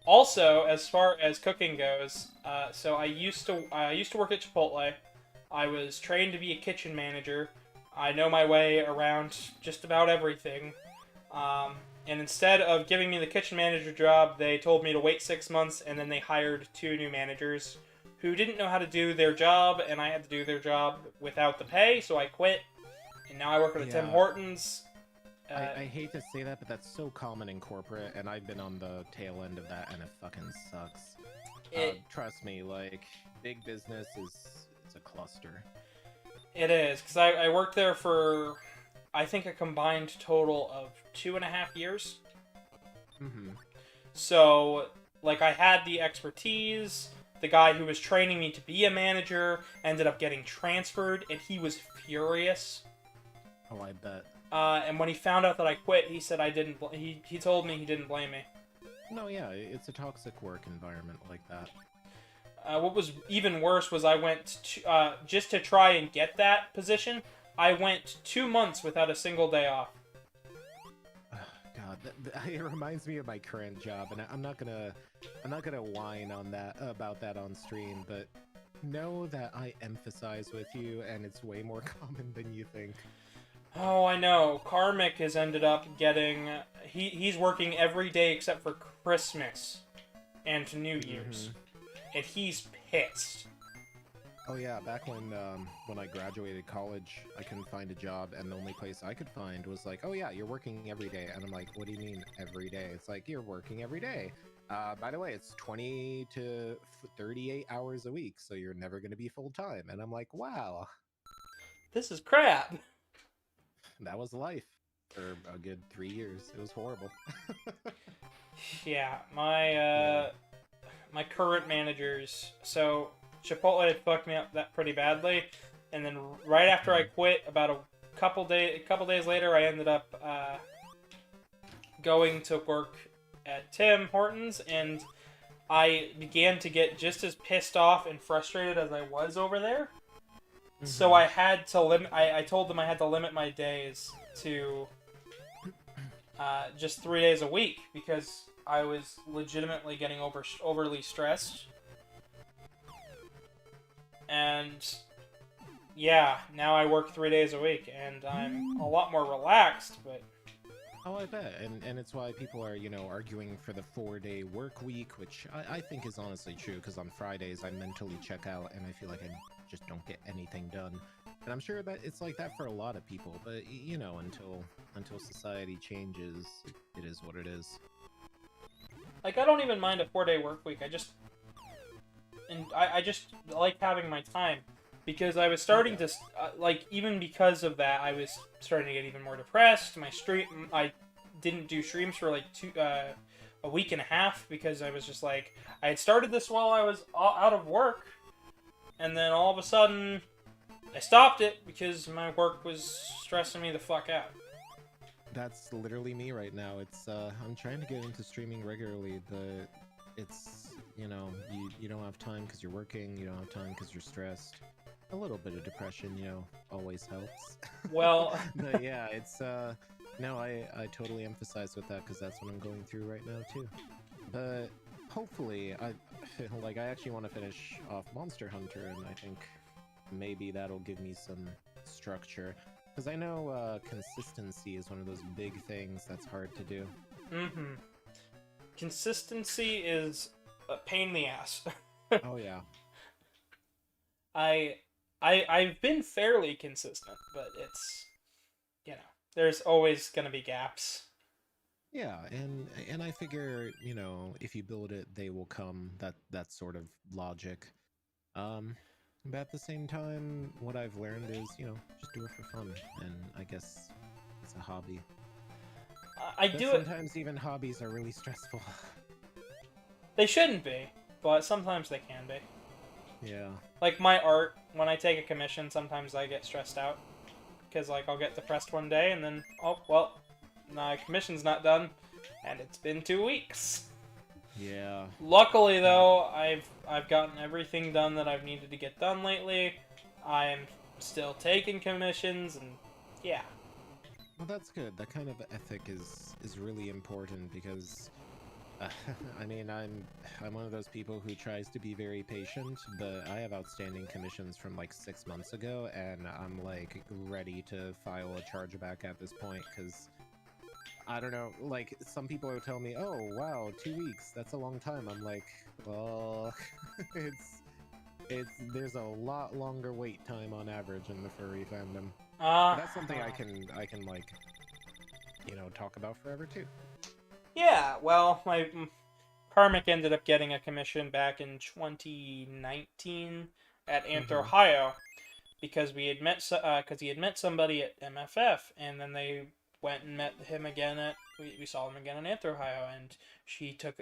Also, as far as cooking goes, so I used to work at Chipotle. I was trained to be a kitchen manager. I know my way around just about everything. And instead of giving me the kitchen manager job, they told me to wait 6 months, and then they hired 2 new managers who didn't know how to do their job, and I had to do their job without the pay, so I quit. And now I work at a Tim Hortons. I hate to say that, but that's so common in corporate, and I've been on the tail end of that, and it fucking sucks. Trust me, like, big business it's a cluster. It is, because I worked there for, I think, a combined total of 2.5 years. So, like, I had the expertise. The guy who was training me to be a manager ended up getting transferred, and he was furious. Oh, I bet. And when he found out that I quit, he said he told me he didn't blame me. No, yeah, it's a toxic work environment like that. What was even worse was I went to, just to try and get that position, I went 2 months without a single day off. God, it reminds me of my current job, and I'm not gonna whine on that about that on stream, but know that I emphasize with you, and it's way more common than you think. Oh, I know. Karmic has ended up getting... He's working every day except for Christmas and New Year's. And he's pissed. Oh yeah, back when I graduated college, I couldn't find a job, and the only place I could find was like, oh yeah, you're working every day, and I'm like, what do you mean every day? It's like you're working every day. By the way, it's 20 to 38 hours a week, so you're never going to be full time. And I'm like, wow, This is crap. that was life for a good 3 years. It was horrible. Yeah, my current managers. So Chipotle had fucked me up that pretty badly, and then right after I quit, about a couple days later, I ended up going to work at Tim Hortons, and I began to get just as pissed off and frustrated as I was over there. So I had to limit. I told them I had to limit my days to just 3 days a week because I was legitimately getting overly stressed. And yeah, now I work 3 days a week, and I'm a lot more relaxed. But Oh, I bet, and it's why people are, arguing for the 4-day work week, which I think is honestly true, because on Fridays I mentally check out, and I feel like I just don't get anything done. And I'm sure that it's like that for a lot of people, but, until society changes, it is what it is. like, I don't even mind a 4-day work week. I just like having my time. Because I was starting to, even because of that, I was starting to get even more depressed. I didn't do streams for, like, a week and a half, because I was just, like, I had started this while I was out of work, and then all of a sudden, I stopped it, because my work was stressing me the fuck out. That's literally me right now. It's, I'm trying to get into streaming regularly, but it's, you don't have time because you're working, you don't have time because you're stressed. A little bit of depression, always helps. Well, but yeah, it's no, I totally emphasize with that because that's what I'm going through right now too. But hopefully, I actually want to finish off Monster Hunter, and I think maybe that'll give me some structure. Because I know consistency is one of those big things that's hard to do. mm-hmm. Consistency is a pain in the ass. Oh yeah. I've been fairly consistent, but it's, there's always gonna be gaps. Yeah, and I figure, if you build it, they will come. That sort of logic. But at the same time, what I've learned is, just do it for fun, and I guess it's a hobby. I But do it. sometimes even hobbies are really stressful. They shouldn't be, but sometimes they can be. Yeah. Like my art, when I take a commission, sometimes I get stressed out. Because, I'll get depressed one day, and then, oh, well, my commission's not done, and it's been 2 weeks. Yeah. Luckily, though, I've gotten everything done that I've needed to get done lately. I'm still taking commissions, and yeah. Well, that's good. That kind of ethic is really important because, I mean, I'm one of those people who tries to be very patient, but I have outstanding commissions from like 6 months ago, and I'm like ready to file a chargeback at this point because I don't know. Like some people are telling me, "Oh, wow, 2 weeks. That's a long time." I'm like, well, there's a lot longer wait time on average in the furry fandom. But that's something I can like, talk about forever too. Yeah, well, my Karmic ended up getting a commission back in 2019 at Anthro, Ohio, because he had met somebody at MFF, and then they went and met him again we saw him again in Anthro, Ohio, and she took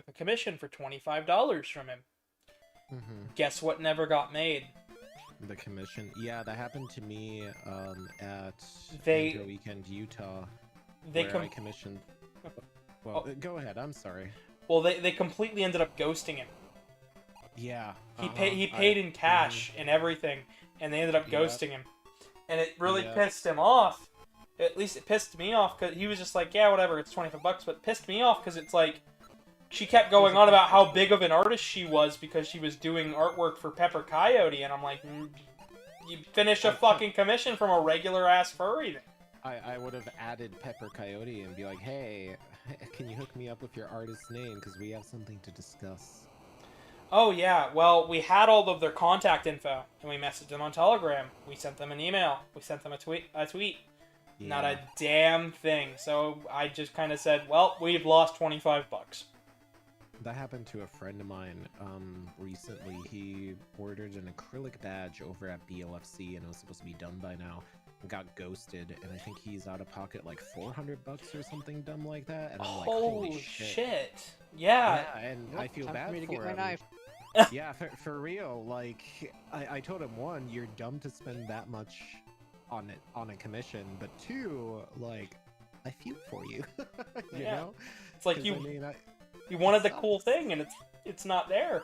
a commission for $25 from him. Guess what never got made? The commission. Yeah, that happened to me at Intro Weekend Utah. I commissioned. Well, go ahead. I'm sorry. Well, they completely ended up ghosting him. Yeah. He paid in cash and everything, and they ended up ghosting him, and it really pissed him off. At least it pissed me off because he was just like, yeah, whatever, it's $25, but it pissed me off because it's like she kept going on about how big of an artist she was because she was doing artwork for Pepper Coyote, and I'm like, you finish a fucking commission from a regular ass furry. I would have added Pepper Coyote and be like, hey, can you hook me up with your artist's name because we have something to discuss. Oh yeah, well we had all of their contact info, and we messaged them on Telegram. We sent them an email. We sent them a tweet. Not a Yeah. damn thing. So I just kind of said, well, we've lost $25. That happened to a friend of mine recently. He ordered an acrylic badge over at BLFC and it was supposed to be done by now and got ghosted, and I think he's out of pocket like $400 or something dumb like that, and I'm like, holy shit. Yeah. Yeah, and Nope, I feel time bad for me to for get my him. knife. Yeah, for real. Like, I told him, one, you're dumb to spend that much on a commission, but two, like, I feel for you. you Yeah. know? It's like 'Cause, you I mean, you wanted the sucks. cool thing, and it's not there.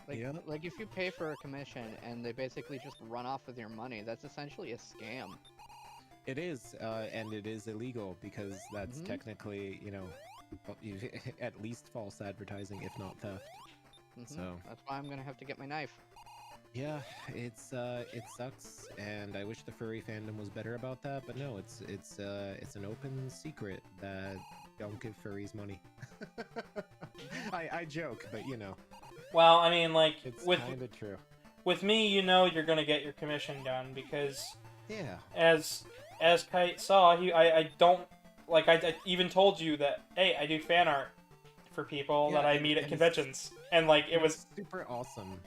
Like, Yeah. like if you pay for a commission and they basically just run off with your money, that's essentially a scam. It is, and it is illegal because that's Mhm. technically, at least false advertising, if not theft. So That's why I'm gonna have to get my knife. yeah, it sucks, and I wish the furry fandom was better about that. But no, it's an open secret that don't give furries money. I joke, but Well, I mean, like it's with kind of true. with me, you're gonna get your commission done because Yeah. as Kite saw, I don't like I even told you that hey, I do fan art for people Yeah, that I and- meet at and conventions, and like it was super awesome.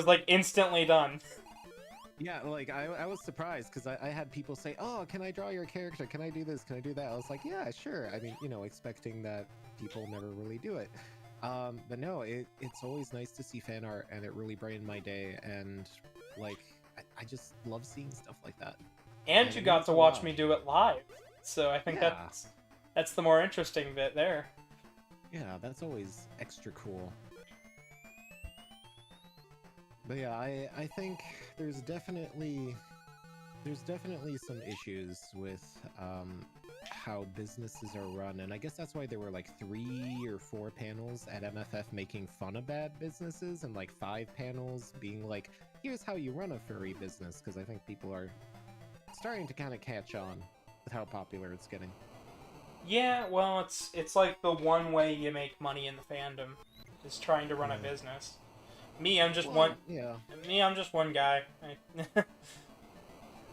like instantly done. Yeah, like I was surprised because I had people say, "Oh, can I draw your character? Can I do this? Can I do that?" I was like, "Yeah, sure." I mean, expecting that people never really do it. But no, it's always nice to see fan art, and it really brightened my day. And like, I just love seeing stuff like that. And And you it got means to a watch lot. me do it live, so I think Yeah. that's the more interesting bit there. Yeah, that's always extra cool. But yeah, I think there's definitely some issues with how businesses are run, and I guess that's why there were like 3 or 4 panels at MFF making fun of bad businesses, and like 5 panels being like, here's how you run a furry business, because I think people are starting to kind of catch on with how popular it's getting. Yeah, well, it's like the one way you make money in the fandom is trying to run a Yeah. business. Me, I'm just Well, yeah. I'm just one guy.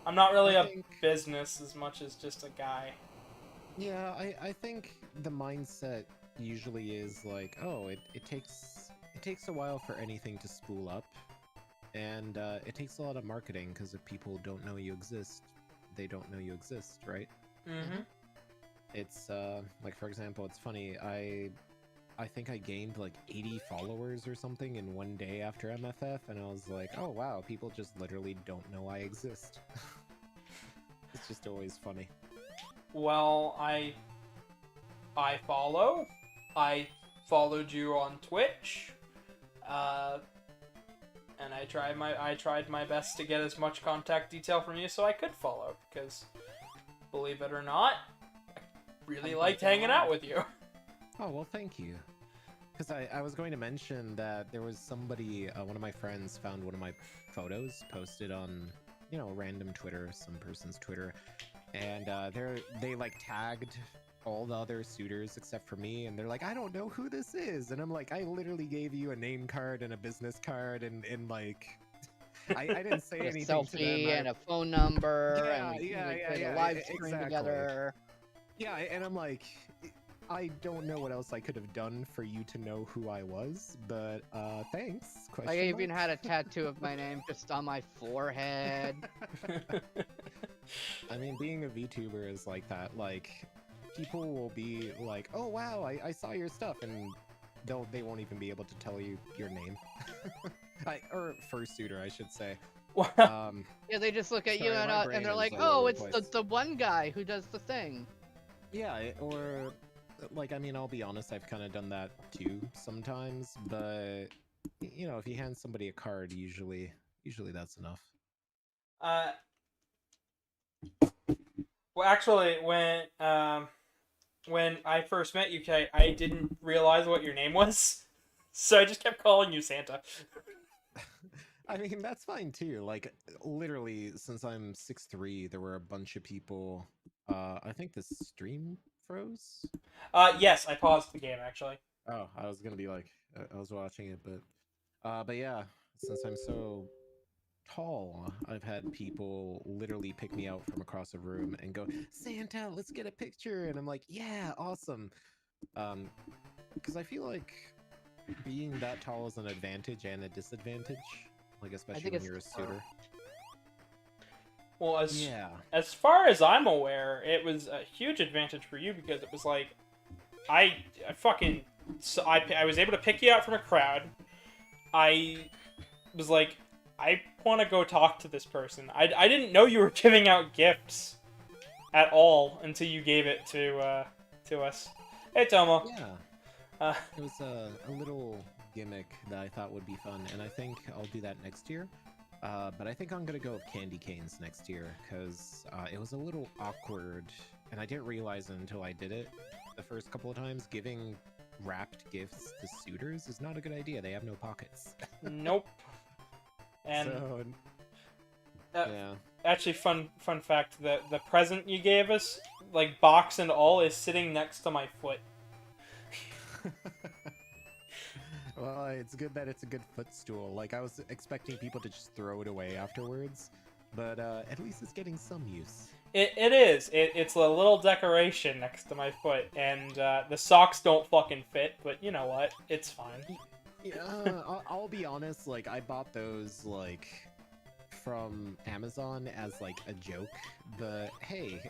I'm not really I a think- business as much as just a guy. Yeah, I think the mindset usually is like, oh, it takes a while for anything to spool up, and it takes a lot of marketing, because if people don't know you exist, they don't know you exist, right? Mm-hmm. It's like, for example, it's funny, I think I gained like 80 followers or something in one day after MFF, and I was like, oh wow, people just literally don't know I exist. It's just always funny. Well, I follow. I followed you on Twitch. And I tried my best to get as much contact detail from you so I could follow, because believe it or not, I really I'm liked fucking hanging honored. out with you. Oh, well, thank you. Because I was going to mention that there was somebody, one of my friends found one of my photos posted on, random Twitter, some person's Twitter, and they like tagged all the other suitors except for me, and they're like, I don't know who this is, and I'm like, I literally gave you a name card and a business card, and like, I didn't say A anything to them. selfie and a phone number, Yeah, and we yeah, played yeah, a live exactly. stream together. Yeah, and I'm like, I don't know what else I could have done for you to know who I was, but thanks. I even had a tattoo of my name just on my forehead. I mean, being a VTuber is like that. Like, people will be like, "Oh wow, I saw your stuff," and they won't even be able to tell you your name. Or fursuiter, I should say. Yeah, they just look at you Sorry, and, my brain and they're is like, all oh, over it's the the, place. the one guy who does the thing. Yeah, or like, I mean, I'll be honest, I've kind of done that too sometimes, but if you hand somebody a card, usually that's enough. Well, actually, when I first met you, Kay, I didn't realize what your name was, so I just kept calling you Santa. I mean, that's fine too. Like, literally, since I'm 6'3", there were a bunch of people. I think the stream froze. Yes, I paused the game actually. Oh, I was gonna be like, I was watching it, but But yeah, since I'm so tall, I've had people literally pick me out from across a room and go, Santa, let's get a picture. And I'm like, yeah, awesome. Because I feel like being that tall is an advantage and a disadvantage. Like, especially think when it's you're a suitor. Well, Yeah. as far as I'm aware, it was a huge advantage for you because it was like, I fucking, so I was able to pick you out from a crowd. I was like, I want to go talk to this person. I didn't know you were giving out gifts at all until you gave it to us. Hey, Tomo. Yeah. It was a little gimmick that I thought would be fun, and I think I'll do that next year. But I think I'm gonna go with candy canes next year, because it was a little awkward, and I didn't realize it until I did it the first couple of times. Giving wrapped gifts to suitors is not a good idea. They have no pockets. Nope. And So, uh, yeah. actually, fun fact: the present you gave us, like box and all, is sitting next to my foot. Well, it's good that it's a good footstool. Like, I was expecting people to just throw it away afterwards, but at least it's getting some use. It is. It's a little decoration next to my foot, and the socks don't fucking fit. But you know what? It's fine. Yeah, I'll be honest, like, I bought those, like, from Amazon as, like, a joke, but hey,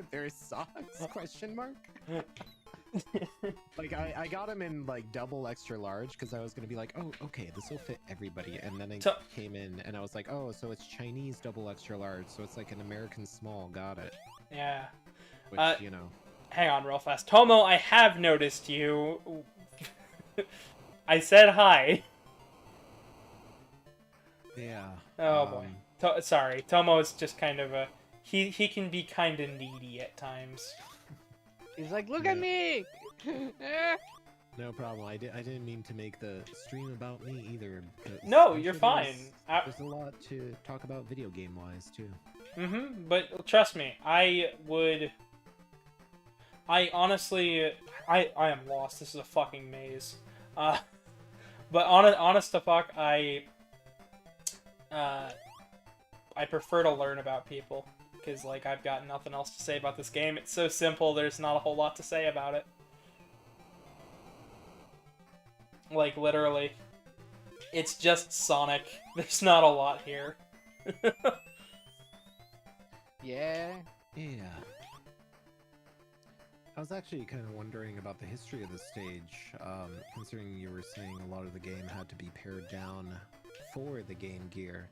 they're socks, question mark? Like, I got them in, like, double extra large, because I was gonna be like, oh, okay, this will fit everybody, and then I came in, and I was like, oh, so it's Chinese double extra large, so it's like an American small, got it. Yeah. Which, you know. Hang on real fast. Tomo, I have noticed you. I said hi. Yeah. Oh boy. Sorry. Tomo is just kind of a... He can be kind of needy at times. He's like, look at me! No problem. I didn't mean to make the stream about me either. No, you're fine. There's a lot to talk about video game wise too. But trust me, I honestly, I am lost. This is a fucking maze. But honest to fuck, I prefer to learn about people. Because, like, I've got nothing else to say about this game. It's so simple, there's not a whole lot to say about it. Like, literally. It's just Sonic. There's not a lot here. Yeah. Yeah. I was actually kind of wondering about the history of the stage, considering you were saying a lot of the game had to be pared down for the Game Gear.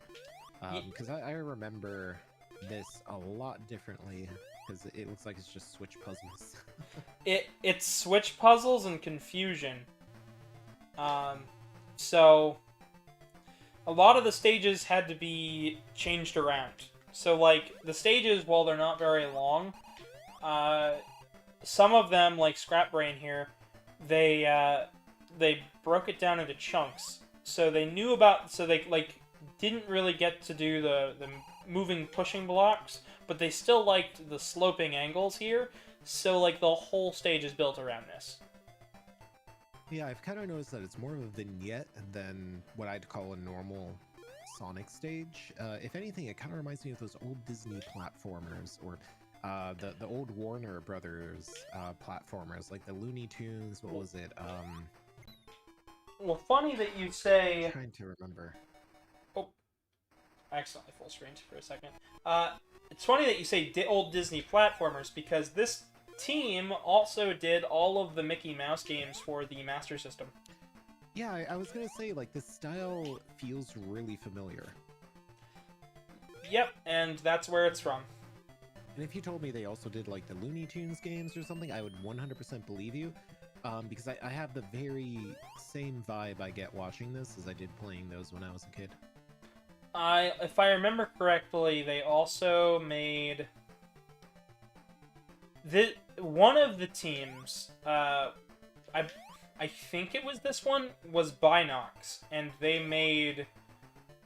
Because I remember this a lot differently, because it looks like it's just Switch puzzles. It's Switch puzzles and confusion. So a lot of the stages had to be changed around. So, like, the stages, while they're not very long, some of them, like Scrap Brain here, they broke it down into chunks. So they knew about, so they, like, didn't really get to do the moving pushing blocks, but they still liked the sloping angles here, so, like, the whole stage is built around this. Yeah, I've kind of noticed that it's more of a vignette than what I'd call a normal Sonic stage. If anything, it kind of reminds me of those old Disney platformers, or the old Warner Brothers platformers, like the Looney Tunes, what was it? Well, funny that you say... I'm trying to remember. Oh, I accidentally full screened for a second. It's funny that you say old Disney platformers, because this team also did all of the Mickey Mouse games for the Master System. Yeah, I was gonna say, like, this style feels really familiar. Yep, and that's where it's from. And if you told me they also did, like, the Looney Tunes games or something, I would 100% believe you. Because I have the very same vibe I get watching this as I did playing those when I was a kid. If I remember correctly, they also made... one of the teams, I think it was this one, was Binox, and they made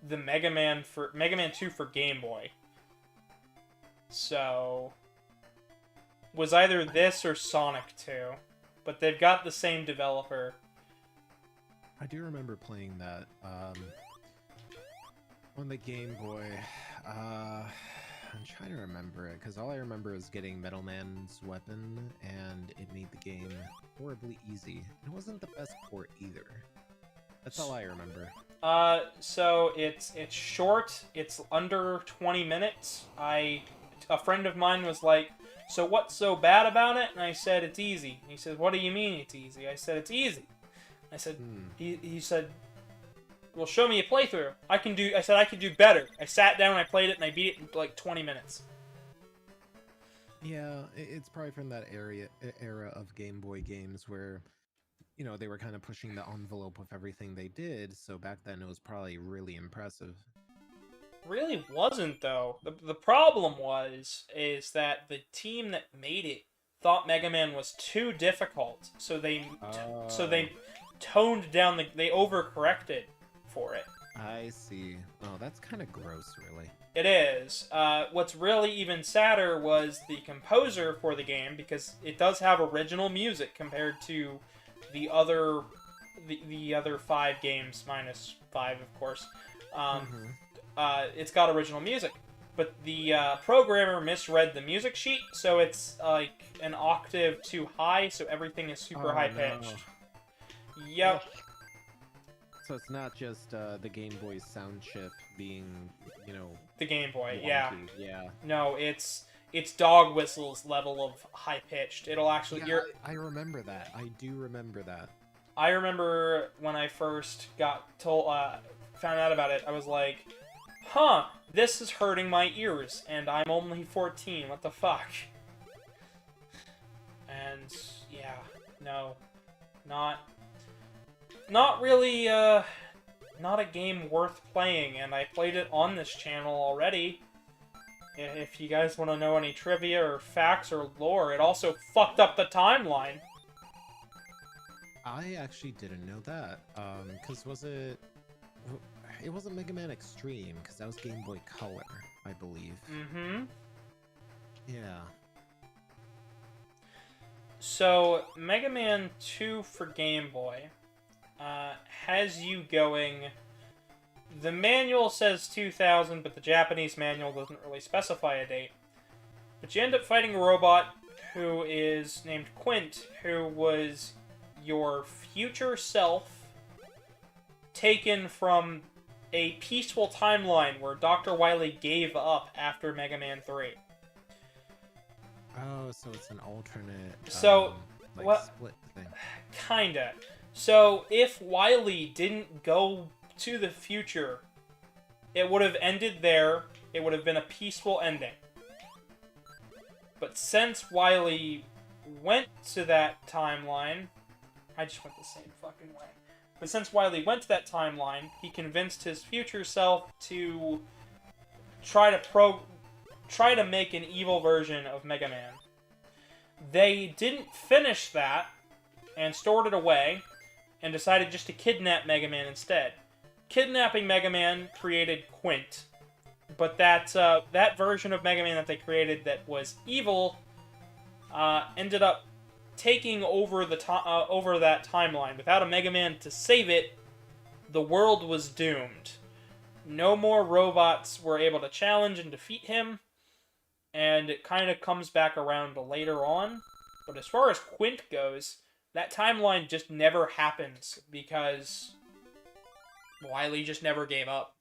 the Mega Man 2 for Game Boy. So, was either this or Sonic 2, but they've got the same developer. I do remember playing that on the Game Boy. I'm trying to remember it because all I remember is getting Metal Man's weapon, and it made the game horribly easy. It wasn't the best port either. That's all I remember. So it's short. It's under 20 minutes. A friend of mine was like, "So what's so bad about it?" And I said, "It's easy." And he said, "What do you mean it's easy?" I said, "It's easy." I said, he said, "Well, show me a playthrough. I said I could do better." I sat down, I played it, and I beat it in like 20 minutes. Yeah, it's probably from that era of Game Boy games where, you know, they were kind of pushing the envelope with everything they did, so back then it was probably really impressive. Really wasn't, though. The problem is that the team that made it thought Mega Man was too difficult, so they toned down they overcorrected for it. I see. Oh, that's kind of gross, really. It is. What's really even sadder was the composer for the game, because it does have original music compared to the other 5 games, minus 5, of course. It's got original music, but the programmer misread the music sheet, so it's like an octave too high, so everything is super high pitched. No. Yep. So it's not just the Game Boy's sound chip being, you know, The Game Boy, wonky. yeah. Yeah. No, it's dog whistles level of high pitched. It'll actually. Yeah, I remember that. I do remember that. I remember when I first found out about it. I was like, "Huh, this is hurting my ears, and I'm only 14. What the fuck?" And yeah, no, not really. Not a game worth playing, and I played it on this channel already. If you guys want to know any trivia or facts or lore, it also fucked up the timeline. I actually didn't know that. Because it wasn't Mega Man Extreme, because that was Game Boy Color, I believe. Mm-hmm. Yeah. So, Mega Man 2 for Game Boy has you going... The manual says 2000, but the Japanese manual doesn't really specify a date. But you end up fighting a robot who is named Quint, who was your future self taken from a peaceful timeline where Dr. Wily gave up after Mega Man 3. Oh, so it's an alternate, split thing. Kinda. So, if Wily didn't go to the future, it would have ended there. It would have been a peaceful ending. But since Wily went to that timeline... I just went the same fucking way. But since Wily went to that timeline, he convinced his future self to try to make an evil version of Mega Man. They didn't finish that, and stored it away, and decided just to kidnap Mega Man instead. Kidnapping Mega Man created Quint, but that version of Mega Man that they created that was evil ended up taking over over that timeline. Without a Mega Man to save it, the world was doomed. No more robots were able to challenge and defeat him, and it kind of comes back around later on. But as far as Quint goes, that timeline just never happens because Wily just never gave up.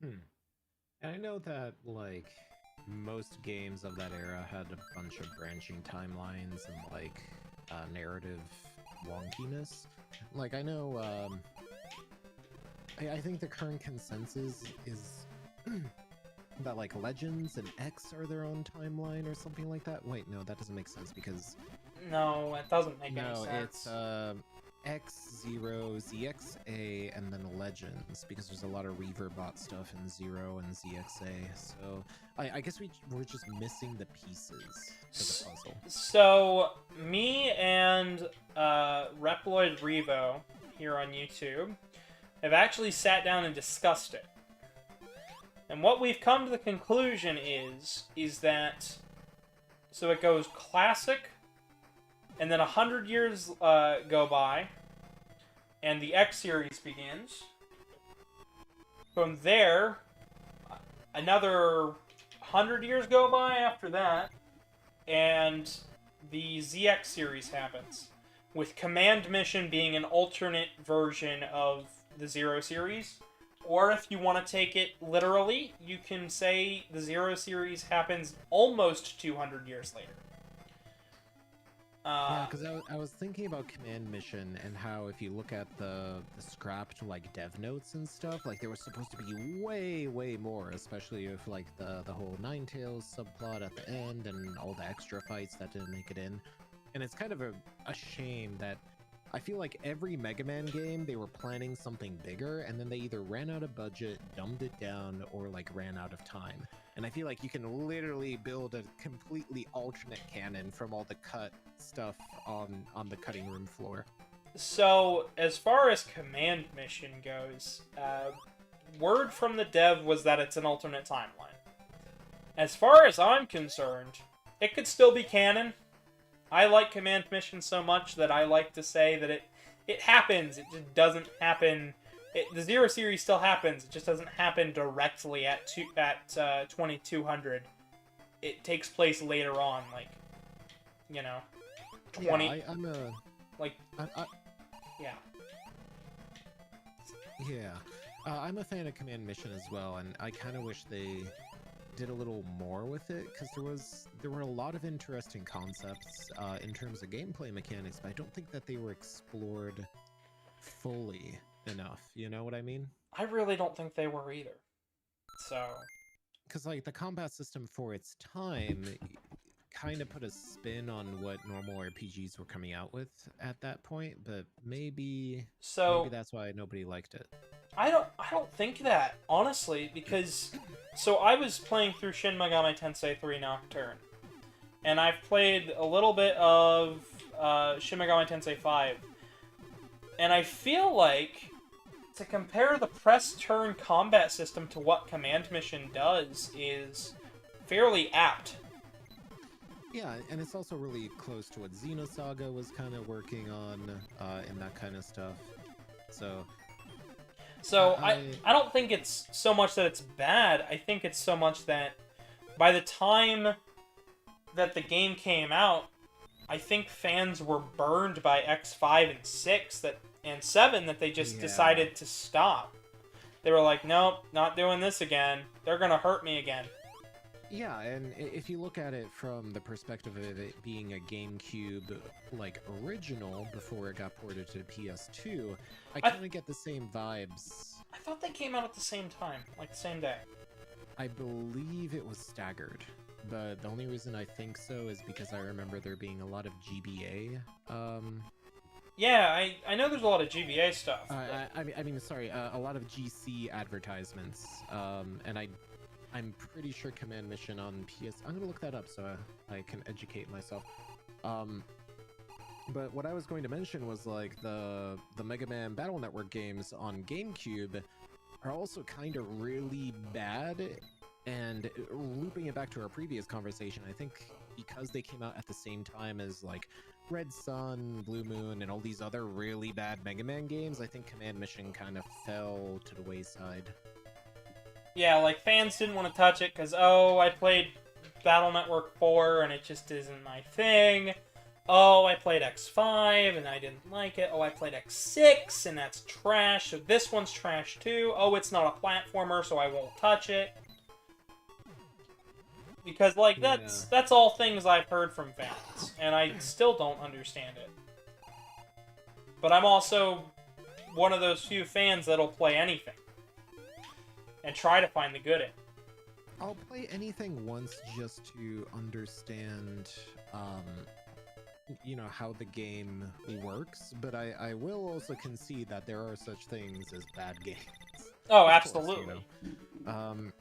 And I know that, like, most games of that era had a bunch of branching timelines and, like, narrative wonkiness. Like, I know, I think the current consensus is that, like, Legends and X are their own timeline or something like that. Wait, no, that doesn't make sense because... No, it doesn't make any sense. No, it's, X0, ZXA, and then Legends, because there's a lot of Reaverbot stuff in Zero and ZXA, so I guess we're just missing the pieces to the puzzle. So, me and Reploid Revo here on YouTube have actually sat down and discussed it. And what we've come to the conclusion is that, so it goes classic, and then 100 years go by, and the X series begins. From there, another 100 years go by after that, and the ZX series happens, with Command Mission being an alternate version of the Zero series. Or if you want to take it literally, you can say the Zero series happens almost 200 years later. Yeah, because I was thinking about Command Mission and how if you look at the scrapped like dev notes and stuff, like there was supposed to be way more, especially with like the whole Ninetales subplot at the end and all the extra fights that didn't make it in. And it's kind of a shame that I feel like every Mega Man game they were planning something bigger and then they either ran out of budget, dumbed it down, or like ran out of time. And I feel like you can literally build a completely alternate canon from all the cut stuff on the cutting room floor. So, as far as Command Mission goes, word from the dev was that it's an alternate timeline. As far as I'm concerned, it could still be canon. I like Command Mission so much that I like to say that it happens, it just doesn't happen. The Zero series still happens, it just doesn't happen directly at 2200. It takes place later on, like, you know, 20... Yeah, I'm a... Like... Yeah. Yeah. I'm a fan of Command Mission as well, and I kind of wish they did a little more with it, because there were a lot of interesting concepts in terms of gameplay mechanics, but I don't think that they were explored fully enough. You know what I mean? I really don't think they were either. So... Because, like, the combat system for its time kind of put a spin on what normal RPGs were coming out with at that point, but maybe that's why nobody liked it. I don't think that, honestly, because... So I was playing through Shin Megami Tensei 3 Nocturne, and I've played a little bit of Shin Megami Tensei 5, and I feel like to compare the press-turn combat system to what Command Mission does is fairly apt. Yeah, and it's also really close to what Xenosaga was kind of working on and that kind of stuff. So I don't think it's so much that it's bad. I think it's so much that by the time that the game came out, I think fans were burned by X5 and 6 and 7 that they just decided to stop. They were like, nope, not doing this again. They're gonna hurt me again. Yeah, and if you look at it from the perspective of it being a GameCube, like, original before it got ported to PS2, I kind of get the same vibes. I thought they came out at the same time, like the same day. I believe it was staggered, but the only reason I think so is because I remember there being a lot of GBA, Yeah, I know there's a lot of GBA stuff. I mean, sorry, a lot of GC advertisements, and I'm pretty sure Command Mission on PS... I'm gonna look that up so I can educate myself. But what I was going to mention was, like, the Mega Man Battle Network games on GameCube are also kind of really bad, and looping it back to our previous conversation, I think because they came out at the same time as, like, Red Sun, Blue Moon, and all these other really bad Mega Man games, I think Command Mission kind of fell to the wayside. Yeah, like, fans didn't want to touch it because, oh, I played Battle Network 4 and it just isn't my thing. Oh, I played X5 and I didn't like it. Oh, I played X6 and that's trash, so this one's trash too. Oh, it's not a platformer, so I won't touch it. Because, like, that's all things I've heard from fans, and I still don't understand it. But I'm also one of those few fans that'll play anything. And try to find the good in. I'll play anything once just to understand, you know, how the game works, but I will also concede that there are such things as bad games. Oh, absolutely. Course, you know.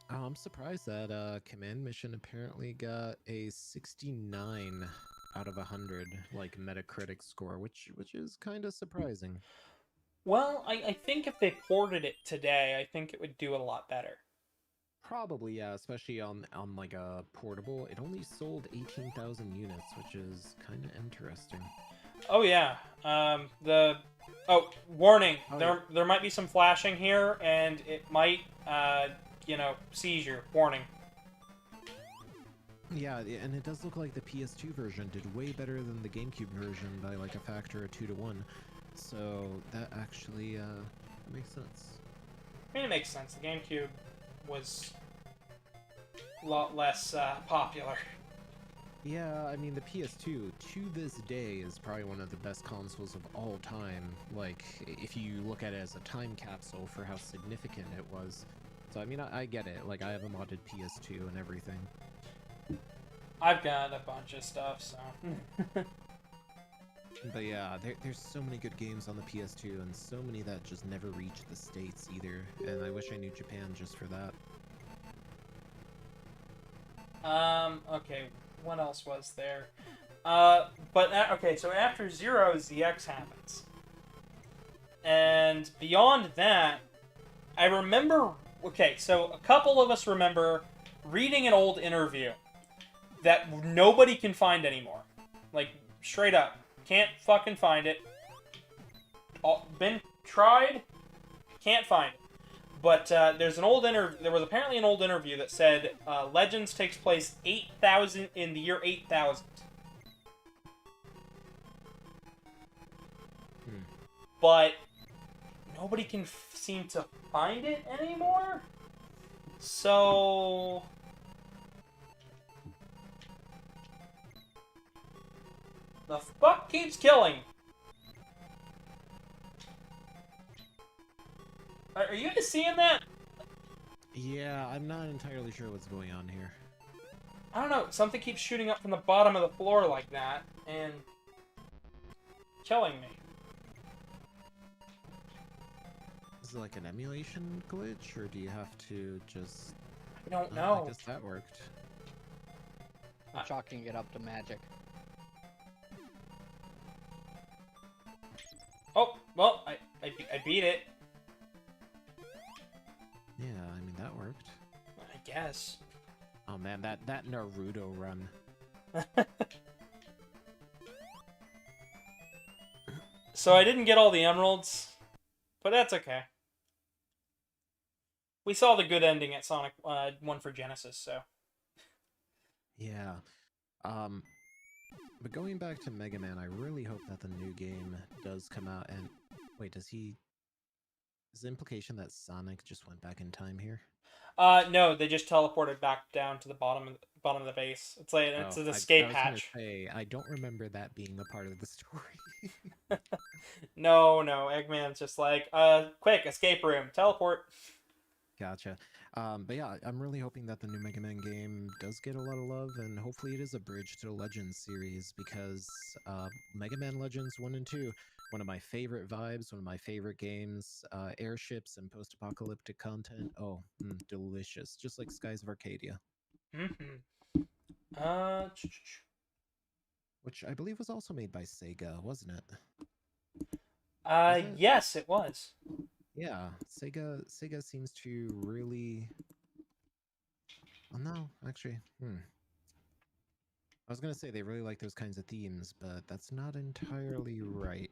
I'm surprised that Command Mission apparently got a 69 out of 100, like, Metacritic score, which is kind of surprising. Well, I think if they ported it today, I think it would do a lot better. Probably, yeah, especially on like a portable. It only sold 18,000 units, which is kind of interesting. Oh yeah. Warning. Oh, There might be some flashing here, and it might seize you. Warning. Yeah, and it does look like the PS2 version did way better than the GameCube version by like a factor of 2 to 1. So that actually makes sense. I mean, it makes sense. The GameCube was a lot less popular. Yeah, I mean the PS2 to this day is probably one of the best consoles of all time. Like if you look at it as a time capsule for how significant it was. So I mean I get it. Like I have a modded PS2 and everything. I've got a bunch of stuff, so. But yeah, there's so many good games on the PS2 and so many that just never reached the States either. And I wish I knew Japan just for that. Okay, what else was there? Okay, so after Zero, ZX happens. And beyond that, I remember, okay, so a couple of us remember reading an old interview that nobody can find anymore. Like, straight up. Can't fucking find it. Been tried, can't find it. But there was apparently an old interview that said Legends takes place in the year 8000. But nobody can seem to find it anymore. So the fuck keeps killing. Are you guys seeing that? Yeah, I'm not entirely sure what's going on here. I don't know. Something keeps shooting up from the bottom of the floor like that and killing me. Is it like an emulation glitch, or do you have to just... I don't know. I guess that worked. I'm chalking it up to magic. Oh, well, I beat it. Yeah, I mean, that worked. I guess. Oh man, that Naruto run. So I didn't get all the emeralds, but that's okay. We saw the good ending at Sonic 1 for Genesis, so. Yeah. But going back to Mega Man, I really hope that the new game does come out and... Wait, is the implication that Sonic just went back in time here? No, they just teleported back down to the bottom of the base. It's like it's an escape hatch. I don't remember that being a part of the story. No, Eggman's just like, quick, escape room, teleport. Gotcha. But yeah, I'm really hoping that the new Mega Man game does get a lot of love, and hopefully it is a bridge to the Legends series, because Mega Man Legends 1 and 2, one of my favorite vibes, one of my favorite games, airships and post-apocalyptic content. Oh, delicious. Just like Skies of Arcadia. Mm-hmm. Which I believe was also made by Sega, wasn't it? Yes, it was. Yeah, Sega seems to really... Oh no, actually, I was gonna say they really like those kinds of themes, but that's not entirely right.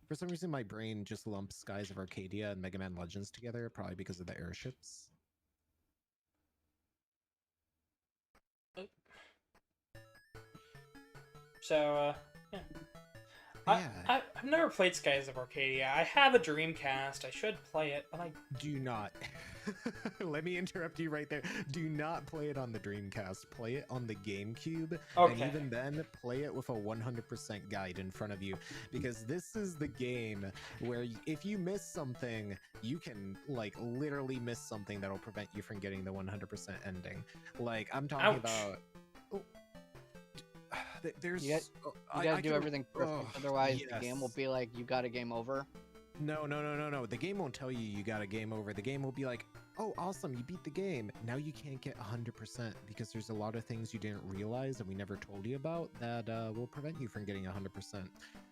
For some reason, my brain just lumps Skies of Arcadia and Mega Man Legends together, probably because of the airships. So, yeah. I've never played Skies of Arcadia. I have a Dreamcast. I should play it, but I... Do not. Let me interrupt you right there. Do not play it on the Dreamcast. Play it on the GameCube. Okay. And even then, play it with a 100% guide in front of you. Because this is the game where if you miss something, you can, like, literally miss something that'll prevent you from getting the 100% ending. Like, I'm talking about... There's... You gotta do everything perfect, otherwise the game will be like, you got a game over. No. The game won't tell you got a game over. The game will be like, oh, awesome, you beat the game. Now you can't get 100% because there's a lot of things you didn't realize and we never told you about that will prevent you from getting 100%.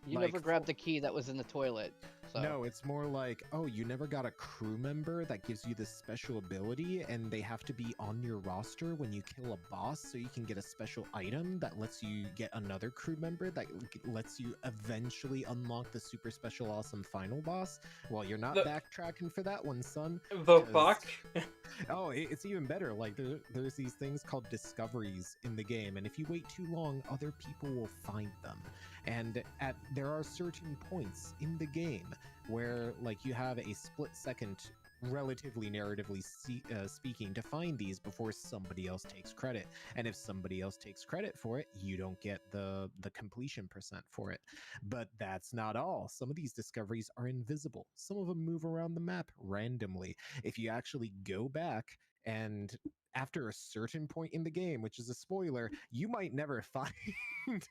You Like, never grabbed the key that was in the toilet. So. No, it's more like, oh, you never got a crew member that gives you this special ability, and they have to be on your roster when you kill a boss, so you can get a special item that lets you get another crew member that lets you eventually unlock the super special awesome final boss. Well, you're not backtracking for that one, son. The fuck? Oh, it's even better. Like, there's these things called discoveries in the game, and if you wait too long, other people will find them. And there are certain points in the game where, like, you have a split second, relatively narratively speaking, to find these before somebody else takes credit. And if somebody else takes credit for it, you don't get the completion percent for it. But that's not all. Some of these discoveries are invisible. Some of them move around the map randomly. If you actually go back and after a certain point in the game, which is a spoiler, you might never find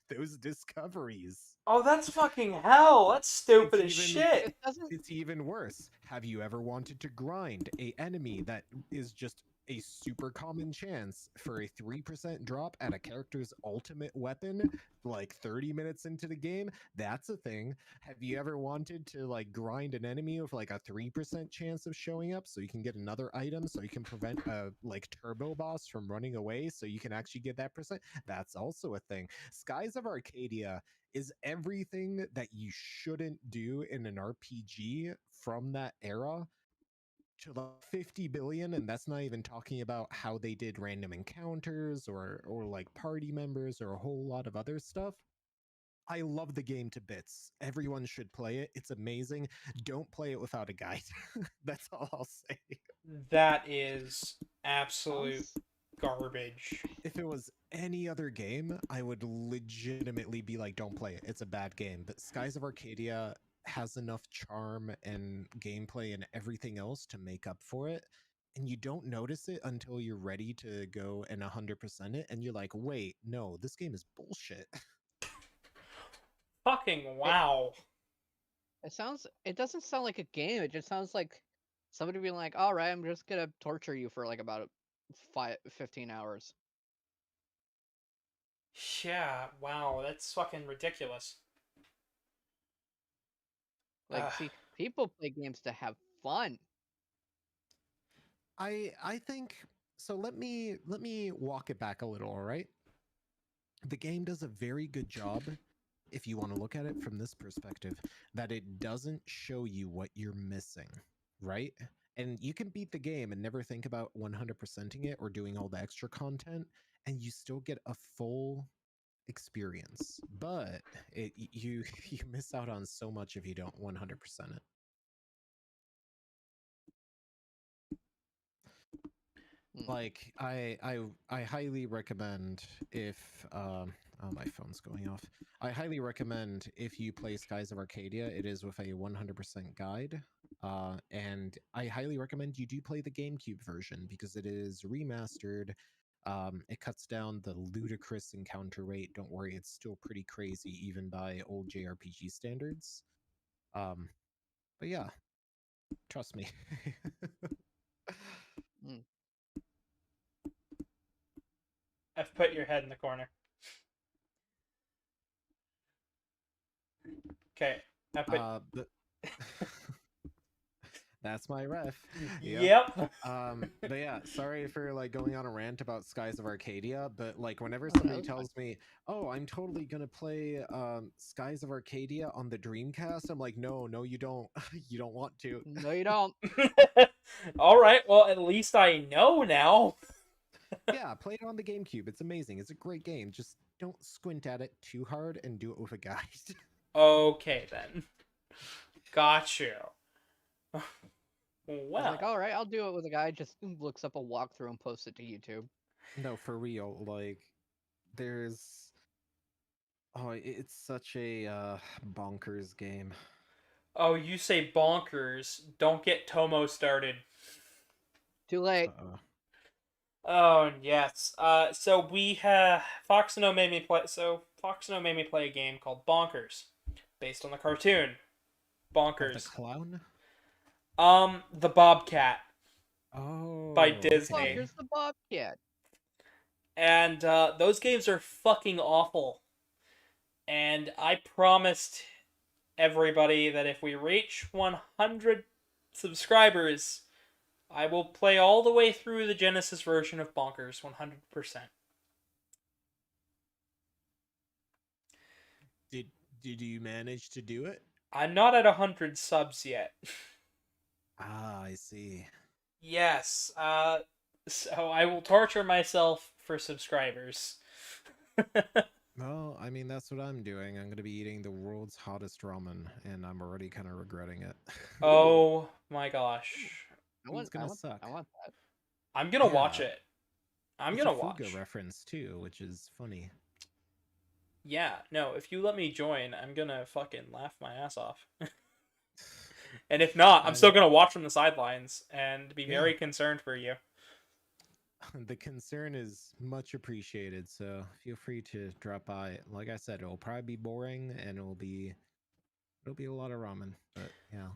those discoveries. Oh, that's fucking hell. That's stupid as shit. It doesn't. It's even worse. Have you ever wanted to grind a enemy that is just a super common chance for a 3% drop at a character's ultimate weapon like 30 minutes into the game? That's a thing. Have you ever wanted to like grind an enemy with like a 3% chance of showing up so you can get another item so you can prevent a like turbo boss from running away so you can actually get that percent? That's also a thing. Skies of Arcadia is everything that you shouldn't do in an RPG from that era to like 50 billion, and that's not even talking about how they did random encounters or like party members or a whole lot of other stuff. I love the game to bits. Everyone should play it. It's amazing. Don't play it without a guide. That's all I'll say. That is absolute garbage. If it was any other game, I would legitimately be like, don't play it. It's a bad game. But Skies of Arcadia has enough charm and gameplay and everything else to make up for it. And you don't notice it until you're ready to go and 100% it. And you're like, wait, no, this game is bullshit. Fucking wow. It doesn't sound like a game. It just sounds like somebody being like, all right, I'm just gonna torture you for like about 15 hours. Yeah, wow, that's fucking ridiculous. Like, see, people play games to have fun. I think so. Let me walk it back a little. All right, the game does a very good job, if you want to look at it from this perspective, that it doesn't show you what you're missing, right? And you can beat the game and never think about 100%ing it or doing all the extra content, and you still get a full experience. But you miss out on so much if you don't 100% it. Like I highly recommend if oh, my phone's going off. I highly recommend if you play Skies of Arcadia, it is with a 100% guide. And I highly recommend you do play the GameCube version because it is remastered. It cuts down the ludicrous encounter rate. Don't worry, it's still pretty crazy even by old JRPG standards. But yeah, trust me. I've put your head in the corner. Okay, I put. But that's my ref. Yep. But yeah, sorry for like going on a rant about Skies of Arcadia, but like whenever somebody tells me, "Oh, I'm totally gonna play Skies of Arcadia on the Dreamcast," I'm like, "No, you don't. You don't want to." No, you don't. All right. Well, at least I know now. Yeah, play it on the GameCube. It's amazing. It's a great game. Just don't squint at it too hard and do it with a guide. Okay then. Got you. Well, like, all right, I'll do it with a guy. Just looks up a walkthrough and posts it to YouTube. No, for real. Like, there's it's such a bonkers game. Oh, you say bonkers. Don't get Tomo started. Too late. Oh, yes. So we have... Foxino made me play... So, Foxino made me play a game called Bonkers. Based on the cartoon. Bonkers. The clown? The Bobcat. Oh, by Oh, Disney. here's the Bobcat. And those games are fucking awful. And I promised everybody that if we reach 100 subscribers, I will play all the way through the Genesis version of Bonkers 100%. Did you manage to do it? I'm not at 100 subs yet. Ah, I see. Yes, so I will torture myself for subscribers. Well, I mean, that's what I'm doing. I'm gonna be eating the world's hottest ramen, and I'm already kind of regretting it. Oh my gosh. It's gonna suck. I want that. I'm gonna watch Yeah. it. I'm It's gonna a Fuga watch. reference too, which is funny. Yeah, no, if you let me join, I'm gonna fucking laugh my ass off. And if not, I'm still gonna watch from the sidelines and be very concerned for you. The concern is much appreciated, so feel free to drop by. Like I said, it'll probably be boring and it'll be a lot of ramen, but yeah.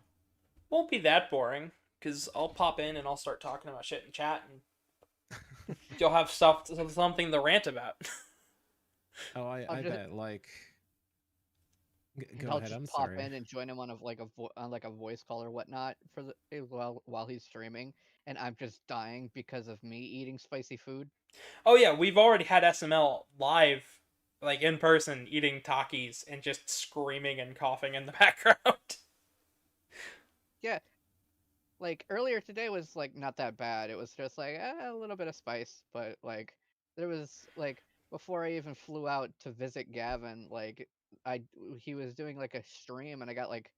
Won't be that boring, because I'll pop in and I'll start talking about shit in chat, and you'll have something to rant about. Oh, I just- bet. Like, go I'll ahead. just I'm pop sorry. in and join him on a voice call or whatnot for while he's streaming, and I'm just dying because of me eating spicy food. Oh yeah, we've already had SML live, like in person, eating Takis and just screaming and coughing in the background. Yeah, like earlier today was like not that bad. It was just like a little bit of spice, but like there was like before I even flew out to visit Gavin, like he was doing like a stream and I got like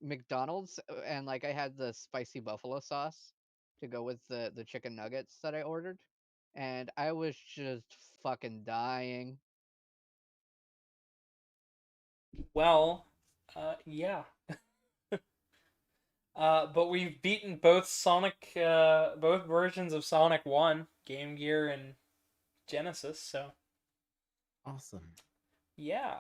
McDonald's and like I had the spicy buffalo sauce to go with the chicken nuggets that I ordered, and I was just fucking dying. Well, yeah. But we've beaten both both versions of Sonic 1, Game Gear and Genesis, so Awesome. yeah.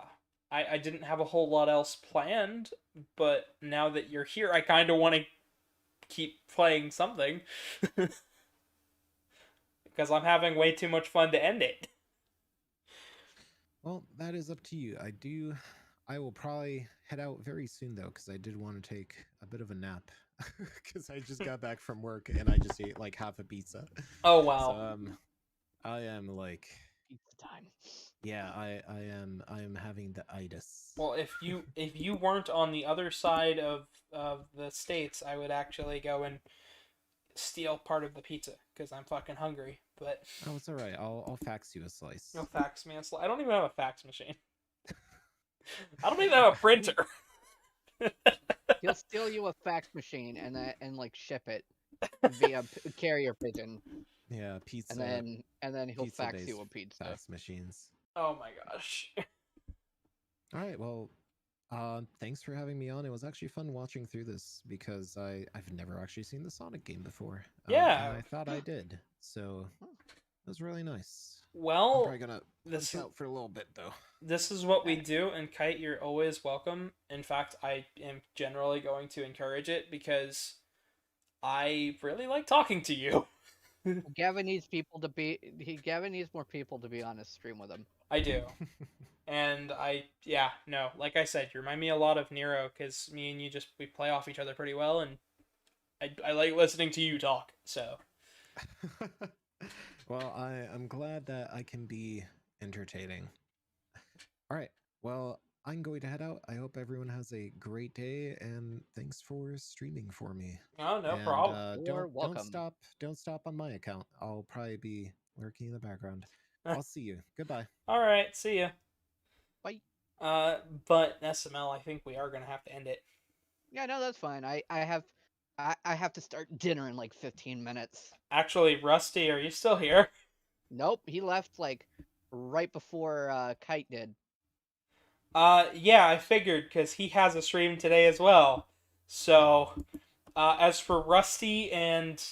I didn't have a whole lot else planned, but now that you're here, I kind of want to keep playing something. Because I'm having way too much fun to end it. Well, that is up to you. I will probably head out very soon though, because I did want to take a bit of a nap, because I just got back from work and I just ate like half a pizza. Oh So wow. I am like, Pizza time. yeah, I am having the itis. Well, if you weren't on the other side of the states, I would actually go and steal part of the pizza because I'm fucking hungry. But Oh, it's all right. I'll fax you a slice. no fax me. I don't even have a fax machine. I don't even have a printer. He'll steal you a fax machine and like ship it via carrier pigeon, Yeah, pizza. and then he'll fax pizza-based you a pizza. fax machines. Oh my gosh. All right, well, thanks for having me on. It was actually fun watching through this because I've never actually seen the Sonic game before. Yeah. And I thought I did, so it was really nice. I'm Well, probably gonna this punch out for a little bit though. this is what we do, and Kite, you're always welcome. In fact, I am generally going to encourage it because I really like talking to you. Gavin needs Gavin needs more people to be on his stream with him. I do. And like I said, you remind me a lot of Nero because me and you we play off each other pretty well, and I like listening to you talk. So Well, I'm glad that I can be entertaining. All right. Well, I'm going to head out. I hope everyone has a great day, and thanks for streaming for me. no And, problem. You're welcome. Don't stop on my account. I'll probably be lurking in the background. I'll see you. Goodbye. All right, see ya. Bye. But SML, I think we are gonna have to end it. Yeah, no, that's fine. I have to start dinner in like 15 minutes. Actually, Rusty, are you still here? Nope, he left like right before Kite did. Yeah, I figured because he has a stream today as well. So, as for Rusty and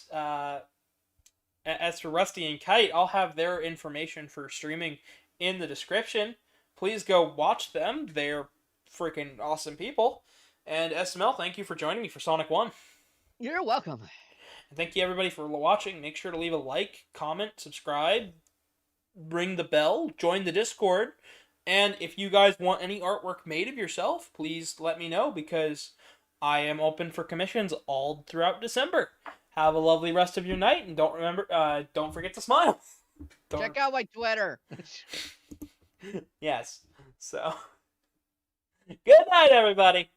Kite, I'll have their information for streaming in the description. Please go watch them. They're freaking awesome people. And SML, thank you for joining me for Sonic 1. You're welcome. Thank you everybody for watching. Make sure to leave a like, comment, subscribe, ring the bell, join the Discord, and if you guys want any artwork made of yourself, please let me know, because I am open for commissions all throughout December. Have a lovely rest of your night, and don't forget to smile. Check out my Twitter. Yes. So, good night, everybody.